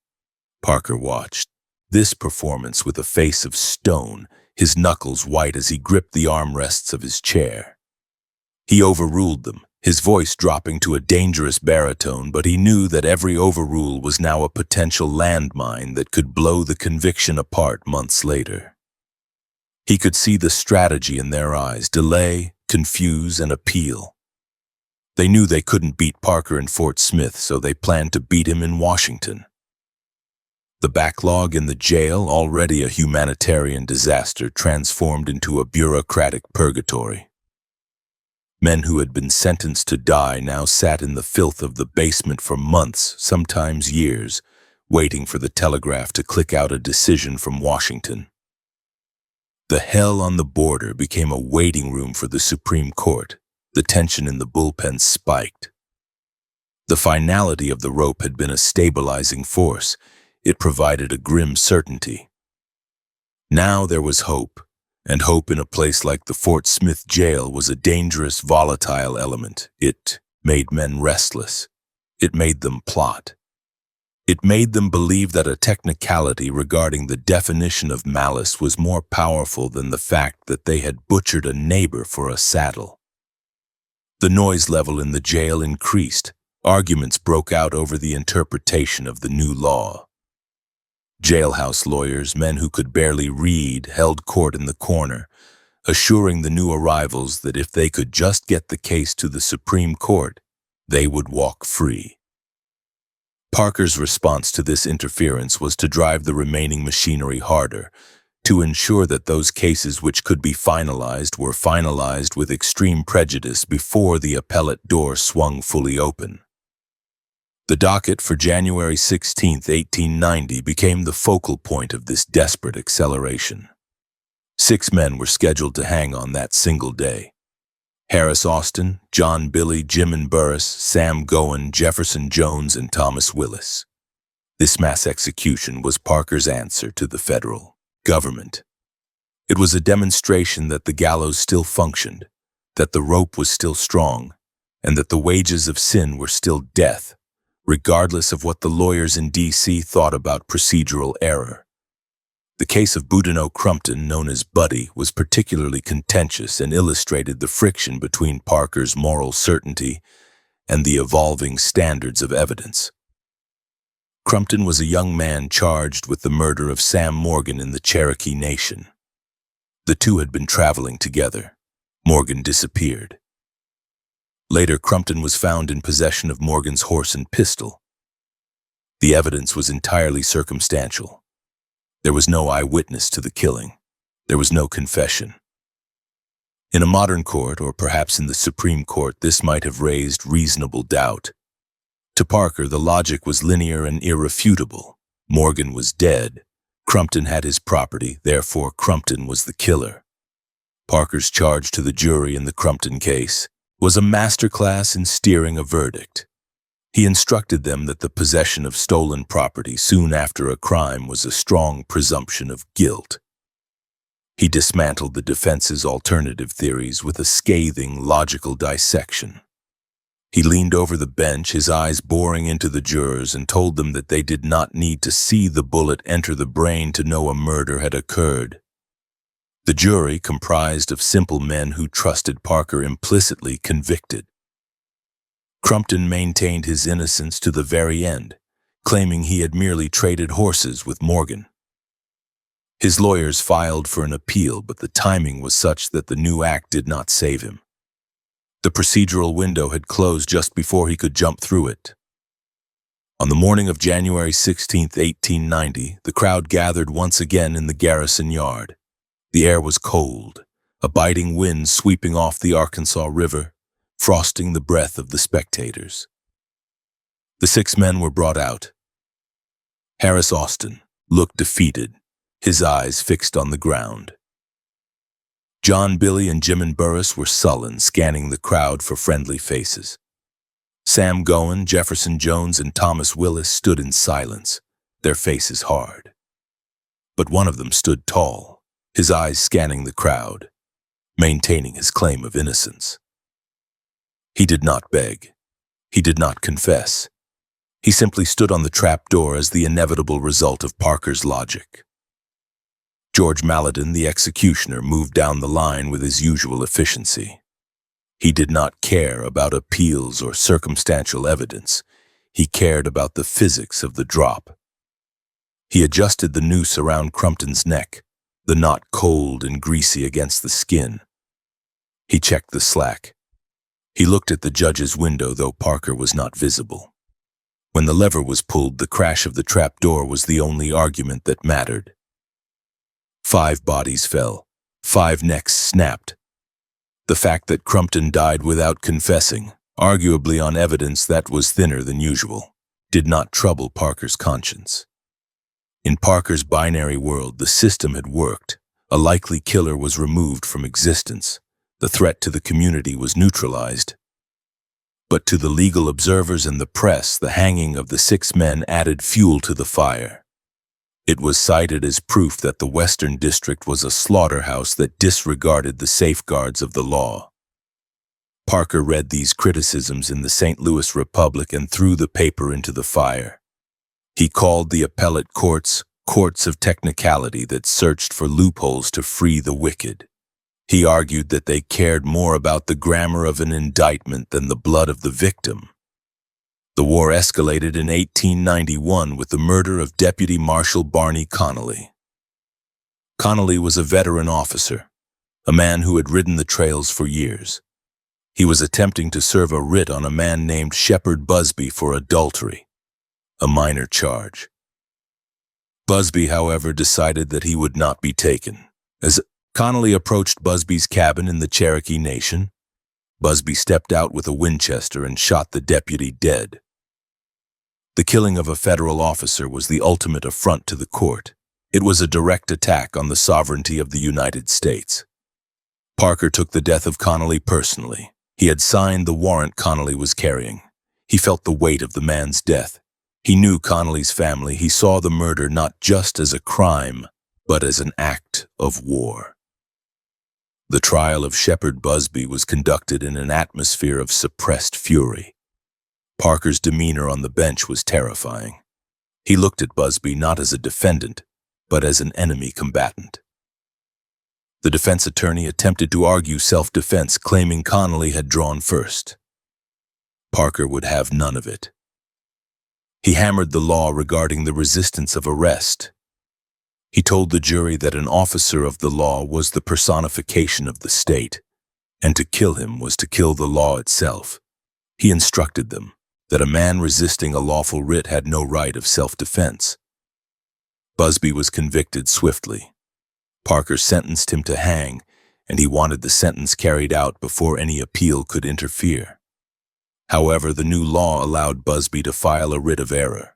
Parker watched this performance with a face of stone, his knuckles white as he gripped the armrests of his chair. He overruled them, his voice dropping to a dangerous baritone, but he knew that every overrule was now a potential landmine that could blow the conviction apart months later. He could see the strategy in their eyes: delay, confuse, and appeal. They knew they couldn't beat Parker in Fort Smith, so they planned to beat him in Washington. The backlog in the jail, already a humanitarian disaster, transformed into a bureaucratic purgatory. Men who had been sentenced to die now sat in the filth of the basement for months, sometimes years, waiting for the telegraph to click out a decision from Washington. The hell on the border became a waiting room for the Supreme Court. The tension in the bullpen spiked. The finality of the rope had been a stabilizing force. It provided a grim certainty. Now there was hope. And hope in a place like the Fort Smith jail was a dangerous, volatile element. It made men restless. It made them plot. It made them believe that a technicality regarding the definition of malice was more powerful than the fact that they had butchered a neighbor for a saddle. The noise level in the jail increased. Arguments broke out over the interpretation of the new law. Jailhouse lawyers, men who could barely read, held court in the corner, assuring the new arrivals that if they could just get the case to the Supreme Court, they would walk free. Parker's response to this interference was to drive the remaining machinery harder, to ensure that those cases which could be finalized were finalized with extreme prejudice before the appellate door swung fully open. The docket for January 16, 1890 became the focal point of this desperate acceleration. 6 men were scheduled to hang on that single day: Harris Austin, John Billy, Jim and Burris, Sam Goen, Jefferson Jones, and Thomas Willis. This mass execution was Parker's answer to the federal government. It was a demonstration that the gallows still functioned, that the rope was still strong, and that the wages of sin were still death, regardless of what the lawyers in D.C. thought about procedural error. The case of Boudinot Crumpton, known as Buddy, was particularly contentious and illustrated the friction between Parker's moral certainty and the evolving standards of evidence. Crumpton was a young man charged with the murder of Sam Morgan in the Cherokee Nation. The two had been traveling together. Morgan disappeared. Later, Crumpton was found in possession of Morgan's horse and pistol. The evidence was entirely circumstantial. There was no eyewitness to the killing. There was no confession. In a modern court, or perhaps in the Supreme Court, this might have raised reasonable doubt. To Parker, the logic was linear and irrefutable. Morgan was dead. Crumpton had his property, therefore Crumpton was the killer. Parker's charge to the jury in the Crumpton case was a masterclass in steering a verdict. He instructed them that the possession of stolen property soon after a crime was a strong presumption of guilt. He dismantled the defense's alternative theories with a scathing, logical dissection. He leaned over the bench, his eyes boring into the jurors, and told them that they did not need to see the bullet enter the brain to know a murder had occurred. The jury, comprised of simple men who trusted Parker implicitly, convicted. Crumpton maintained his innocence to the very end, claiming he had merely traded horses with Morgan. His lawyers filed for an appeal, but the timing was such that the new act did not save him. The procedural window had closed just before he could jump through it. On the morning of January 16, 1890, the crowd gathered once again in the Garrison Yard. The air was cold, a biting wind sweeping off the Arkansas River, frosting the breath of the spectators. The 6 men were brought out. Harris Austin looked defeated, his eyes fixed on the ground. John, Billy, and Jim and Burris were sullen, scanning the crowd for friendly faces. Sam Goen, Jefferson Jones, and Thomas Willis stood in silence, their faces hard. But one of them stood tall, his eyes scanning the crowd, maintaining his claim of innocence. He did not beg. He did not confess. He simply stood on the trapdoor as the inevitable result of Parker's logic. George Maladin, the executioner, moved down the line with his usual efficiency. He did not care about appeals or circumstantial evidence. He cared about the physics of the drop. He adjusted the noose around Crumpton's neck, the knot cold and greasy against the skin. He checked the slack. He looked at the judge's window, though Parker was not visible. When the lever was pulled, the crash of the trapdoor was the only argument that mattered. 5 bodies fell. 5 necks snapped. The fact that Crumpton died without confessing, arguably on evidence that was thinner than usual, did not trouble Parker's conscience. In Parker's binary world, the system had worked. A likely killer was removed from existence. The threat to the community was neutralized. But to the legal observers and the press, the hanging of the 6 men added fuel to the fire. It was cited as proof that the Western District was a slaughterhouse that disregarded the safeguards of the law. Parker read these criticisms in the St. Louis Republic and threw the paper into the fire. He called the appellate courts courts of technicality that searched for loopholes to free the wicked. He argued that they cared more about the grammar of an indictment than the blood of the victim. The war escalated in 1891 with the murder of Deputy Marshal Barney Connolly. Connolly was a veteran officer, a man who had ridden the trails for years. He was attempting to serve a writ on a man named Shepard Busby for adultery, a minor charge. Busby, however, decided that he would not be taken. As Connolly approached Busby's cabin in the Cherokee Nation, Busby stepped out with a Winchester and shot the deputy dead. The killing of a federal officer was the ultimate affront to the court. It was a direct attack on the sovereignty of the United States. Parker took the death of Connolly personally. He had signed the warrant Connolly was carrying. He felt the weight of the man's death. He knew Connolly's family. He saw the murder not just as a crime, but as an act of war. The trial of Shepard Busby was conducted in an atmosphere of suppressed fury. Parker's demeanor on the bench was terrifying. He looked at Busby not as a defendant, but as an enemy combatant. The defense attorney attempted to argue self-defense, claiming Connolly had drawn first. Parker would have none of it. He hammered the law regarding the resistance of arrest. He told the jury that an officer of the law was the personification of the state, and to kill him was to kill the law itself. He instructed them that a man resisting a lawful writ had no right of self-defense. Busby was convicted swiftly. Parker sentenced him to hang, and he wanted the sentence carried out before any appeal could interfere. However, the new law allowed Busby to file a writ of error.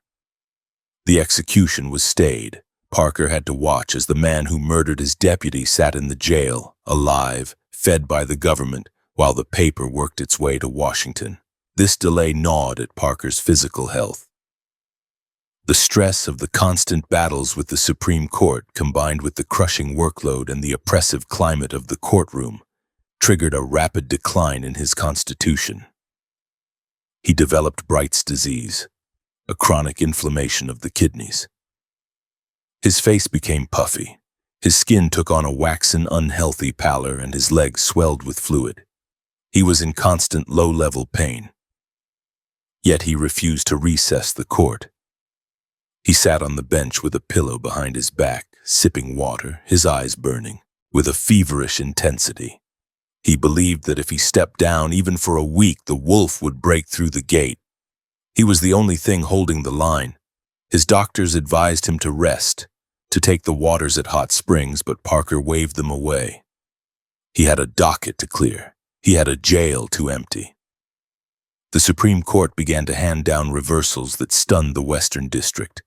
The execution was stayed. Parker had to watch as the man who murdered his deputy sat in the jail, alive, fed by the government, while the paper worked its way to Washington. This delay gnawed at Parker's physical health. The stress of the constant battles with the Supreme Court, combined with the crushing workload and the oppressive climate of the courtroom, triggered a rapid decline in his constitution. He developed Bright's disease, a chronic inflammation of the kidneys. His face became puffy, his skin took on a waxen, unhealthy pallor, and his legs swelled with fluid. He was in constant low-level pain. Yet he refused to recess the court. He sat on the bench with a pillow behind his back, sipping water, his eyes burning, with a feverish intensity. He believed that if he stepped down even for a week, the wolf would break through the gate. He was the only thing holding the line. His doctors advised him to rest, to take the waters at Hot Springs, but Parker waved them away. He had a docket to clear. He had a jail to empty. The Supreme Court began to hand down reversals that stunned the Western District.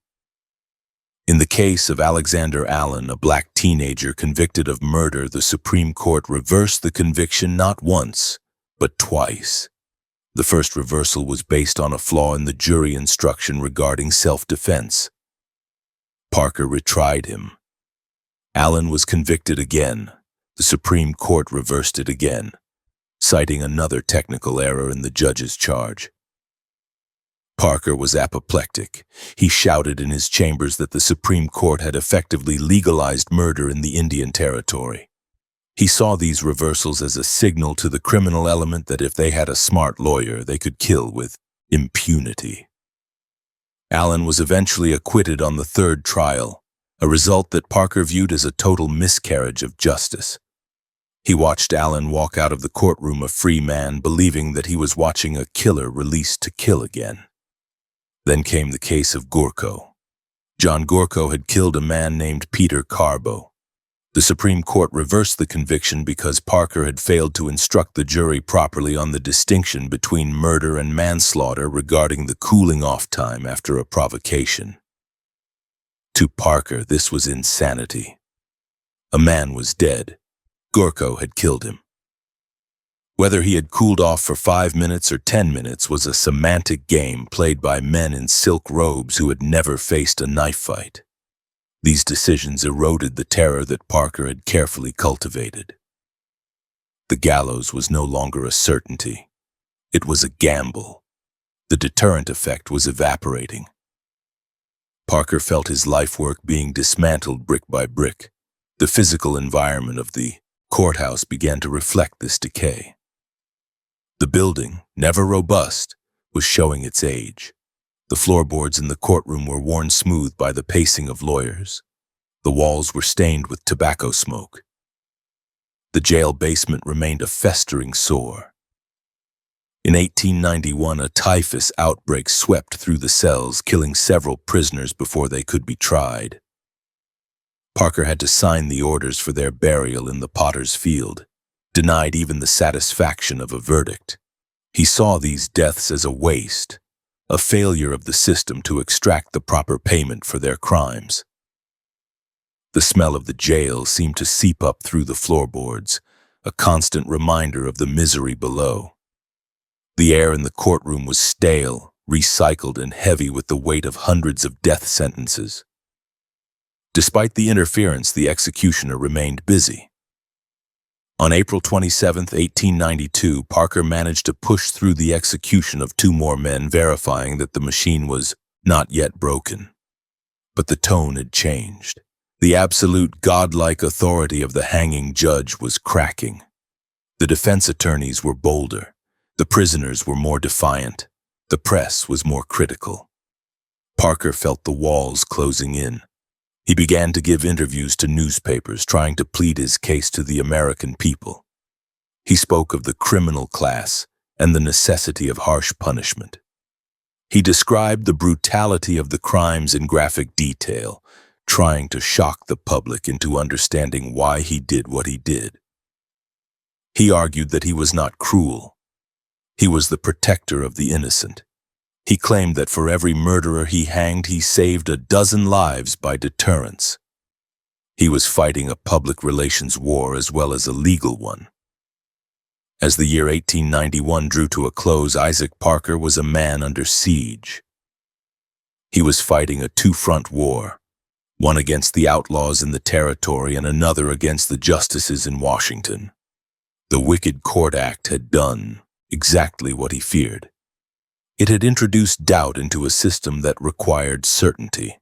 In the case of Alexander Allen, a black teenager convicted of murder, the Supreme Court reversed the conviction not once, but twice. The first reversal was based on a flaw in the jury instruction regarding self-defense. Parker retried him. Allen was convicted again. The Supreme Court reversed it again, citing another technical error in the judge's charge. Parker was apoplectic. He shouted in his chambers that the Supreme Court had effectively legalized murder in the Indian Territory. He saw these reversals as a signal to the criminal element that if they had a smart lawyer, they could kill with impunity. Allen was eventually acquitted on the third trial, a result that Parker viewed as a total miscarriage of justice. He watched Allen walk out of the courtroom a free man, believing that he was watching a killer released to kill again. Then came the case of Gorko. John Gorko had killed a man named Peter Carbo. The Supreme Court reversed the conviction because Parker had failed to instruct the jury properly on the distinction between murder and manslaughter regarding the cooling-off time after a provocation. To Parker, this was insanity. A man was dead. Gorko had killed him. Whether he had cooled off for 5 minutes or 10 minutes was a semantic game played by men in silk robes who had never faced a knife fight. These decisions eroded the terror that Parker had carefully cultivated. The gallows was no longer a certainty. It was a gamble. The deterrent effect was evaporating. Parker felt his life work being dismantled brick by brick. The physical environment of the courthouse began to reflect this decay. The building, never robust, was showing its age. The floorboards in the courtroom were worn smooth by the pacing of lawyers. The walls were stained with tobacco smoke. The jail basement remained a festering sore. In 1891, a typhus outbreak swept through the cells, killing several prisoners before they could be tried. Parker had to sign the orders for their burial in the Potter's Field, denied even the satisfaction of a verdict. He saw these deaths as a waste, a failure of the system to extract the proper payment for their crimes. The smell of the jail seemed to seep up through the floorboards, a constant reminder of the misery below. The air in the courtroom was stale, recycled, and heavy with the weight of hundreds of death sentences. Despite the interference, the executioner remained busy. On April 27, 1892, Parker managed to push through the execution of 2 more men, verifying that the machine was not yet broken. But the tone had changed. The absolute godlike authority of the hanging judge was cracking. The defense attorneys were bolder. The prisoners were more defiant. The press was more critical. Parker felt the walls closing in. He began to give interviews to newspapers, trying to plead his case to the American people. He spoke of the criminal class and the necessity of harsh punishment. He described the brutality of the crimes in graphic detail, trying to shock the public into understanding why he did what he did. He argued that he was not cruel. He was the protector of the innocent. He claimed that for every murderer he hanged, he saved a dozen lives by deterrence. He was fighting a public relations war as well as a legal one. As the year 1891 drew to a close, Isaac Parker was a man under siege. He was fighting a two-front war, one against the outlaws in the territory and another against the justices in Washington. The Wicked Court Act had done exactly what he feared. It had introduced doubt into a system that required certainty.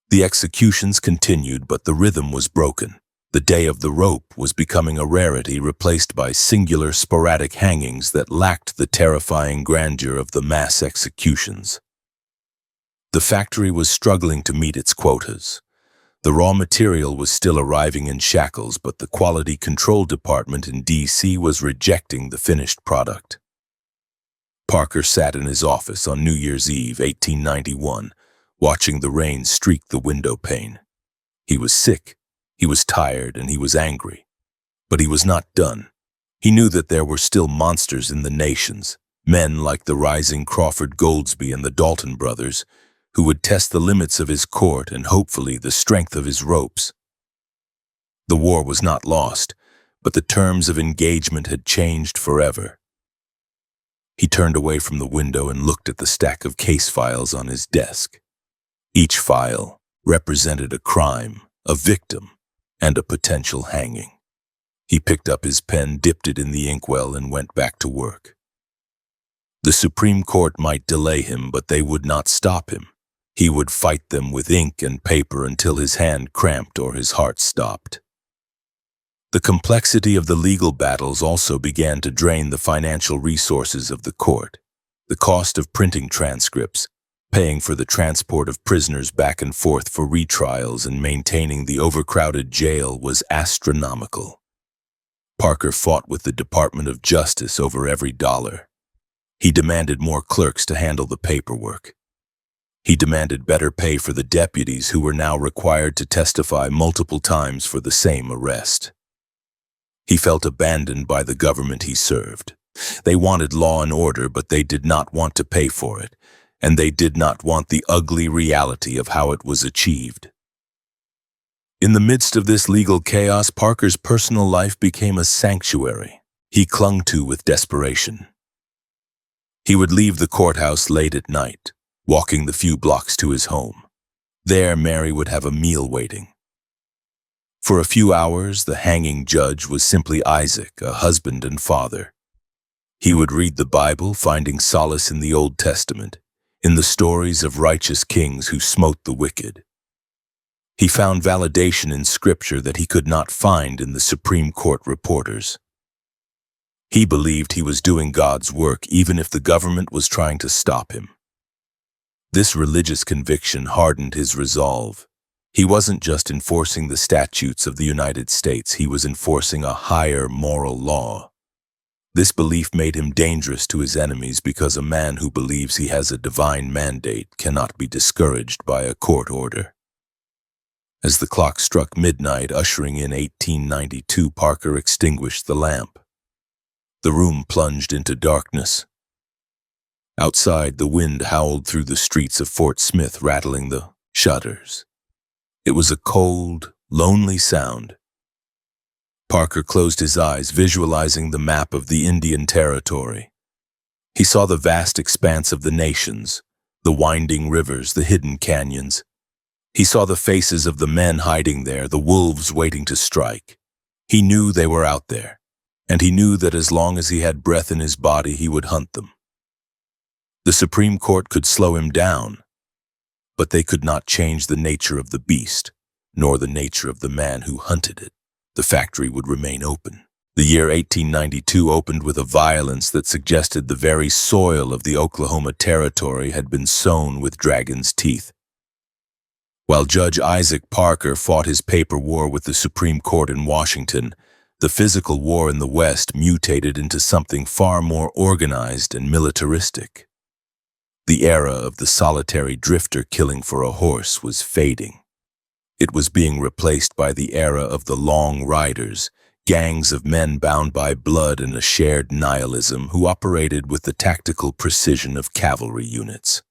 The executions continued, but the rhythm was broken. The day of the rope was becoming a rarity, replaced by singular, sporadic hangings that lacked the terrifying grandeur of the mass executions. The factory was struggling to meet its quotas. The raw material was still arriving in shackles, but the quality control department in D.C. was rejecting the finished product. Parker sat in his office on New Year's Eve, 1891, watching the rain streak the window pane. He was sick, he was tired, and he was angry. But he was not done. He knew that there were still monsters in the nations, men like the rising Crawford Goldsby and the Dalton brothers, who would test the limits of his court and hopefully the strength of his ropes. The war was not lost, but the terms of engagement had changed forever. He turned away from the window and looked at the stack of case files on his desk. Each file represented a crime, a victim, and a potential hanging. He picked up his pen, dipped it in the inkwell, and went back to work. The Supreme Court might delay him, but they would not stop him. He would fight them with ink and paper until his hand cramped or his heart stopped. The complexity of the legal battles also began to drain the financial resources of the court. The cost of printing transcripts, paying for the transport of prisoners back and forth for retrials, and maintaining the overcrowded jail was astronomical. Parker fought with the Department of Justice over every dollar. He demanded more clerks to handle the paperwork. He demanded better pay for the deputies who were now required to testify multiple times for the same arrest. He felt abandoned by the government he served. They wanted law and order, but they did not want to pay for it, and they did not want the ugly reality of how it was achieved. In the midst of this legal chaos, Parker's personal life became a sanctuary he clung to with desperation. He would leave the courthouse late at night, walking the few blocks to his home. There, Mary would have a meal waiting. For a few hours, the hanging judge was simply Isaac, a husband and father. He would read the Bible, finding solace in the Old Testament, in the stories of righteous kings who smote the wicked. He found validation in Scripture that he could not find in the Supreme Court reporters. He believed he was doing God's work even if the government was trying to stop him. This religious conviction hardened his resolve. He wasn't just enforcing the statutes of the United States, he was enforcing a higher moral law. This belief made him dangerous to his enemies because a man who believes he has a divine mandate cannot be discouraged by a court order. As the clock struck midnight, ushering in 1892, Parker extinguished the lamp. The room plunged into darkness. Outside, the wind howled through the streets of Fort Smith, rattling the shutters. It was a cold, lonely sound. Parker closed his eyes, visualizing the map of the Indian Territory. He saw the vast expanse of the nations, the winding rivers, the hidden canyons. He saw the faces of the men hiding there, the wolves waiting to strike. He knew they were out there, and he knew that as long as he had breath in his body, he would hunt them. The Supreme Court could slow him down, but they could not change the nature of the beast, nor the nature of the man who hunted it. The factory would remain open. The year 1892 opened with a violence that suggested the very soil of the Oklahoma Territory had been sown with dragon's teeth. While Judge Isaac Parker fought his paper war with the Supreme Court in Washington, the physical war in the West mutated into something far more organized and militaristic. The era of the solitary drifter killing for a horse was fading. It was being replaced by the era of the long riders, gangs of men bound by blood and a shared nihilism who operated with the tactical precision of cavalry units.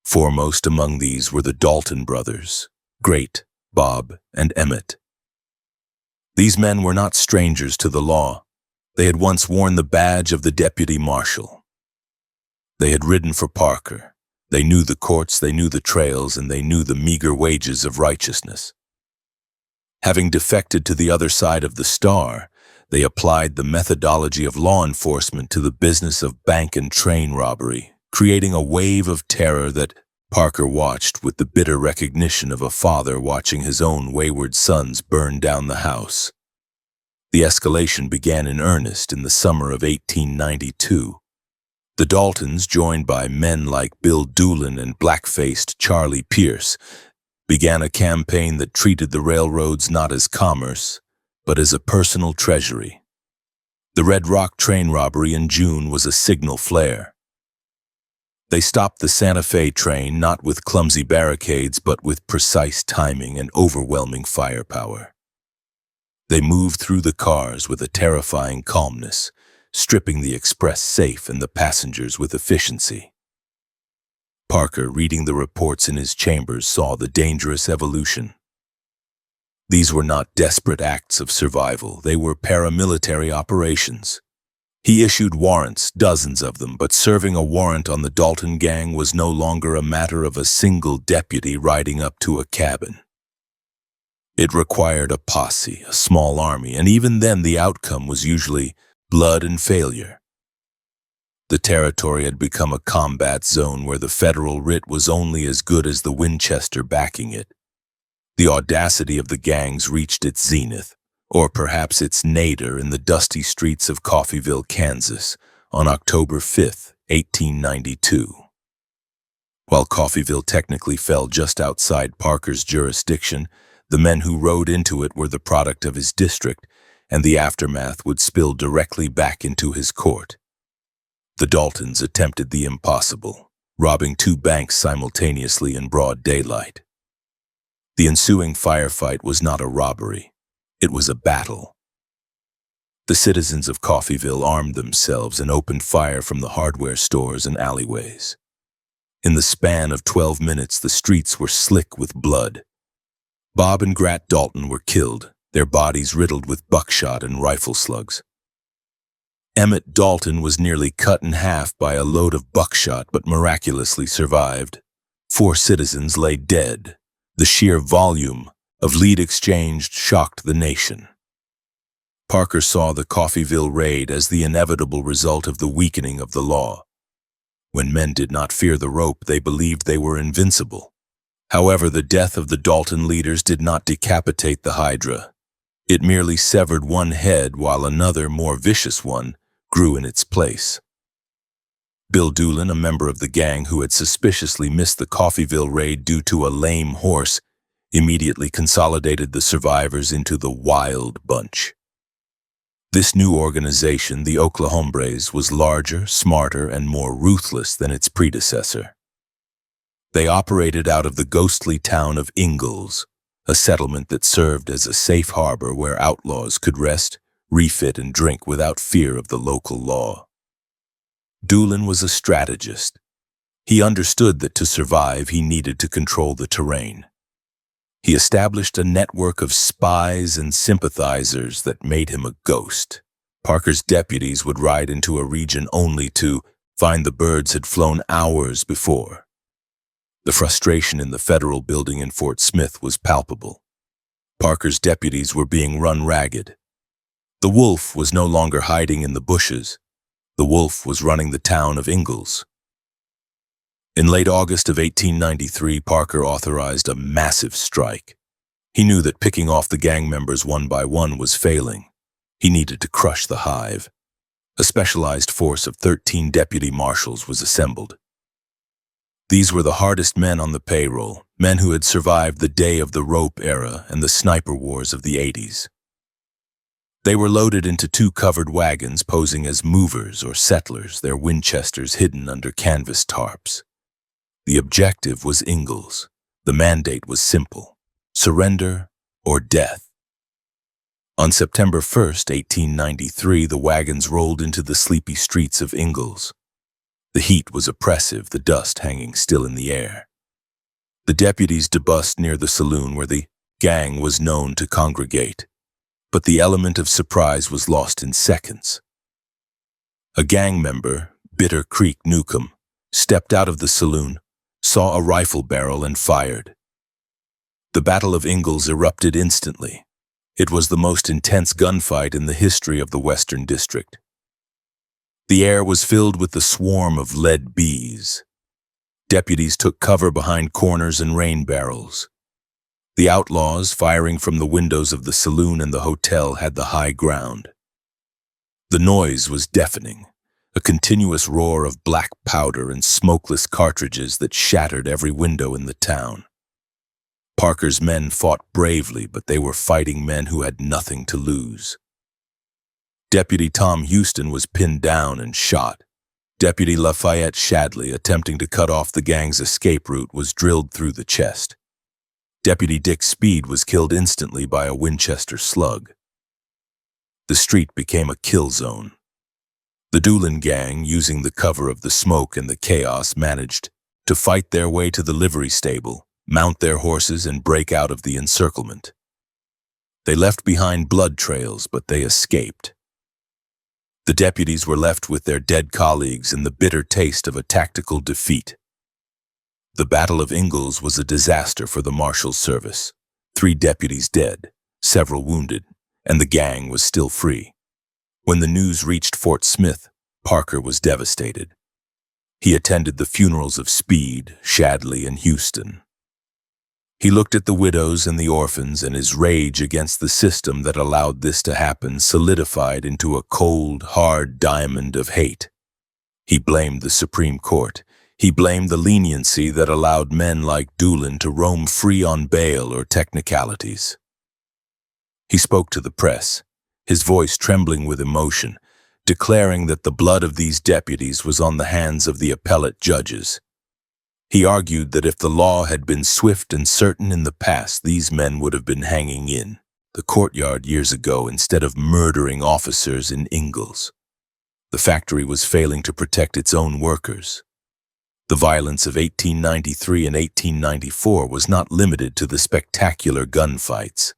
Foremost among these were the Dalton brothers, Great, Bob, and Emmett. These men were not strangers to the law. They had once worn the badge of the deputy marshal. They had ridden for Parker. They knew the courts, they knew the trails, and they knew the meager wages of righteousness. Having defected to the other side of the star, they applied the methodology of law enforcement to the business of bank and train robbery, creating a wave of terror that Parker watched with the bitter recognition of a father watching his own wayward sons burn down the house. The escalation began in earnest in the summer of 1892. The Daltons, joined by men like Bill Doolin and black-faced Charlie Pierce, began a campaign that treated the railroads not as commerce, but as a personal treasury. The Red Rock train robbery in June was a signal flare. They stopped the Santa Fe train not with clumsy barricades, but with precise timing and overwhelming firepower. They moved through the cars with a terrifying calmness, stripping the express safe and the passengers with efficiency. Parker, reading the reports in his chambers, saw the dangerous evolution. These were not desperate acts of survival, they were paramilitary operations. He issued warrants, dozens of them, but serving a warrant on the Dalton gang was no longer a matter of a single deputy riding up to a cabin. It required a posse, a small army, and even then the outcome was usually blood and failure. The territory had become a combat zone where the federal writ was only as good as the Winchester backing it. The audacity of the gangs reached its zenith, or perhaps its nadir, in the dusty streets of Coffeyville, Kansas, on October 5, 1892. While Coffeyville technically fell just outside Parker's jurisdiction, the men who rode into it were the product of his district, and the aftermath would spill directly back into his court. The Daltons attempted the impossible, robbing 2 banks simultaneously in broad daylight. The ensuing firefight was not a robbery. It was a battle. The citizens of Coffeyville armed themselves and opened fire from the hardware stores and alleyways. In the span of 12 minutes, the streets were slick with blood. Bob and Grat Dalton were killed, their bodies riddled with buckshot and rifle slugs. Emmett Dalton was nearly cut in half by a load of buckshot but miraculously survived. 4 citizens lay dead. The sheer volume of lead exchanged shocked the nation. Parker saw the Coffeyville raid as the inevitable result of the weakening of the law. When men did not fear the rope, they believed they were invincible. However, the death of the Dalton leaders did not decapitate the Hydra. It merely severed one head while another, more vicious one, grew in its place. Bill Doolin, a member of the gang who had suspiciously missed the Coffeyville raid due to a lame horse, immediately consolidated the survivors into the Wild Bunch. This new organization, the Oklahombres, was larger, smarter, and more ruthless than its predecessor. They operated out of the ghostly town of Ingalls, a settlement that served as a safe harbor where outlaws could rest, refit, and drink without fear of the local law. Doolin was a strategist. He understood that to survive, he needed to control the terrain. He established a network of spies and sympathizers that made him a ghost. Parker's deputies would ride into a region only to find the birds had flown hours before. The frustration in the federal building in Fort Smith was palpable. Parker's deputies were being run ragged. The wolf was no longer hiding in the bushes. The wolf was running the town of Ingalls. In late August of 1893, Parker authorized a massive strike. He knew that picking off the gang members one by one was failing. He needed to crush the hive. A specialized force of 13 deputy marshals was assembled. These were the hardest men on the payroll, men who had survived the day of the rope era and the sniper wars of the 80s. They were loaded into 2 covered wagons posing as movers or settlers, their Winchesters hidden under canvas tarps. The objective was Ingalls. The mandate was simple: surrender or death. On September 1st, 1893, the wagons rolled into the sleepy streets of Ingalls. The heat was oppressive, the dust hanging still in the air. The deputies debussed near the saloon where the gang was known to congregate, but the element of surprise was lost in seconds. A gang member, Bitter Creek Newcomb, stepped out of the saloon, saw a rifle barrel and fired. The Battle of Ingalls erupted instantly. It was the most intense gunfight in the history of the Western District. The air was filled with the swarm of lead bees. Deputies took cover behind corners and rain barrels. The outlaws, firing from the windows of the saloon and the hotel, had the high ground. The noise was deafening, a continuous roar of black powder and smokeless cartridges that shattered every window in the town. Parker's men fought bravely, but they were fighting men who had nothing to lose. Deputy Tom Houston was pinned down and shot. Deputy Lafayette Shadley, attempting to cut off the gang's escape route, was drilled through the chest. Deputy Dick Speed was killed instantly by a Winchester slug. The street became a kill zone. The Doolin gang, using the cover of the smoke and the chaos, managed to fight their way to the livery stable, mount their horses, and break out of the encirclement. They left behind blood trails, but they escaped. The deputies were left with their dead colleagues and the bitter taste of a tactical defeat. The Battle of Ingalls was a disaster for the Marshal Service. 3 deputies dead, several wounded, and the gang was still free. When the news reached Fort Smith, Parker was devastated. He attended the funerals of Speed, Shadley, and Houston. He looked at the widows and the orphans, and his rage against the system that allowed this to happen solidified into a cold, hard diamond of hate. He blamed the Supreme Court. He blamed the leniency that allowed men like Doolin to roam free on bail or technicalities. He spoke to the press, his voice trembling with emotion, declaring that the blood of these deputies was on the hands of the appellate judges. He argued that if the law had been swift and certain in the past, these men would have been hanging in the courtyard years ago instead of murdering officers in Ingalls. The factory was failing to protect its own workers. The violence of 1893 and 1894 was not limited to the spectacular gunfights.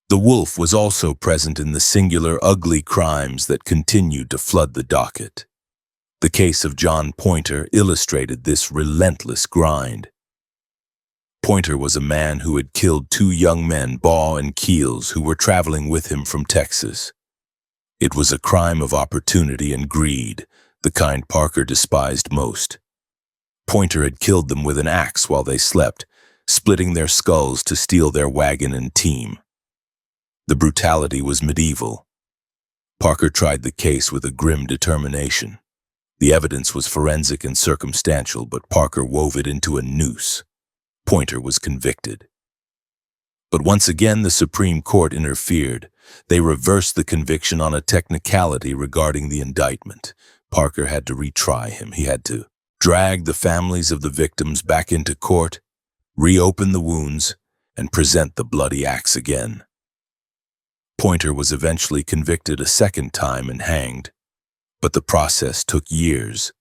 The wolf was also present in the singular ugly crimes that continued to flood the docket. The case of John Pointer illustrated this relentless grind. Pointer was a man who had killed 2 young men, Baugh and Keels, who were traveling with him from Texas. It was a crime of opportunity and greed, the kind Parker despised most. Pointer had killed them with an axe while they slept, splitting their skulls to steal their wagon and team. The brutality was medieval. Parker tried the case with a grim determination. The evidence was forensic and circumstantial, but Parker wove it into a noose. Pointer was convicted. But once again, the Supreme Court interfered. They reversed the conviction on a technicality regarding the indictment. Parker had to retry him. He had to drag the families of the victims back into court, reopen the wounds, and present the bloody axe again. Pointer was eventually convicted a second time and hanged. But the process took years,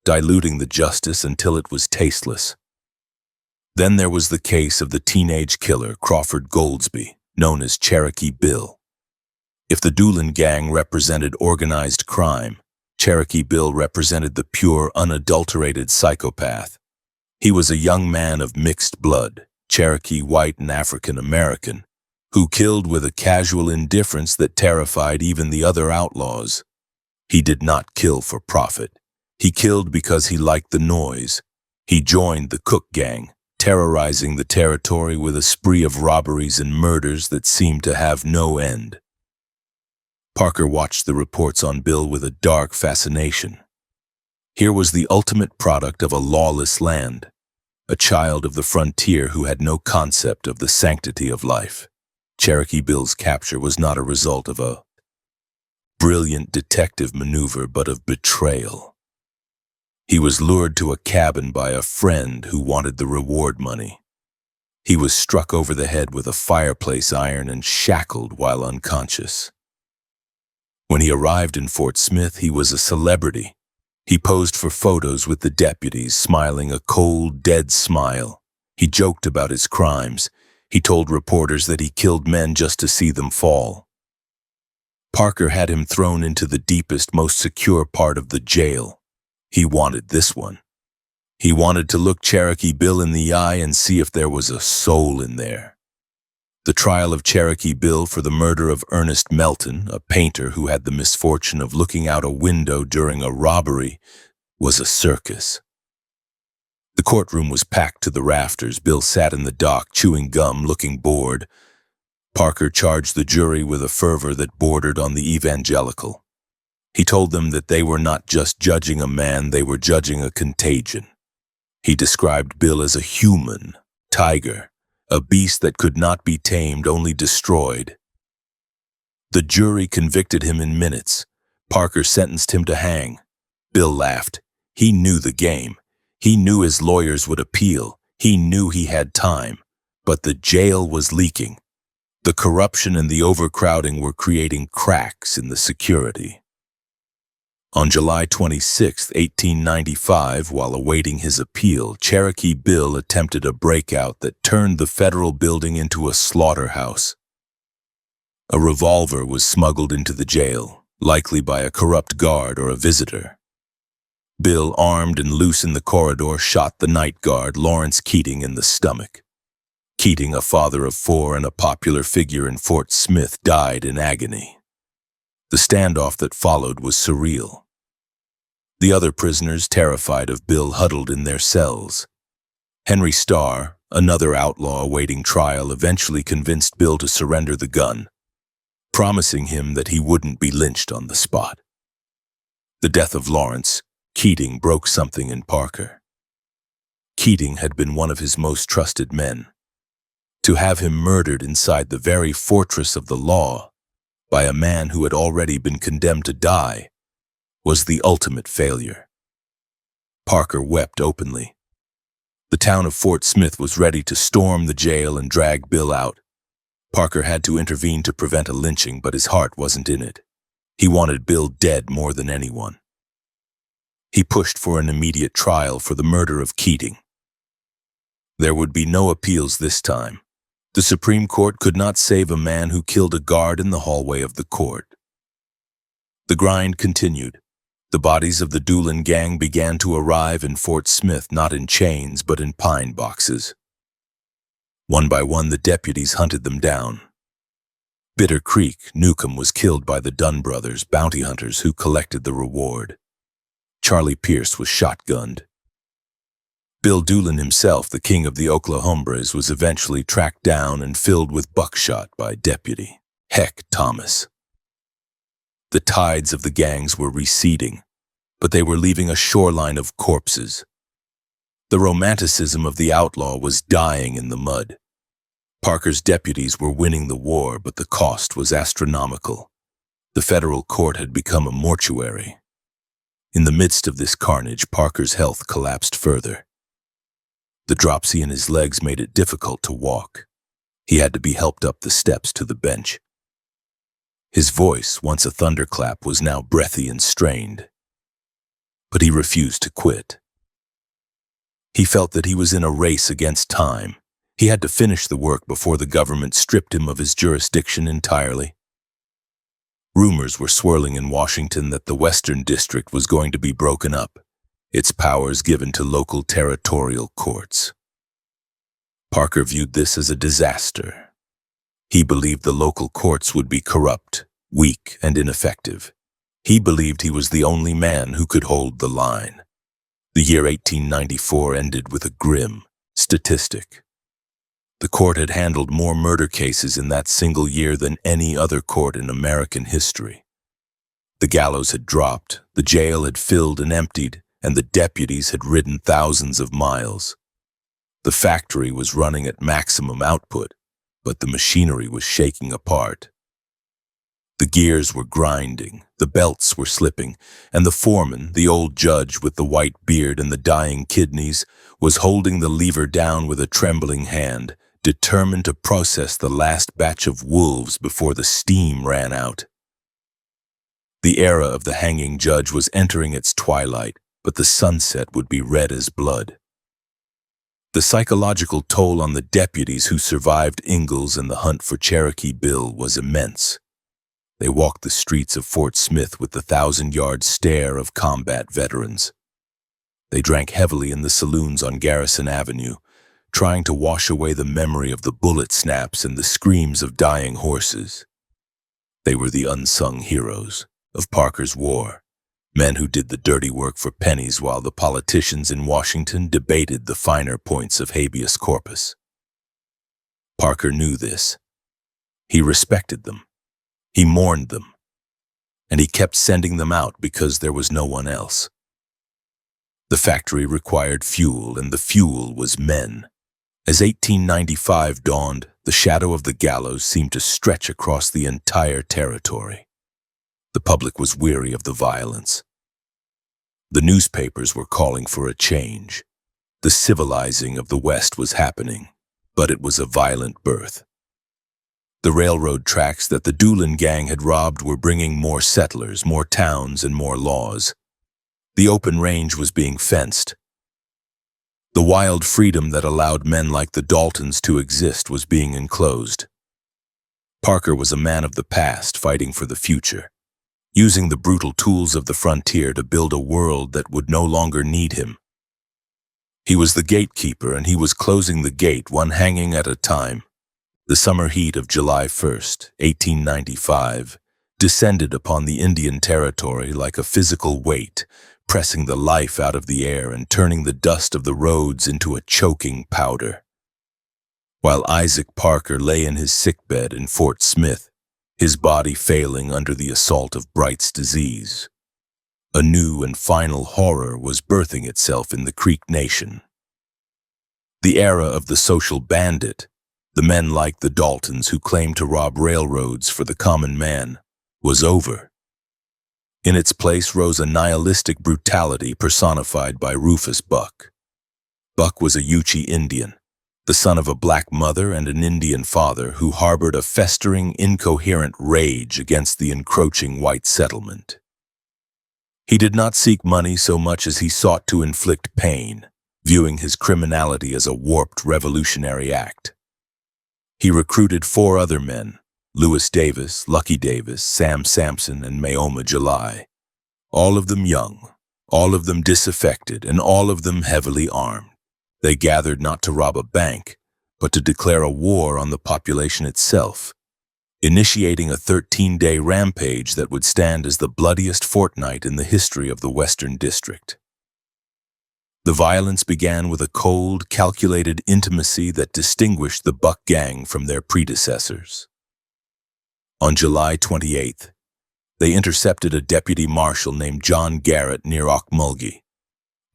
diluting the justice until it was tasteless. Then there was the case of the teenage killer Crawford Goldsby, known as Cherokee Bill. If the Doolin gang represented organized crime, Cherokee Bill represented the pure, unadulterated psychopath. He was a young man of mixed blood, Cherokee, white, and African American, who killed with a casual indifference that terrified even the other outlaws. He did not kill for profit. He killed because he liked the noise. He joined the Cook gang, terrorizing the territory with a spree of robberies and murders that seemed to have no end. Parker watched the reports on Bill with a dark fascination. Here was the ultimate product of a lawless land, a child of the frontier who had no concept of the sanctity of life. Cherokee Bill's capture was not a result of a brilliant detective maneuver, but of betrayal. He was lured to a cabin by a friend who wanted the reward money. He was struck over the head with a fireplace iron and shackled while unconscious. When he arrived in Fort Smith, he was a celebrity. He posed for photos with the deputies, smiling a cold, dead smile. He joked about his crimes. He told reporters that he killed men just to see them fall. Parker had him thrown into the deepest, most secure part of the jail. He wanted this one. He wanted to look Cherokee Bill in the eye and see if there was a soul in there. The trial of Cherokee Bill for the murder of Ernest Melton, a painter who had the misfortune of looking out a window during a robbery, was a circus. The courtroom was packed to the rafters. Bill sat in the dock, chewing gum, looking bored. Parker charged the jury with a fervor that bordered on the evangelical. He told them that they were not just judging a man, they were judging a contagion. He described Bill as a human tiger, a beast that could not be tamed, only destroyed. The jury convicted him in minutes. Parker sentenced him to hang. Bill laughed. He knew the game. He knew his lawyers would appeal. He knew he had time. But the jail was leaking. The corruption and the overcrowding were creating cracks in the security. On July 26, 1895, while awaiting his appeal, Cherokee Bill attempted a breakout that turned the federal building into a slaughterhouse. A revolver was smuggled into the jail, likely by a corrupt guard or a visitor. Bill, armed and loose in the corridor, shot the night guard, Lawrence Keating, in the stomach. Keating, a father of 4 and a popular figure in Fort Smith, died in agony. The standoff that followed was surreal. The other prisoners, terrified of Bill, huddled in their cells. Henry Starr, another outlaw awaiting trial, eventually convinced Bill to surrender the gun, promising him that he wouldn't be lynched on the spot. The death of Lawrence Keating broke something in Parker. Keating had been one of his most trusted men. To have him murdered inside the very fortress of the law by a man who had already been condemned to die was the ultimate failure. Parker wept openly. The town of Fort Smith was ready to storm the jail and drag Bill out. Parker had to intervene to prevent a lynching, but his heart wasn't in it. He wanted Bill dead more than anyone. He pushed for an immediate trial for the murder of Keating. There would be no appeals this time. The Supreme Court could not save a man who killed a guard in the hallway of the court. The grind continued. The bodies of the Doolin gang began to arrive in Fort Smith, not in chains, but in pine boxes. One by one, the deputies hunted them down. Bitter Creek, Newcomb was killed by the Dunn brothers, bounty hunters who collected the reward. Charlie Pierce was shotgunned. Bill Doolin himself, the king of the Oklahombres, was eventually tracked down and filled with buckshot by Deputy Heck Thomas. The tides of the gangs were receding, but they were leaving a shoreline of corpses. The romanticism of the outlaw was dying in the mud. Parker's deputies were winning the war, but the cost was astronomical. The federal court had become a mortuary. In the midst of this carnage, Parker's health collapsed further. The dropsy in his legs made it difficult to walk. He had to be helped up the steps to the bench. His voice, once a thunderclap, was now breathy and strained. But he refused to quit. He felt that he was in a race against time. He had to finish the work before the government stripped him of his jurisdiction entirely. Rumors were swirling in Washington that the Western District was going to be broken up, its powers given to local territorial courts. Parker viewed this as a disaster. He believed the local courts would be corrupt, weak, and ineffective. He believed he was the only man who could hold the line. The year 1894 ended with a grim statistic. The court had handled more murder cases in that single year than any other court in American history. The gallows had dropped, the jail had filled and emptied, and the deputies had ridden thousands of miles. The factory was running at maximum output, but the machinery was shaking apart. The gears were grinding, the belts were slipping, and the foreman, the old judge with the white beard and the dying kidneys, was holding the lever down with a trembling hand, determined to process the last batch of wolves before the steam ran out. The era of the hanging judge was entering its twilight, but the sunset would be red as blood. The psychological toll on the deputies who survived Ingalls and the hunt for Cherokee Bill was immense. They walked the streets of Fort Smith with the 1,000-yard stare of combat veterans. They drank heavily in the saloons on Garrison Avenue, trying to wash away the memory of the bullet snaps and the screams of dying horses. They were the unsung heroes of Parker's war, men who did the dirty work for pennies while the politicians in Washington debated the finer points of habeas corpus. Parker knew this. He respected them. He mourned them. And he kept sending them out because there was no one else. The factory required fuel, and the fuel was men. As 1895 dawned, the shadow of the gallows seemed to stretch across the entire territory. The public was weary of the violence. The newspapers were calling for a change. The civilizing of the West was happening, but it was a violent birth. The railroad tracks that the Doolin gang had robbed were bringing more settlers, more towns, and more laws. The open range was being fenced. The wild freedom that allowed men like the Daltons to exist was being enclosed. Parker was a man of the past fighting for the future, using the brutal tools of the frontier to build a world that would no longer need him. He was the gatekeeper, and he was closing the gate one hanging at a time. The summer heat of July 1st, 1895, descended upon the Indian Territory like a physical weight, pressing the life out of the air and turning the dust of the roads into a choking powder. While Isaac Parker lay in his sickbed in Fort Smith, his body failing under the assault of Bright's disease, a new and final horror was birthing itself in the Creek Nation. The era of the social bandit, the men like the Daltons who claimed to rob railroads for the common man, was over. In its place rose a nihilistic brutality personified by Rufus Buck. Buck was a Yuchi Indian, the son of a black mother and an Indian father who harbored a festering, incoherent rage against the encroaching white settlement. He did not seek money so much as he sought to inflict pain, viewing his criminality as a warped revolutionary act. He recruited 4 other men, Lewis Davis, Lucky Davis, Sam Sampson, and Maoma July, all of them young, all of them disaffected, and all of them heavily armed. They gathered not to rob a bank, but to declare a war on the population itself, initiating a 13-day rampage that would stand as the bloodiest fortnight in the history of the Western District. The violence began with a cold, calculated intimacy that distinguished the Buck Gang from their predecessors. On July 28th, they intercepted a deputy marshal named John Garrett near Ocmulgee.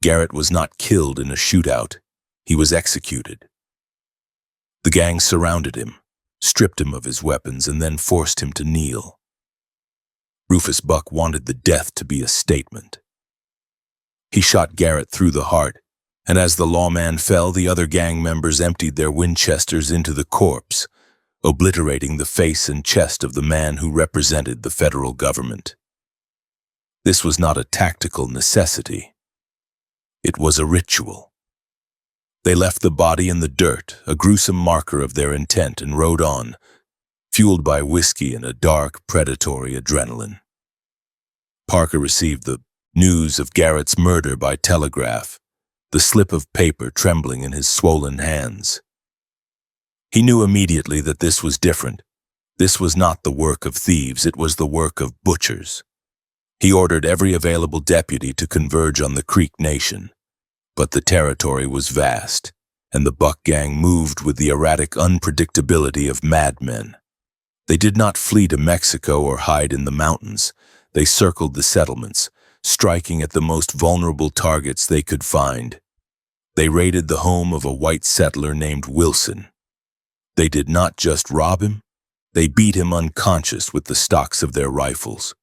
Garrett was not killed in a shootout. He was executed. The gang surrounded him, stripped him of his weapons, and then forced him to kneel. Rufus Buck wanted the death to be a statement. He shot Garrett through the heart, and as the lawman fell, the other gang members emptied their Winchesters into the corpse, obliterating the face and chest of the man who represented the federal government. This was not a tactical necessity. It was a ritual. They left the body in the dirt, a gruesome marker of their intent, and rode on, fueled by whiskey and a dark, predatory adrenaline. Parker received the news of Garrett's murder by telegraph, the slip of paper trembling in his swollen hands. He knew immediately that this was different. This was not the work of thieves, it was the work of butchers. He ordered every available deputy to converge on the Creek Nation. But the territory was vast, and the Buck Gang moved with the erratic unpredictability of madmen. They did not flee to Mexico or hide in the mountains. They circled the settlements, striking at the most vulnerable targets they could find. They raided the home of a white settler named Wilson. They did not just rob him, they beat him unconscious with the stocks of their rifles.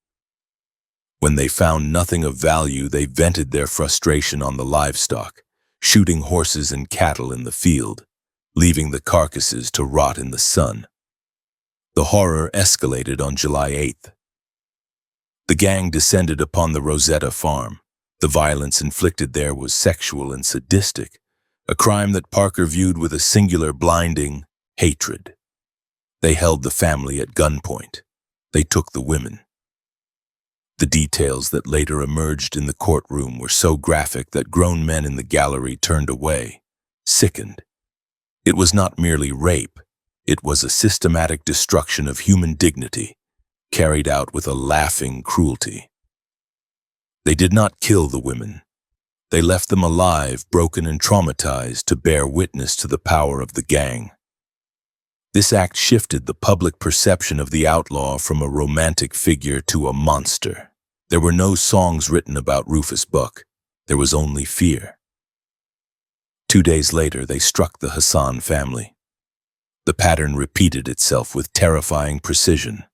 When they found nothing of value, they vented their frustration on the livestock, shooting horses and cattle in the field, leaving the carcasses to rot in the sun. The horror escalated on July 8th. The gang descended upon the Rosetta farm. The violence inflicted there was sexual and sadistic, a crime that Parker viewed with a singular blinding hatred. They held the family at gunpoint. They took the women. The details that later emerged in the courtroom were so graphic that grown men in the gallery turned away, sickened. It was not merely rape, it was a systematic destruction of human dignity, carried out with a laughing cruelty. They did not kill the women. They left them alive, broken and traumatized, to bear witness to the power of the gang. This act shifted the public perception of the outlaw from a romantic figure to a monster. There were no songs written about Rufus Buck. There was only fear. 2 days later, they struck the Hassan family. The pattern repeated itself with terrifying precision.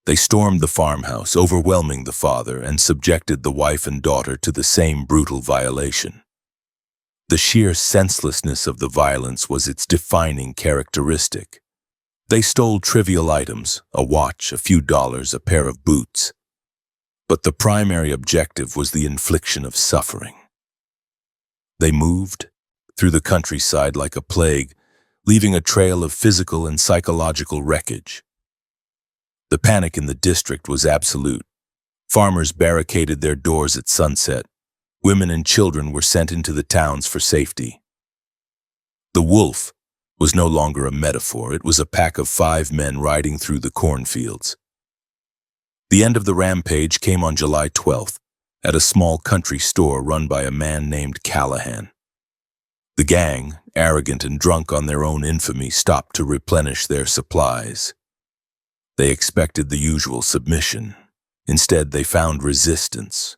They stormed the farmhouse, overwhelming the father, and subjected the wife and daughter to the same brutal violation. The sheer senselessness of the violence was its defining characteristic. They stole trivial items, a watch, a few dollars, a pair of boots. But the primary objective was the infliction of suffering. They moved through the countryside like a plague, leaving a trail of physical and psychological wreckage. The panic in the district was absolute. Farmers barricaded their doors at sunset. Women and children were sent into the towns for safety. The wolf was no longer a metaphor. It was a pack of 5 men riding through the cornfields. The end of the rampage came on July 12th at a small country store run by a man named Callahan. The gang, arrogant and drunk on their own infamy, stopped to replenish their supplies. They expected the usual submission. Instead, they found resistance.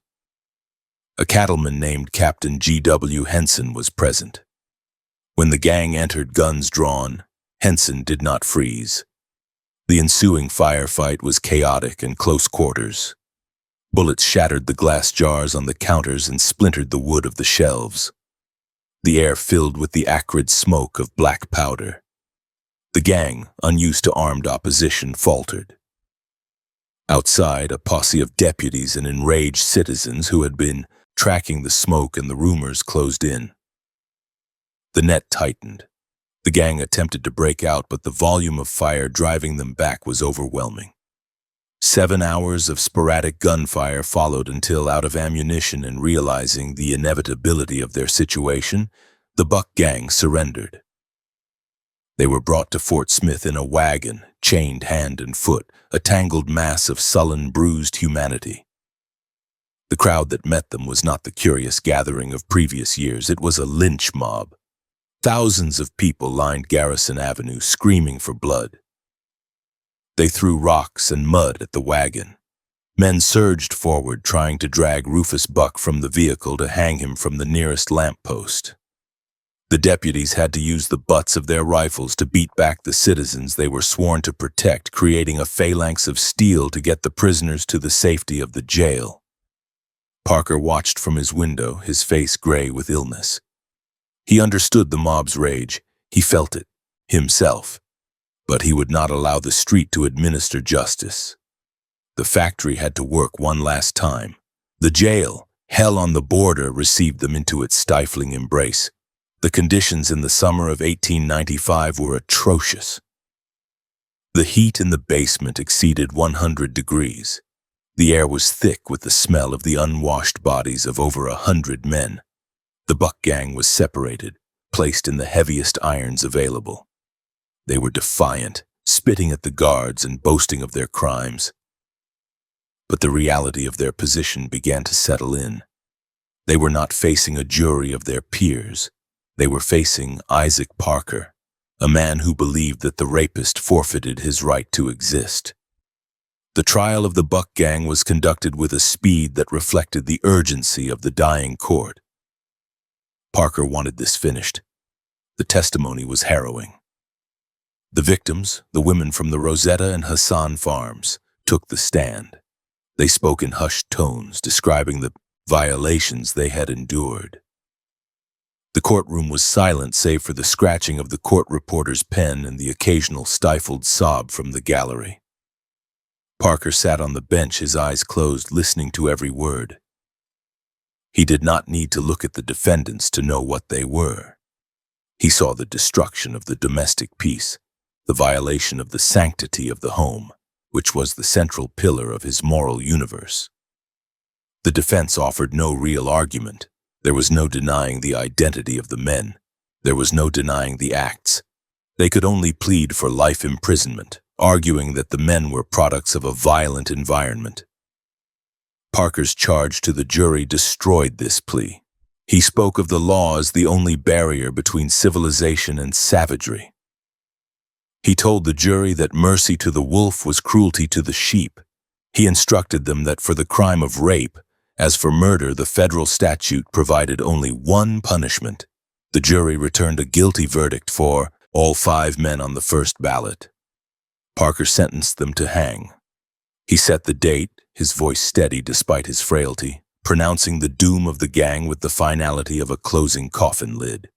A cattleman named Captain G.W. Henson was present. When the gang entered, guns drawn, Henson did not freeze. The ensuing firefight was chaotic and close quarters. Bullets shattered the glass jars on the counters and splintered the wood of the shelves. The air filled with the acrid smoke of black powder. The gang, unused to armed opposition, faltered. Outside, a posse of deputies and enraged citizens who had been tracking the smoke and the rumors closed in. The net tightened. The gang attempted to break out, but the volume of fire driving them back was overwhelming. 7 hours of sporadic gunfire followed until, out of ammunition and realizing the inevitability of their situation, the Buck gang surrendered. They were brought to Fort Smith in a wagon, chained hand and foot, a tangled mass of sullen, bruised humanity. The crowd that met them was not the curious gathering of previous years. It was a lynch mob. Thousands of people lined Garrison Avenue, screaming for blood. They threw rocks and mud at the wagon. Men surged forward, trying to drag Rufus Buck from the vehicle to hang him from the nearest lamppost. The deputies had to use the butts of their rifles to beat back the citizens they were sworn to protect, creating a phalanx of steel to get the prisoners to the safety of the jail. Parker watched from his window, his face gray with illness. He understood the mob's rage. He felt it, himself. But he would not allow the street to administer justice. The factory had to work one last time. The jail, hell on the border, received them into its stifling embrace. The conditions in the summer of 1895 were atrocious. The heat in the basement exceeded 100 degrees. The air was thick with the smell of the unwashed bodies of over 100 men. The Buck gang was separated, placed in the heaviest irons available. They were defiant, spitting at the guards and boasting of their crimes. But the reality of their position began to settle in. They were not facing a jury of their peers. They were facing Isaac Parker, a man who believed that the rapist forfeited his right to exist. The trial of the Buck Gang was conducted with a speed that reflected the urgency of the dying court. Parker wanted this finished. The testimony was harrowing. The victims, the women from the Rosetta and Hassan farms, took the stand. They spoke in hushed tones, describing the violations they had endured. The courtroom was silent save for the scratching of the court reporter's pen and the occasional stifled sob from the gallery. Parker sat on the bench, his eyes closed, listening to every word. He did not need to look at the defendants to know what they were. He saw the destruction of the domestic peace, the violation of the sanctity of the home, which was the central pillar of his moral universe. The defense offered no real argument. There was no denying the identity of the men. There was no denying the acts. They could only plead for life imprisonment, arguing that the men were products of a violent environment. Parker's charge to the jury destroyed this plea. He spoke of the law as the only barrier between civilization and savagery. He told the jury that mercy to the wolf was cruelty to the sheep. He instructed them that for the crime of rape, as for murder, the federal statute provided only one punishment. The jury returned a guilty verdict for all 5 men on the first ballot. Parker sentenced them to hang. He set the date, his voice steady despite his frailty, pronouncing the doom of the gang with the finality of a closing coffin lid.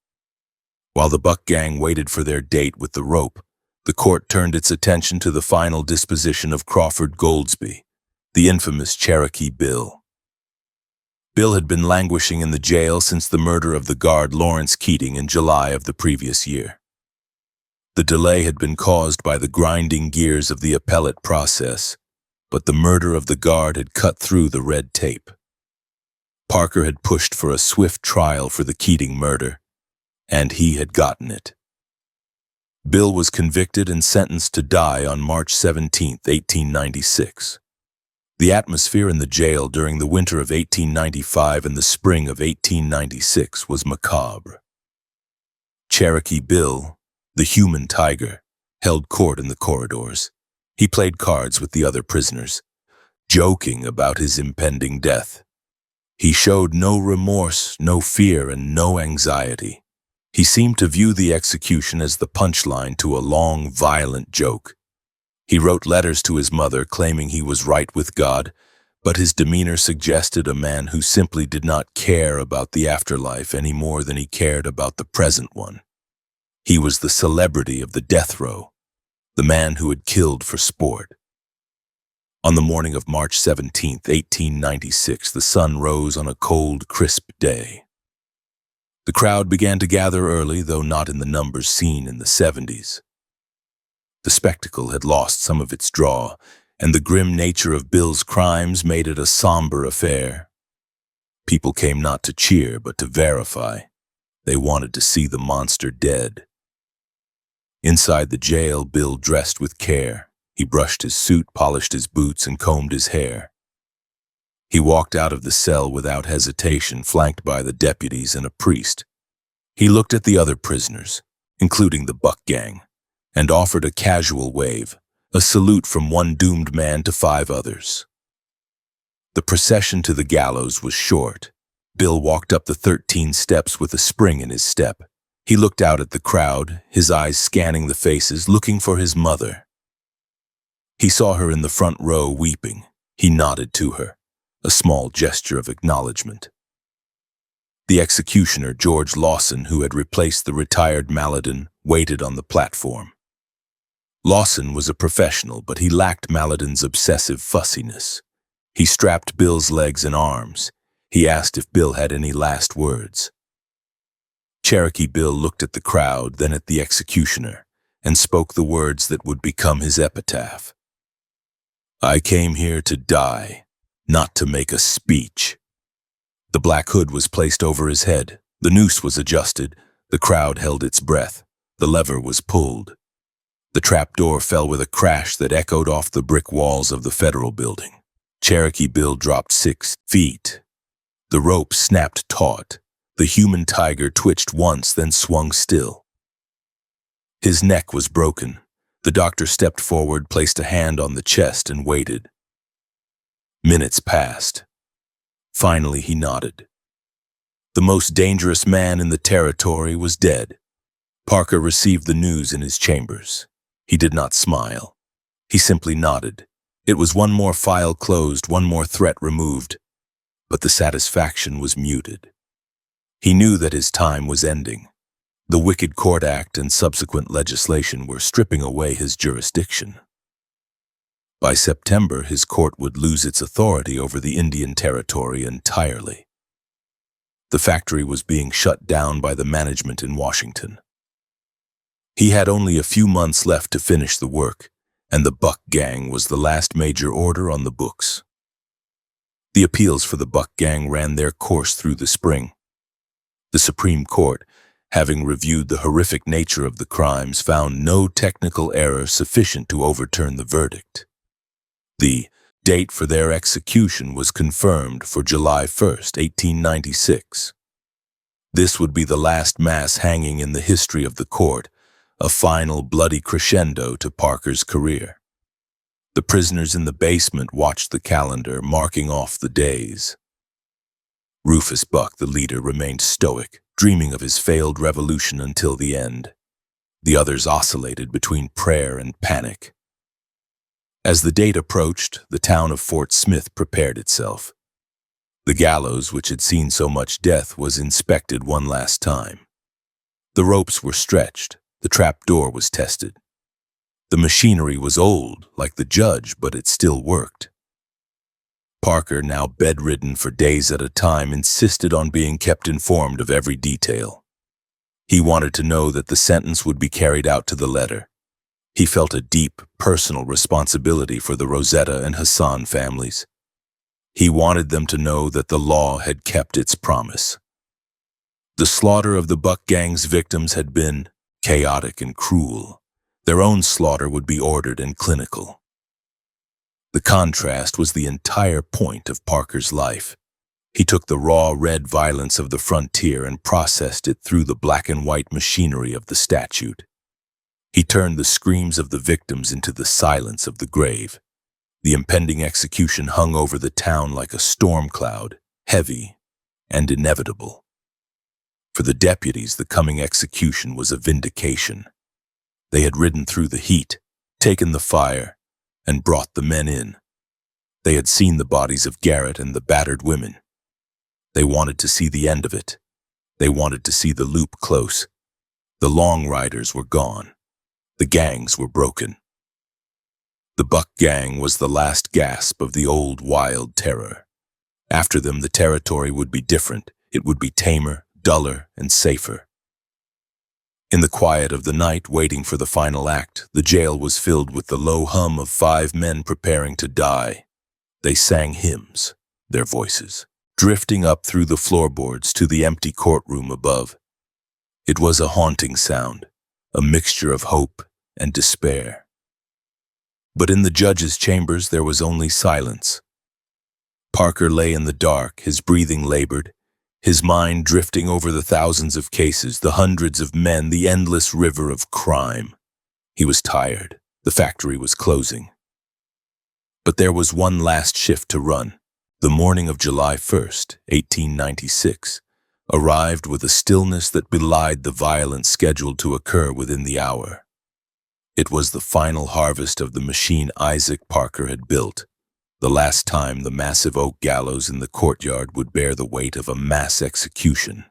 While the Buck Gang waited for their date with the rope, the court turned its attention to the final disposition of Crawford Goldsby, the infamous Cherokee Bill. Bill had been languishing in the jail since the murder of the guard Lawrence Keating in July of the previous year. The delay had been caused by the grinding gears of the appellate process, but the murder of the guard had cut through the red tape. Parker had pushed for a swift trial for the Keating murder, and he had gotten it. Bill was convicted and sentenced to die on March 17, 1896. The atmosphere in the jail during the winter of 1895 and the spring of 1896 was macabre. Cherokee Bill, the human tiger, held court in the corridors. He played cards with the other prisoners, joking about his impending death. He showed no remorse, no fear, and no anxiety. He seemed to view the execution as the punchline to a long, violent joke. He wrote letters to his mother claiming he was right with God, but his demeanor suggested a man who simply did not care about the afterlife any more than he cared about the present one. He was the celebrity of the death row, the man who had killed for sport. On the morning of March 17, 1896, the sun rose on a cold, crisp day. The crowd began to gather early, though not in the numbers seen in the 70s. The spectacle had lost some of its draw, and the grim nature of Bill's crimes made it a somber affair. People came not to cheer, but to verify. They wanted to see the monster dead. Inside the jail, Bill dressed with care. He brushed his suit, polished his boots, and combed his hair. He walked out of the cell without hesitation, flanked by the deputies and a priest. He looked at the other prisoners, including the Buck Gang, and offered a casual wave, a salute from one doomed man to 5 others. The procession to the gallows was short. Bill walked up the 13 steps with a spring in his step. He looked out at the crowd, his eyes scanning the faces, looking for his mother. He saw her in the front row weeping. He nodded to her, a small gesture of acknowledgement. The executioner, George Lawson, who had replaced the retired Maladin, waited on the platform. Lawson was a professional, but he lacked Maladin's obsessive fussiness. He strapped Bill's legs and arms. He asked if Bill had any last words. Cherokee Bill looked at the crowd, then at the executioner, and spoke the words that would become his epitaph. "I came here to die, not to make a speech." The black hood was placed over his head. The noose was adjusted. The crowd held its breath. The lever was pulled. The trapdoor fell with a crash that echoed off the brick walls of the federal building. Cherokee Bill dropped 6 feet. The rope snapped taut. The human tiger twitched once, then swung still. His neck was broken. The doctor stepped forward, placed a hand on the chest, and waited. Minutes passed. Finally, he nodded. The most dangerous man in the territory was dead. Parker received the news in his chambers. He did not smile. He simply nodded. It was one more file closed, one more threat removed. But the satisfaction was muted. He knew that his time was ending. The Wicked Court Act and subsequent legislation were stripping away his jurisdiction. By September, his court would lose its authority over the Indian Territory entirely. The factory was being shut down by the management in Washington. He had only a few months left to finish the work, and the Buck Gang was the last major order on the books. The appeals for the Buck Gang ran their course through the spring. The Supreme Court, having reviewed the horrific nature of the crimes, found no technical error sufficient to overturn the verdict. The date for their execution was confirmed for July 1st, 1896. This would be the last mass hanging in the history of the court, a final bloody crescendo to Parker's career. The prisoners in the basement watched the calendar, marking off the days. Rufus Buck, the leader, remained stoic, dreaming of his failed revolution until the end. The others oscillated between prayer and panic. As the date approached, the town of Fort Smith prepared itself. The gallows, which had seen so much death, was inspected one last time. The ropes were stretched, the trap door was tested. The machinery was old, like the judge, but it still worked. Parker, now bedridden for days at a time, insisted on being kept informed of every detail. He wanted to know that the sentence would be carried out to the letter. He felt a deep, personal responsibility for the Rosetta and Hassan families. He wanted them to know that the law had kept its promise. The slaughter of the Buck Gang's victims had been chaotic and cruel. Their own slaughter would be ordered and clinical. The contrast was the entire point of Parker's life. He took the raw red violence of the frontier and processed it through the black and white machinery of the statute. He turned the screams of the victims into the silence of the grave. The impending execution hung over the town like a storm cloud, heavy and inevitable. For the deputies, the coming execution was a vindication. They had ridden through the heat, taken the fire, and brought the men in. They had seen the bodies of Garrett and the battered women. They wanted to see the end of it. They wanted to see the loop close. The long riders were gone. The gangs were broken. The Buck Gang was the last gasp of the old wild terror. After them, the territory would be different. It would be tamer, duller, and safer. In the quiet of the night, waiting for the final act, the jail was filled with the low hum of 5 men preparing to die. They sang hymns, their voices drifting up through the floorboards to the empty courtroom above. It was a haunting sound, a mixture of hope and despair. But in the judge's chambers there was only silence. Parker lay in the dark, his breathing labored, his mind drifting over the thousands of cases, the hundreds of men, the endless river of crime. He was tired. The factory was closing. But there was one last shift to run. The morning of July 1st, 1896, arrived with a stillness that belied the violence scheduled to occur within the hour. It was the final harvest of the machine Isaac Parker had built, the last time the massive oak gallows in the courtyard would bear the weight of a mass execution.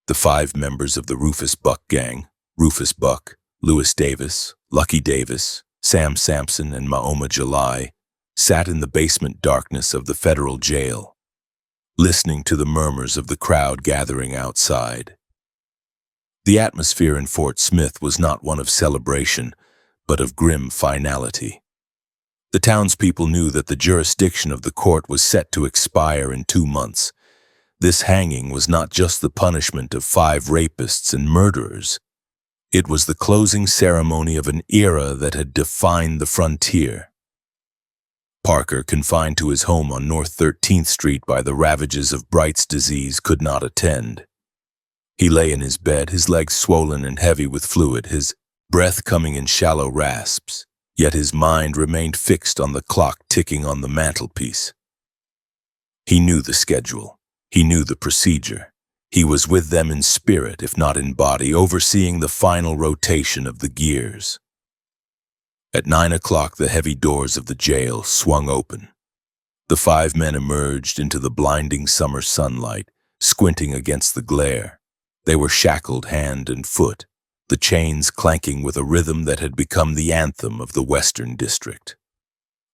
The 5 members of the Rufus Buck Gang, Rufus Buck, Lewis Davis, Lucky Davis, Sam Sampson, and Maoma July, sat in the basement darkness of the federal jail, listening to the murmurs of the crowd gathering outside. The atmosphere in Fort Smith was not one of celebration, but of grim finality. The townspeople knew that the jurisdiction of the court was set to expire in 2 months. This hanging was not just the punishment of 5 rapists and murderers. It was the closing ceremony of an era that had defined the frontier. Parker, confined to his home on North 13th Street by the ravages of Bright's disease, could not attend. He lay in his bed, his legs swollen and heavy with fluid, his breath coming in shallow rasps, yet his mind remained fixed on the clock ticking on the mantelpiece. He knew the schedule. He knew the procedure. He was with them in spirit, if not in body, overseeing the final rotation of the gears. At 9 o'clock, the heavy doors of the jail swung open. The 5 men emerged into the blinding summer sunlight, squinting against the glare. They were shackled hand and foot, the chains clanking with a rhythm that had become the anthem of the Western District.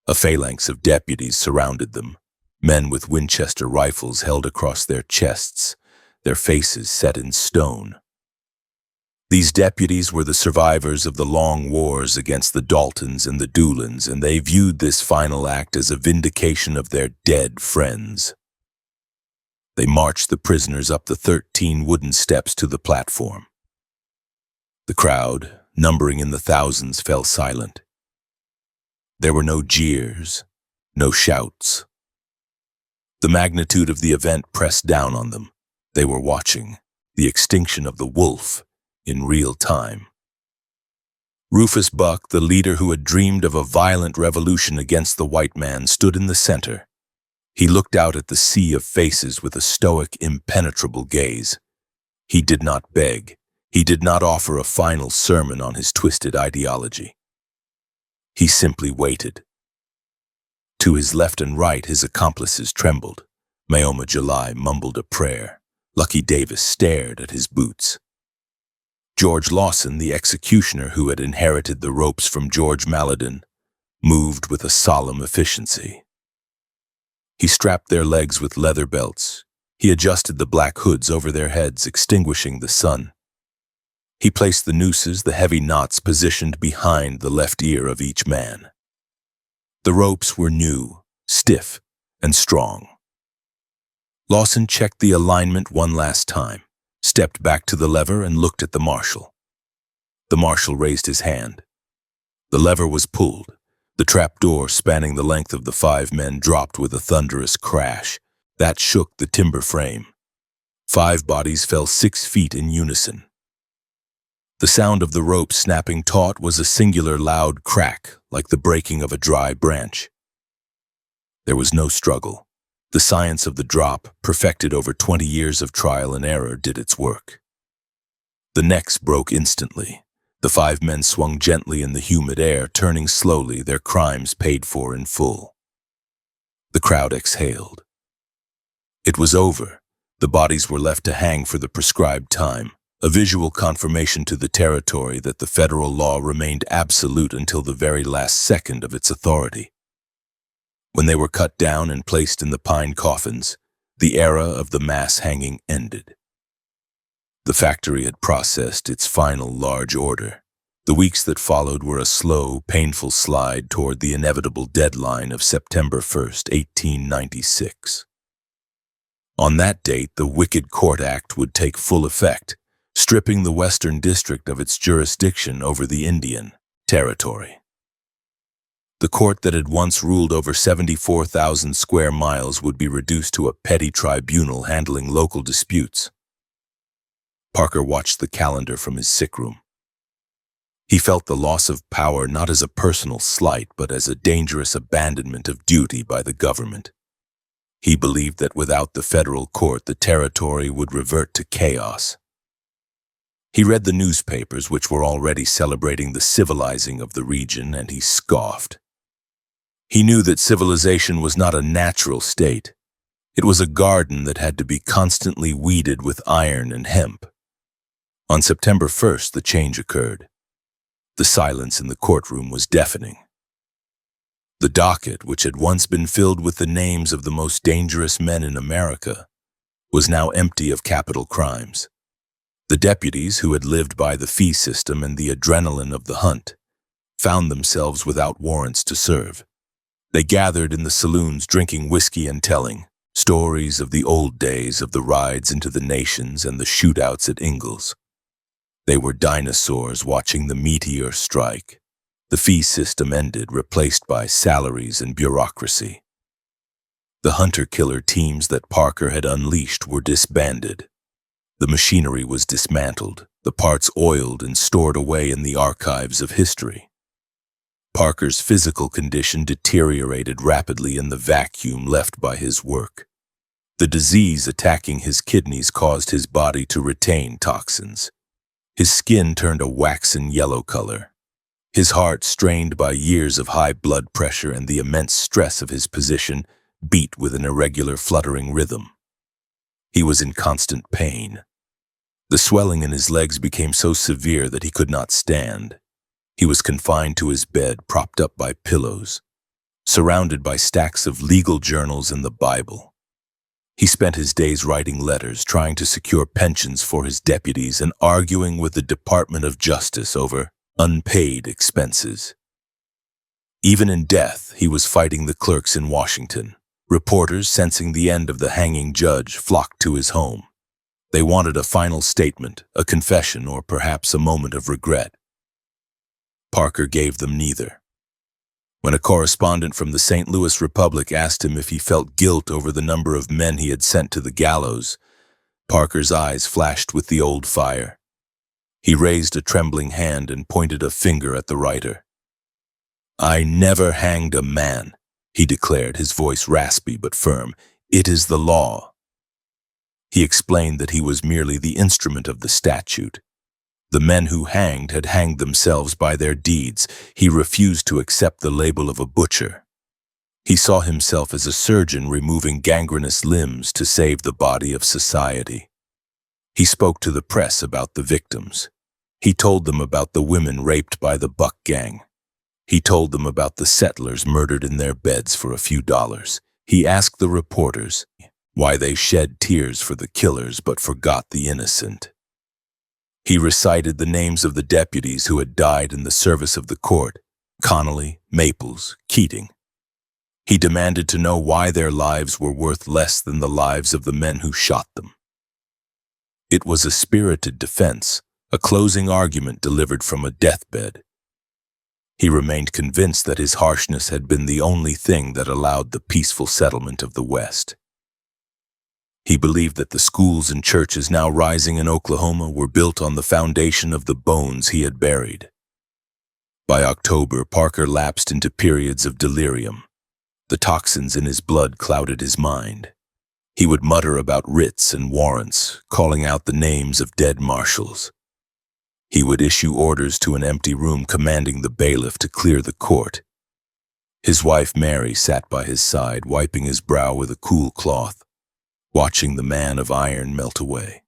A phalanx of deputies surrounded them, men with Winchester rifles held across their chests, their faces set in stone. These deputies were the survivors of the long wars against the Daltons and the Doolins, and they viewed this final act as a vindication of their dead friends. They marched the prisoners up the 13 wooden steps to the platform. The crowd, numbering in the thousands, fell silent. There were no jeers, no shouts. The magnitude of the event pressed down on them. They were watching the extinction of the wolf in real time. Rufus Buck, the leader who had dreamed of a violent revolution against the white man, stood in the center. He looked out at the sea of faces with a stoic, impenetrable gaze. He did not beg. He did not offer a final sermon on his twisted ideology. He simply waited. To his left and right, his accomplices trembled. Maoma July mumbled a prayer. Lucky Davis stared at his boots. George Lawson, the executioner who had inherited the ropes from George Malladin, moved with a solemn efficiency. He strapped their legs with leather belts. He adjusted the black hoods over their heads, extinguishing the sun. He placed the nooses, the heavy knots positioned behind the left ear of each man. The ropes were new, stiff, and strong. Lawson checked the alignment one last time, stepped back to the lever and looked at the marshal. The marshal raised his hand. The lever was pulled. The trapdoor spanning the length of the 5 men dropped with a thunderous crash. That shook the timber frame. 5 bodies fell 6 feet in unison. The sound of the rope snapping taut was a singular loud crack, like the breaking of a dry branch. There was no struggle. The science of the drop, perfected over 20 years of trial and error, did its work. The necks broke instantly. The 5 men swung gently in the humid air, turning slowly, their crimes paid for in full. The crowd exhaled. It was over. The bodies were left to hang for the prescribed time, a visual confirmation to the territory that the federal law remained absolute until the very last second of its authority. When they were cut down and placed in the pine coffins, the era of the mass hanging ended. The factory had processed its final large order. The weeks that followed were a slow, painful slide toward the inevitable deadline of September 1st, 1896. On that date, the Wicked Court Act would take full effect, stripping the Western District of its jurisdiction over the Indian Territory. The court that had once ruled over 74,000 square miles would be reduced to a petty tribunal handling local disputes. Parker watched the calendar from his sick room. He felt the loss of power not as a personal slight, but as a dangerous abandonment of duty by the government. He believed that without the federal court, the territory would revert to chaos. He read the newspapers, which were already celebrating the civilizing of the region, and he scoffed. He knew that civilization was not a natural state. It was a garden that had to be constantly weeded with iron and hemp. On September 1st, the change occurred. The silence in the courtroom was deafening. The docket, which had once been filled with the names of the most dangerous men in America, was now empty of capital crimes. The deputies, who had lived by the fee system and the adrenaline of the hunt, found themselves without warrants to serve. They gathered in the saloons, drinking whiskey and telling stories of the old days of the rides into the nations and the shootouts at Ingalls. They were dinosaurs watching the meteor strike. The fee system ended, replaced by salaries and bureaucracy. The hunter-killer teams that Parker had unleashed were disbanded. The machinery was dismantled, the parts oiled and stored away in the archives of history. Parker's physical condition deteriorated rapidly in the vacuum left by his work. The disease attacking his kidneys caused his body to retain toxins. His skin turned a waxen yellow color. His heart, strained by years of high blood pressure and the immense stress of his position, beat with an irregular fluttering rhythm. He was in constant pain. The swelling in his legs became so severe that he could not stand. He was confined to his bed, propped up by pillows, surrounded by stacks of legal journals and the Bible. He spent his days writing letters, trying to secure pensions for his deputies and arguing with the Department of Justice over unpaid expenses. Even in death, he was fighting the clerks in Washington. Reporters, sensing the end of the hanging judge, flocked to his home. They wanted a final statement, a confession, or perhaps a moment of regret. Parker gave them neither. When a correspondent from the St. Louis Republic asked him if he felt guilt over the number of men he had sent to the gallows, Parker's eyes flashed with the old fire. He raised a trembling hand and pointed a finger at the writer. "I never hanged a man," he declared, his voice raspy but firm. "It is the law." He explained that he was merely the instrument of the statute. The men who hanged had hanged themselves by their deeds. He refused to accept the label of a butcher. He saw himself as a surgeon removing gangrenous limbs to save the body of society. He spoke to the press about the victims. He told them about the women raped by the Buck Gang. He told them about the settlers murdered in their beds for a few dollars. He asked the reporters why they shed tears for the killers but forgot the innocent. He recited the names of the deputies who had died in the service of the court: Connolly, Maples, Keating. He demanded to know why their lives were worth less than the lives of the men who shot them. It was a spirited defense, a closing argument delivered from a deathbed. He remained convinced that his harshness had been the only thing that allowed the peaceful settlement of the West. He believed that the schools and churches now rising in Oklahoma were built on the foundation of the bones he had buried. By October, Parker lapsed into periods of delirium. The toxins in his blood clouded his mind. He would mutter about writs and warrants, calling out the names of dead marshals. He would issue orders to an empty room commanding the bailiff to clear the court. His wife Mary sat by his side, wiping his brow with a cool cloth, watching the man of iron melt away.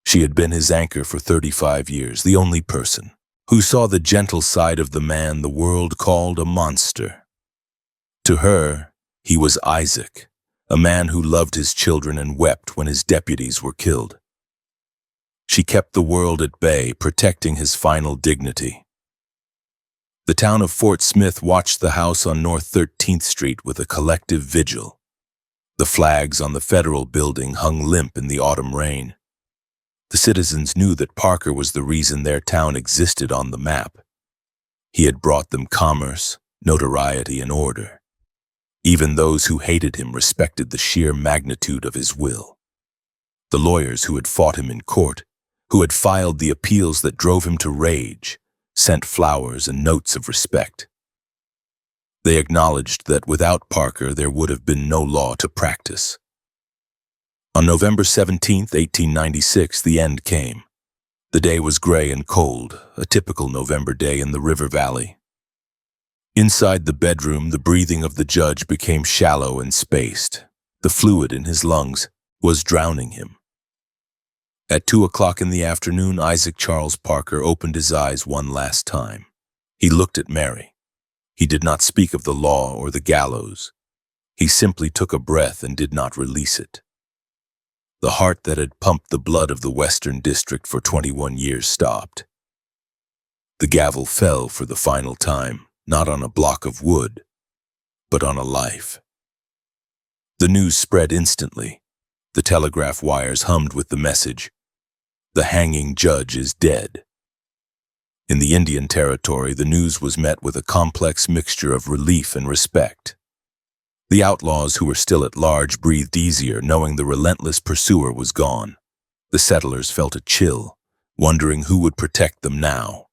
She had been his anchor for 35 years, the only person who saw the gentle side of the man the world called a monster. To her, he was Isaac, a man who loved his children and wept when his deputies were killed. She kept the world at bay, protecting his final dignity. The town of Fort Smith watched the house on North 13th Street with a collective vigil. The flags on the federal building hung limp in the autumn rain. The citizens knew that Parker was the reason their town existed on the map. He had brought them commerce, notoriety, and order. Even those who hated him respected the sheer magnitude of his will. The lawyers who had fought him in court, who had filed the appeals that drove him to rage, sent flowers and notes of respect. They acknowledged that without Parker there would have been no law to practice. On November 17, 1896, the end came. The day was gray and cold, a typical November day in the river valley. Inside the bedroom, the breathing of the judge became shallow and spaced. The fluid in his lungs was drowning him. At 2 o'clock in the afternoon, Isaac Charles Parker opened his eyes one last time. He looked at Mary. He did not speak of the law or the gallows. He simply took a breath and did not release it. The heart that had pumped the blood of the Western District for 21 years stopped. The gavel fell for the final time, not on a block of wood, but on a life. The news spread instantly. The telegraph wires hummed with the message, "The hanging judge is dead." In the Indian Territory, the news was met with a complex mixture of relief and respect. The outlaws who were still at large breathed easier, knowing the relentless pursuer was gone. The settlers felt a chill, wondering who would protect them now.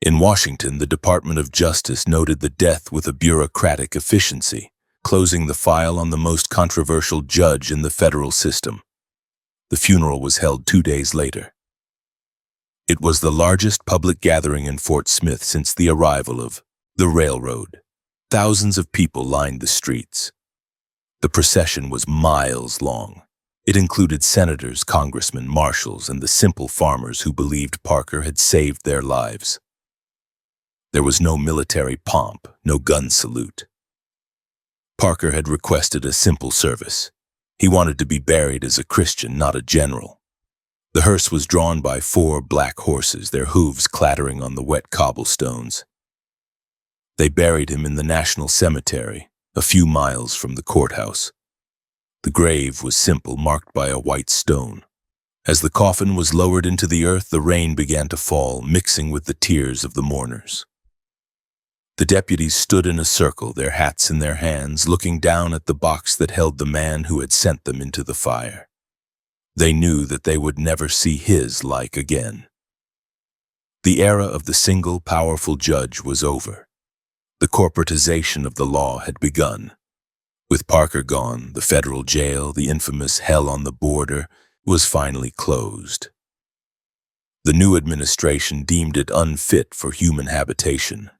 In Washington, the Department of Justice noted the death with a bureaucratic efficiency, closing the file on the most controversial judge in the federal system. The funeral was held 2 days later. It was the largest public gathering in Fort Smith since the arrival of the railroad. Thousands of people lined the streets. The procession was miles long. It included senators, congressmen, marshals, and the simple farmers who believed Parker had saved their lives. There was no military pomp, no gun salute. Parker had requested a simple service. He wanted to be buried as a Christian, not a general. The hearse was drawn by 4 black horses, their hooves clattering on the wet cobblestones. They buried him in the National Cemetery, a few miles from the courthouse. The grave was simple, marked by a white stone. As the coffin was lowered into the earth, the rain began to fall, mixing with the tears of the mourners. The deputies stood in a circle, their hats in their hands, looking down at the box that held the man who had sent them into the fire. They knew that they would never see his like again. The era of the single powerful judge was over. The corporatization of the law had begun. With Parker gone, the federal jail, the infamous hell on the border, was finally closed. The new administration deemed it unfit for human habitation.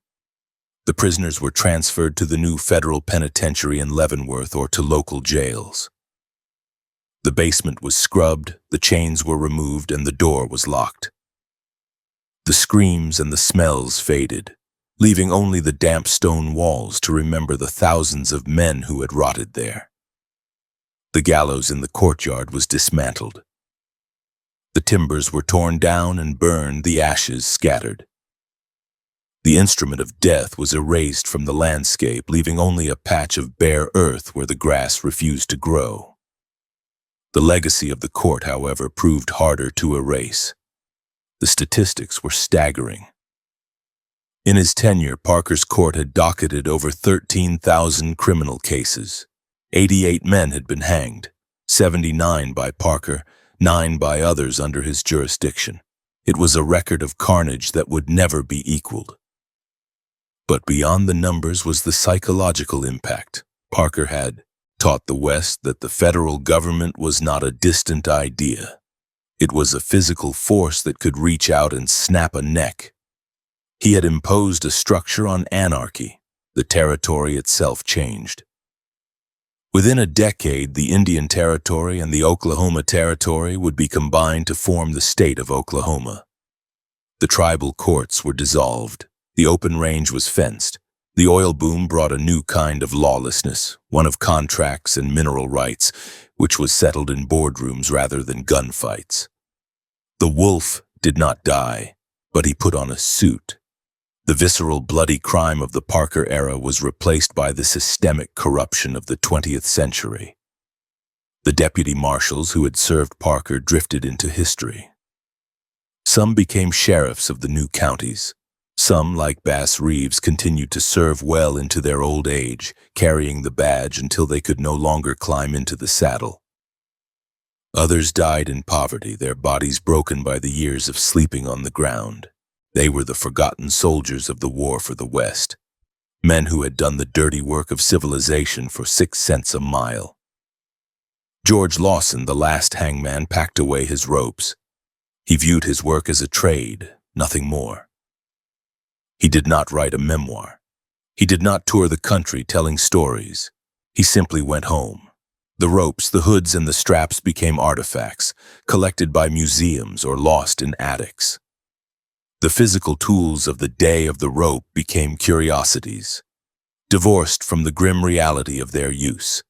The prisoners were transferred to the new federal penitentiary in Leavenworth or to local jails. The basement was scrubbed, the chains were removed, and the door was locked. The screams and the smells faded, leaving only the damp stone walls to remember the thousands of men who had rotted there. The gallows in the courtyard was dismantled. The timbers were torn down and burned, the ashes scattered. The instrument of death was erased from the landscape, leaving only a patch of bare earth where the grass refused to grow. The legacy of the court, however, proved harder to erase. The statistics were staggering. In his tenure, Parker's court had docketed over 13,000 criminal cases. 88 men had been hanged, 79 by Parker, 9 by others under his jurisdiction. It was a record of carnage that would never be equaled. But beyond the numbers was the psychological impact. Parker had taught the West that the federal government was not a distant idea. It was a physical force that could reach out and snap a neck. He had imposed a structure on anarchy. The territory itself changed. Within a decade, the Indian Territory and the Oklahoma Territory would be combined to form the state of Oklahoma. The tribal courts were dissolved. The open range was fenced. The oil boom brought a new kind of lawlessness, one of contracts and mineral rights, which was settled in boardrooms rather than gunfights. The wolf did not die, but he put on a suit. The visceral, bloody crime of the Parker era was replaced by the systemic corruption of the 20th century. The deputy marshals who had served Parker drifted into history. Some became sheriffs of the new counties. Some, like Bass Reeves, continued to serve well into their old age, carrying the badge until they could no longer climb into the saddle. Others died in poverty, their bodies broken by the years of sleeping on the ground. They were the forgotten soldiers of the war for the West, men who had done the dirty work of civilization for 6 cents a mile. George Lawson, the last hangman, packed away his ropes. He viewed his work as a trade, nothing more. He did not write a memoir. He did not tour the country telling stories. He simply went home. The ropes, the hoods, and the straps became artifacts, collected by museums or lost in attics. The physical tools of the day of the rope became curiosities, divorced from the grim reality of their use.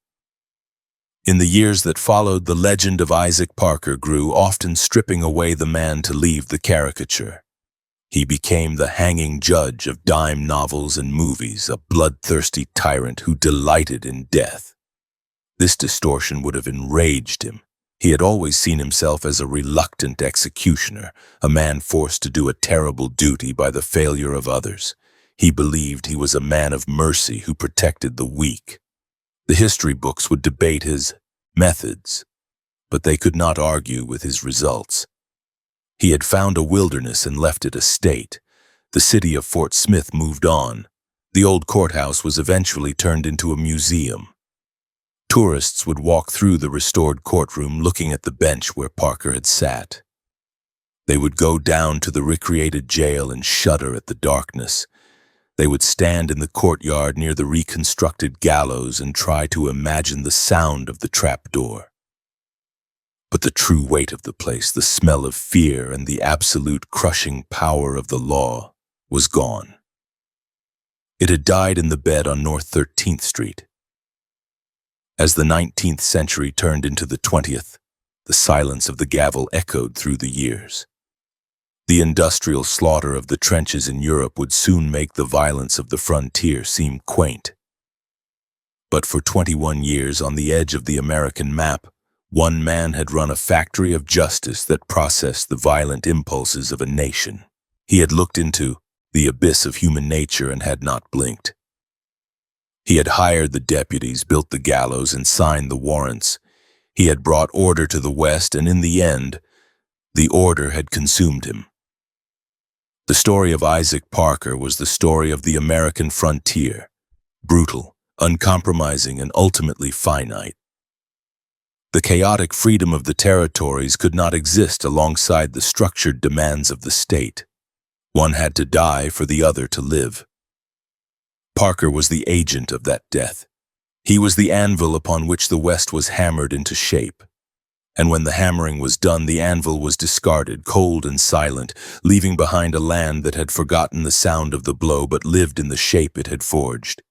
In the years that followed, the legend of Isaac Parker grew, often stripping away the man to leave the caricature. He became the hanging judge of dime novels and movies, a bloodthirsty tyrant who delighted in death. This distortion would have enraged him. He had always seen himself as a reluctant executioner, a man forced to do a terrible duty by the failure of others. He believed he was a man of mercy who protected the weak. The history books would debate his methods, but they could not argue with his results. He had found a wilderness and left it a state. The city of Fort Smith moved on. The old courthouse was eventually turned into a museum. Tourists would walk through the restored courtroom looking at the bench where Parker had sat. They would go down to the recreated jail and shudder at the darkness. They would stand in the courtyard near the reconstructed gallows and try to imagine the sound of the trapdoor. But the true weight of the place, the smell of fear and the absolute crushing power of the law, was gone. It had died in the bed on North 13th Street. As the 19th century turned into the 20th, the silence of the gavel echoed through the years. The industrial slaughter of the trenches in Europe would soon make the violence of the frontier seem quaint. But for 21 years on the edge of the American map, one man had run a factory of justice that processed the violent impulses of a nation. He had looked into the abyss of human nature and had not blinked. He had hired the deputies, built the gallows, and signed the warrants. He had brought order to the West, and in the end, the order had consumed him. The story of Isaac Parker was the story of the American frontier, brutal, uncompromising, and ultimately finite. The chaotic freedom of the territories could not exist alongside the structured demands of the state. One had to die for the other to live. Parker was the agent of that death. He was the anvil upon which the West was hammered into shape. And when the hammering was done, the anvil was discarded, cold and silent, leaving behind a land that had forgotten the sound of the blow but lived in the shape it had forged.